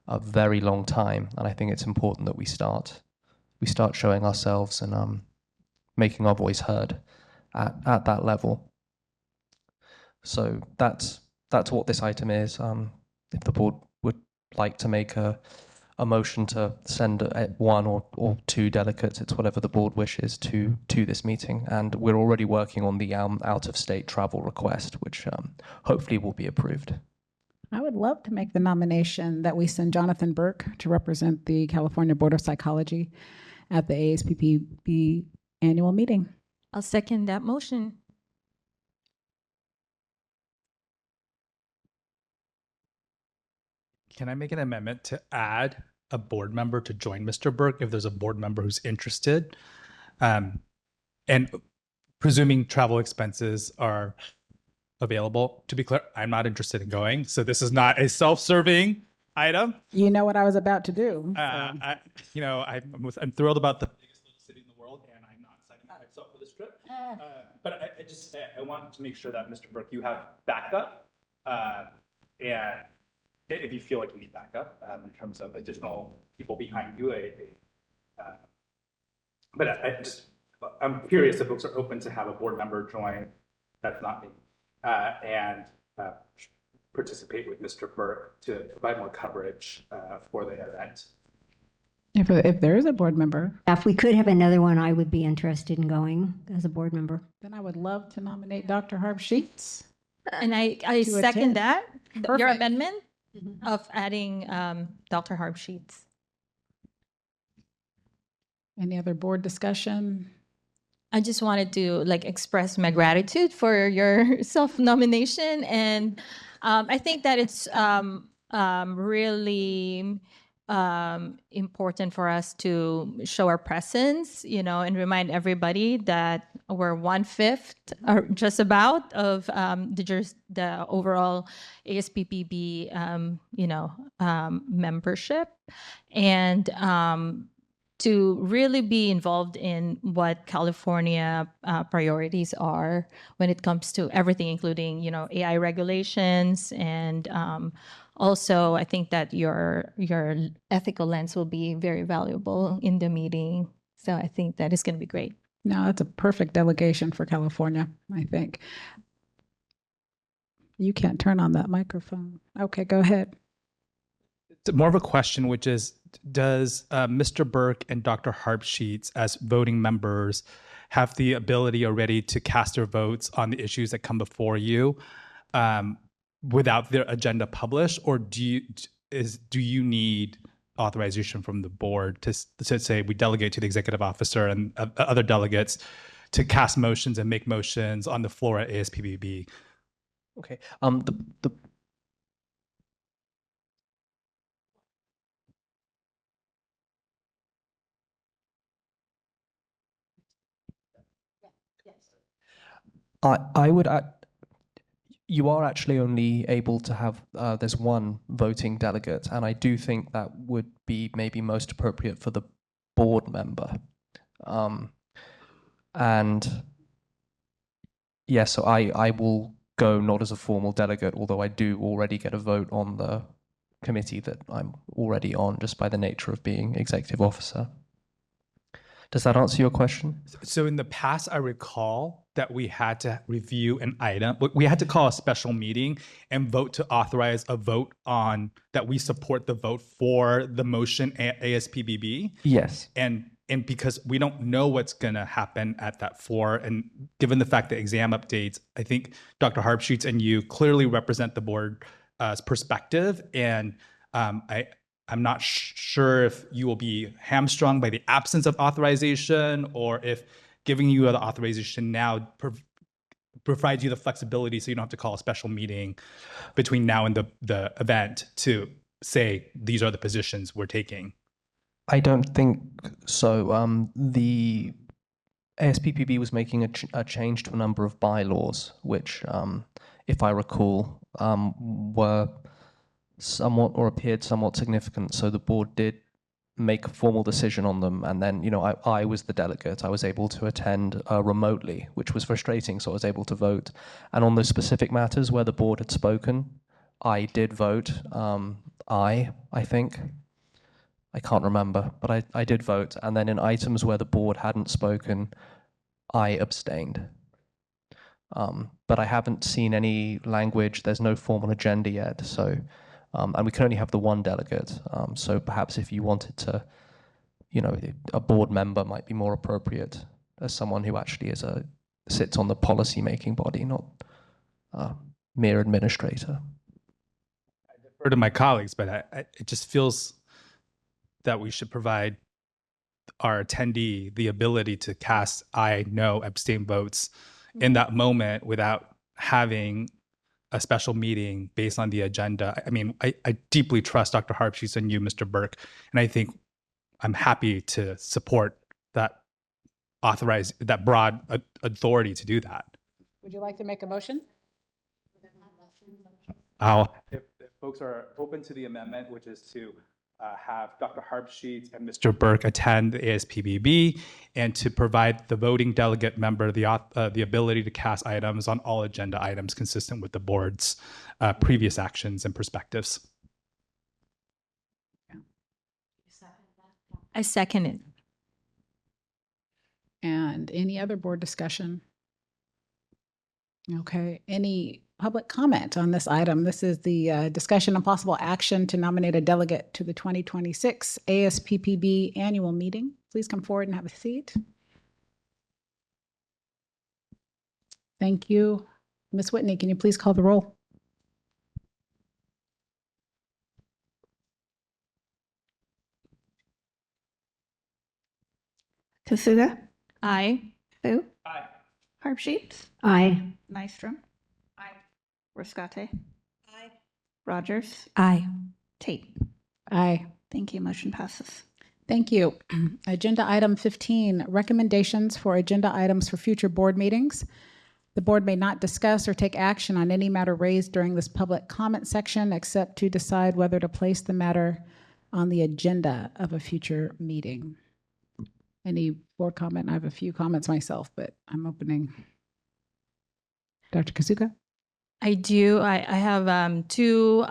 a very long time. And I think it's important that we start showing ourselves and making our voice heard at that level. So that's what this item is. If the board would like to make a motion to send one or two delegates, it's whatever the board wishes to this meeting. And we're already working on the out-of-state travel request, which hopefully will be approved. I would love to make the nomination that we send Jonathan Burke to represent the California Board of Psychology at the ASPPB annual meeting. I'll second that motion. Can I make an amendment to add a board member to join Mr. Burke if there's a board member who's interested? And presuming travel expenses are available. To be clear, I'm not interested in going. So this is not a self-serving item. You know what I was about to do. I'm thrilled about the biggest little city in the world, and I'm not signing myself for this trip. But I want to make sure that, Mr. Burke, you have backup. And if you feel like you need backup in terms of additional people behind you, I'm curious if folks are open to have a board member join. That's not me, and participate with Mr. Burke to provide more coverage for the event. If there is a board member, If we could have another one, I would be interested in going as a board member. then I would love to nominate Dr. Harb Sheets. And I To second attend. that, your Perfect. amendment of adding Dr. Harb Sheets. Any other board discussion? I just wanted to express my gratitude for your self-nomination, and I think that it's really important for us to show our presence, and remind everybody that we're 1/5 or just about of the overall ASPPB, membership, and to really be involved in what California priorities are when it comes to everything, including AI regulations, and also I think that your ethical lens will be very valuable in the meeting. So I think that is going to be great. No, it's a perfect delegation for California, I think. You can't turn on that microphone. Okay, go ahead. It's more of a question, which is, does Mr. Burke and Dr. Harpsheets, as voting members, have the ability already to cast their votes on the issues that come before you without their agenda published, or do you need authorization from the board to say we delegate to the executive officer and other delegates to cast motions and make motions on the floor at ASPBB? Okay. I would. You are actually only able to have. There's one voting delegate, and I do think that would be maybe most appropriate for the board member. And yeah, so I will go not as a formal delegate, although I do already get a vote on the committee that I'm already on, just by the nature of being executive officer. Does that answer your question? So in the past, I recall that we had to review an item. We had to call a special meeting and vote to authorize a vote on that we support the vote for the motion at ASPBB. Yes. And because we don't know what's going to happen at that floor, and given the fact that exam updates, I think Dr. Harpsheets and you clearly represent the board's perspective. And I'm not sure if you will be hamstrung by the absence of authorization, or if giving you the authorization now provides you the flexibility so you don't have to call a special meeting between now and the event to say, these are the positions we're taking. I don't think so. The ASPPB was making a change to a number of bylaws, which, if I recall, were somewhat or appeared somewhat significant. So the board did make a formal decision on them. And then, I was the delegate. I was able to attend remotely, which was frustrating. So I was able to vote. And on those specific matters where the board had spoken, I did vote. I think. I can't remember, but I did vote. And then in items where the board hadn't spoken, I abstained. But I haven't seen any language. There's no formal agenda yet. So, and we can only have the one delegate. So perhaps if you wanted to, a board member might be more appropriate as someone who actually sits on the policy-making body, not mere administrator. I defer to my colleagues, but it just feels that we should provide our attendee the ability to cast aye, no, abstain votes in that moment without having a special meeting based on the agenda. I mean, I deeply trust Dr. Harpsheets and you, Mr. Burke, and I think I'm happy to support that broad authority to do that. Would you like to make a motion? If folks are open to the amendment, which is to have Dr. Harpsheets and Mr. Burke attend the ASPBB, and to provide the voting delegate member the ability to cast items on all agenda items consistent with the board's previous actions and perspectives. I second it. And any other board discussion? Okay, any public comment on this item? This is the discussion and possible action to nominate a delegate to the 2026 ASPPB annual meeting. Please come forward and have a seat. Thank you. Ms. Whitney, can you please call the roll? Kasuga? Aye. Fu? Aye. Harpsheets? Aye. Nystrom? Aye. Rescate? Aye. Rogers, Aye. Tate. Aye. Thank you. Motion passes. Thank you. Agenda item 15, recommendations for agenda items for future board meetings. The board may not discuss or take action on any matter raised during this public comment section except to decide whether to place the matter on the agenda of a future meeting. Any board comment? I have a few comments myself, but I'm opening. Dr. Kazuka? I do. I have two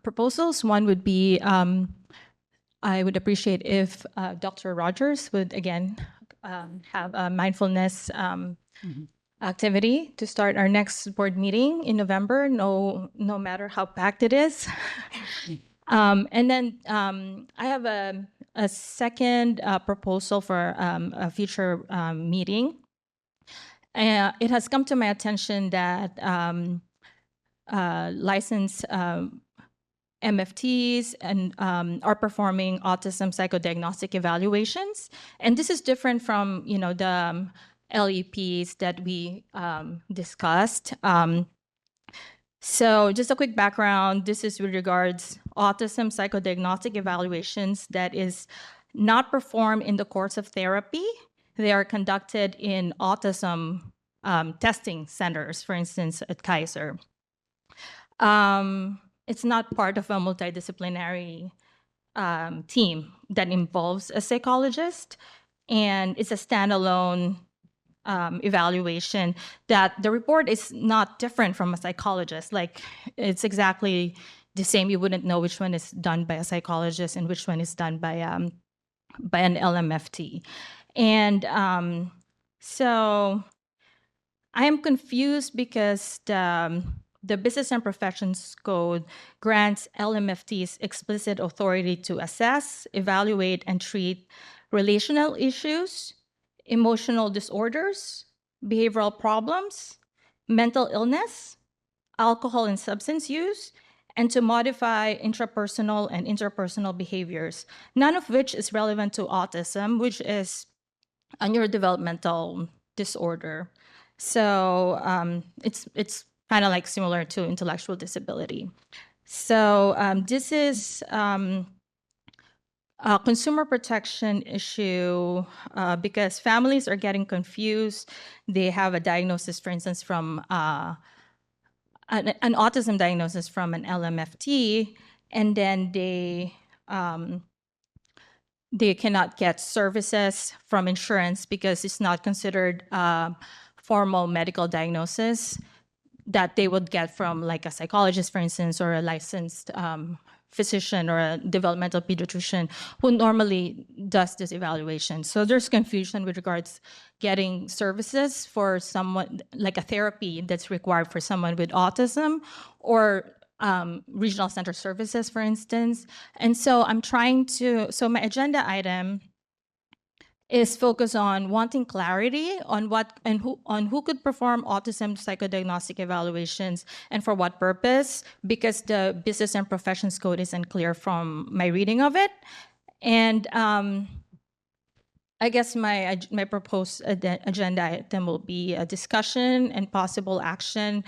proposals. One would be I would appreciate if Dr. Rogers would again have a mindfulness activity to start our next board meeting in November, no matter how packed it is. And then I have a second proposal for a future meeting. It has come to my attention that licensed MFTs and are performing autism psychodiagnostic evaluations, and this is different from the LEPs that we discussed. So just a quick background, this is with regards autism psychodiagnostic evaluations that is not performed in the course of therapy. They are conducted in autism testing centers, for instance, at Kaiser. It's not part of a multidisciplinary team that involves a psychologist, and it's a standalone evaluation that the report is not different from a psychologist. Like, it's exactly the same. You wouldn't know which one is done by a psychologist and which one is done by an LMFT. And so I am confused because the Business and Professions Code grants LMFTs explicit authority to assess, evaluate, and treat relational issues, emotional disorders, behavioral problems, mental illness, alcohol and substance use, and to modify intrapersonal and interpersonal behaviors, none of which is relevant to autism, which is a neurodevelopmental disorder. So it's kind of like similar to intellectual disability. So this is a consumer protection issue because families are getting confused. They have a diagnosis, for instance, from an autism diagnosis from an LMFT, and then they cannot get services from insurance because it's not considered a formal medical diagnosis that they would get from like a psychologist, for instance, or a licensed physician or a developmental pediatrician who normally does this evaluation. So there's confusion with regards getting services for someone, like a therapy that's required for someone with autism, or regional center services, for instance. And so so my agenda item is focused on wanting clarity on what and who could perform autism psychodiagnostic evaluations and for what purpose, because the Business and Professions Code is unclear from my reading of it. And I guess my proposed agenda item will be a discussion and possible action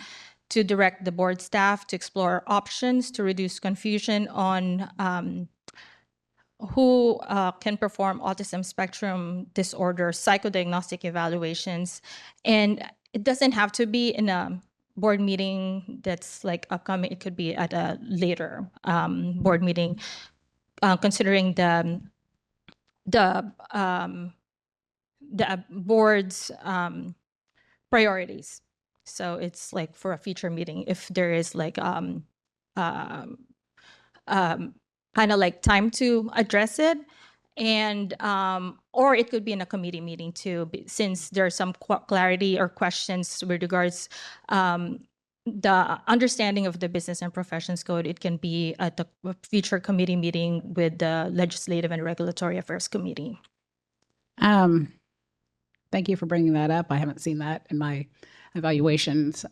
to direct the board staff to explore options to reduce confusion on who can perform autism spectrum disorder psychodiagnostic evaluations. And it doesn't have to be in a board meeting that's like upcoming. It could be at a later board meeting, considering the board's priorities. So it's like for a future meeting, if there is like kind of like time to address it, and or it could be in a committee meeting too, since there's some clarity or questions with regards the understanding of the Business and Professions Code. It can be at the future committee meeting with the Legislative and Regulatory Affairs Committee. Thank you for bringing that up. I haven't seen that in my evaluations.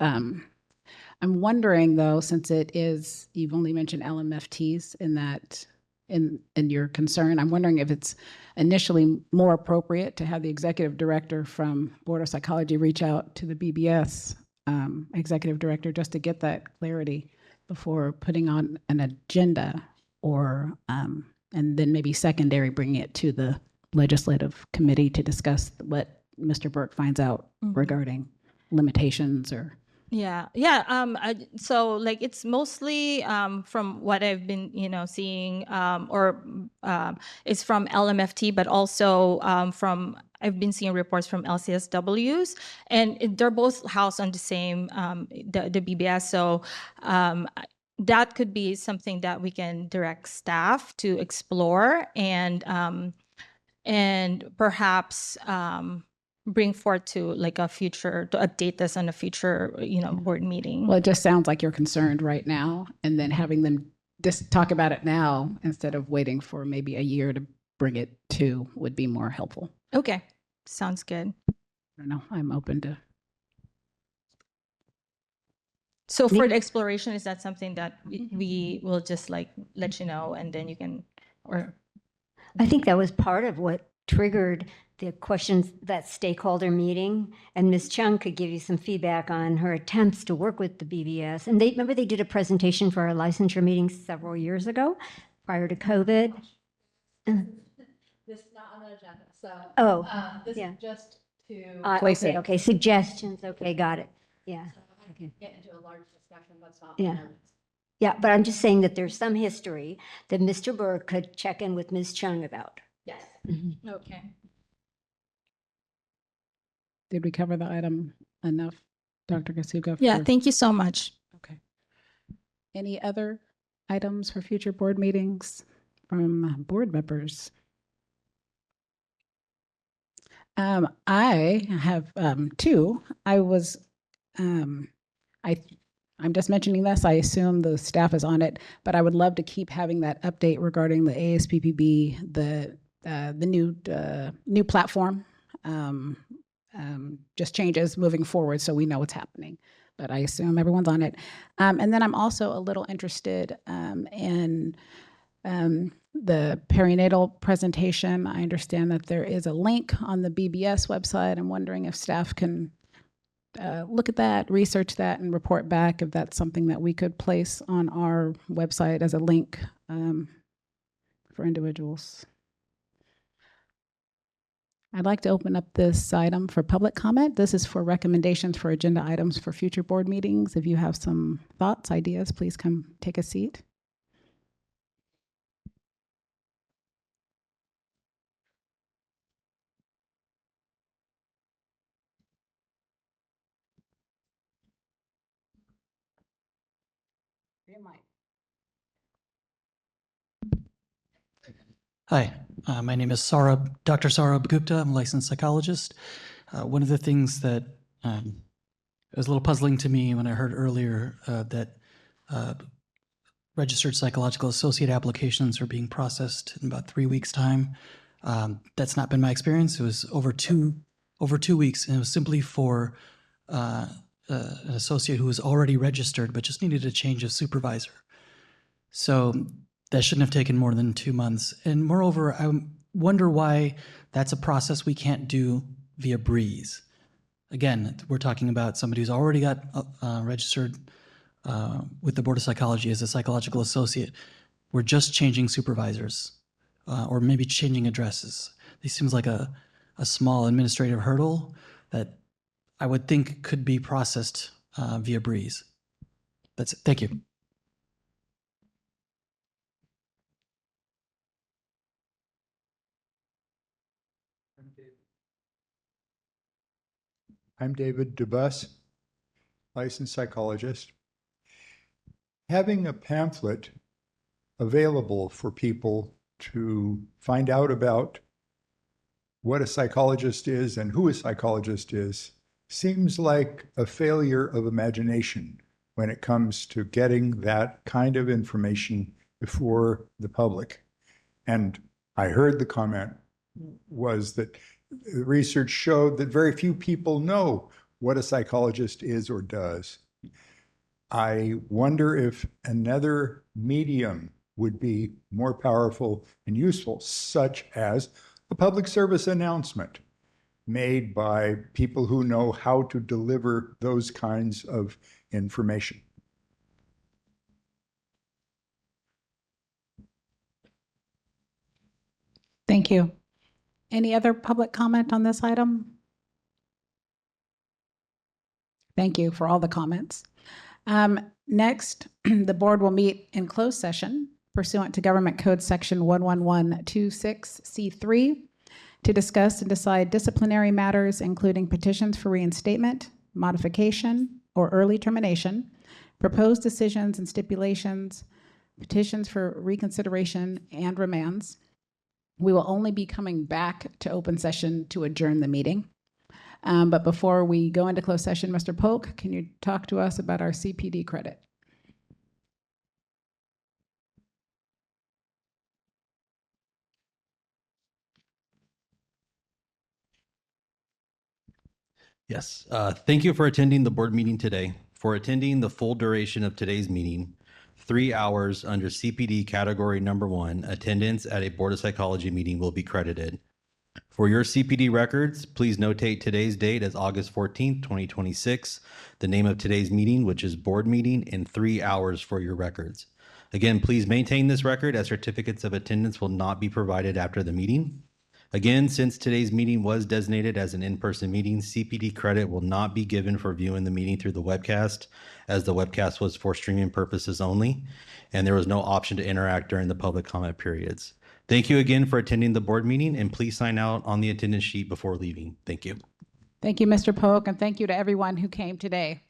I'm wondering though, since it is, you've only mentioned LMFTs in that, in your concern, I'm wondering if it's initially more appropriate to have the executive director from Board of Psychology reach out to the BBS Executive Director, just to get that clarity before putting on an agenda or, and then maybe secondary, bringing it to the legislative committee to discuss what Mr. Burke finds out regarding limitations or. Yeah, yeah. So like it's mostly from what I've been, seeing, it's from LMFT, but also from I've been seeing reports from LCSWs, and they're both housed on the same the BBS. So that could be something that we can direct staff to explore and perhaps bring forth to like a future, to update this on a future, board meeting. Well, it just sounds like you're concerned right now, and then having them just talk about it now instead of waiting for maybe a year to bring it to would be more helpful. Okay, sounds good. I don't know. I'm open to. So for the exploration, is that something that we will just like let you know, and then you can, or? I think that was part of what triggered the questions, that stakeholder meeting, and Ms. Chung could give you some feedback on her attempts to work with the BBS. And remember they did a presentation for our licensure meeting several years ago, prior to COVID. This is not on the agenda, so. This yeah. is just to. Okay, suggestions. Okay, got it. Yeah. Okay. Get into a large discussion, that's not. Yeah. Yeah, but I'm just saying that there's some history that Mr. Burke could check in with Ms. Chung about. Yes. Okay. Did we cover the item enough, Dr. Kasuga? Yeah, thank you so much. Okay. Any other items for future board meetings from board members? I have two. I'm just mentioning this. I assume the staff is on it, but I would love to keep having that update regarding the ASPPB, the new platform. Just changes moving forward so we know what's happening. But I assume everyone's on it. And then I'm also a little interested in the perinatal presentation. I understand that there is a link on the BBS website. I'm wondering if staff can look at that, research that, and report back if that's something that we could place on our website as a link for individuals. I'd like to open up this item for public comment. This is for recommendations for agenda items for future board meetings. If you have some thoughts, ideas, please come take a seat. Hi, my name is Dr. Saurabh Gupta. I'm a licensed psychologist. One of the things that was a little puzzling to me when I heard earlier that registered psychological associate applications are being processed in about 3 weeks' time. That's not been my experience. It was over two weeks, and it was simply for an associate who was already registered but just needed a change of supervisor. So that shouldn't have taken more than 2 months. And moreover, I wonder why that's a process we can't do via Breeze. Again, we're talking about somebody who's already got registered with the Board of Psychology as a psychological associate. We're just changing supervisors or maybe changing addresses. This seems like a small administrative hurdle that I would think could be processed via Breeze. That's it. Thank you. I'm David Dubus, licensed psychologist. Having a pamphlet available for people to find out about what a psychologist is and who a psychologist is seems like a failure of imagination when it comes to getting that kind of information before the public. And I heard the comment was that the research showed that very few people know what a psychologist is or does. I wonder if another medium would be more powerful and useful, such as a public service announcement. made by people who know how to deliver those kinds of information. Thank you. Any other public comment on this item? Thank you for all the comments. Next, the board will meet in closed session pursuant to Government Code Section 11126C3 to discuss and decide disciplinary matters, including petitions for reinstatement, modification, or early termination, proposed decisions and stipulations, petitions for reconsideration, and remands. We will only be coming back to open session to adjourn the meeting. But before we go into closed session, Mr. Polk, can you talk to us about our CPD credit? Yes. Thank you for attending the board meeting today. For attending the full duration of today's meeting, 3 hours under CPD category number 1, attendance at a Board of Psychology meeting will be credited. For your CPD records, please notate today's date as August 14th, 2026, the name of today's meeting, which is board meeting, and 3 hours for your records. Again, please maintain this record as certificates of attendance will not be provided after the meeting. Again, since today's meeting was designated as an in-person meeting, CPD credit will not be given for viewing the meeting through the webcast, as the webcast was for streaming purposes only, and there was no option to interact during the public comment periods. Thank you again for attending the board meeting, and please sign out on the attendance sheet before leaving. Thank you. Thank you, Mr. Polk, and thank you to everyone who came today.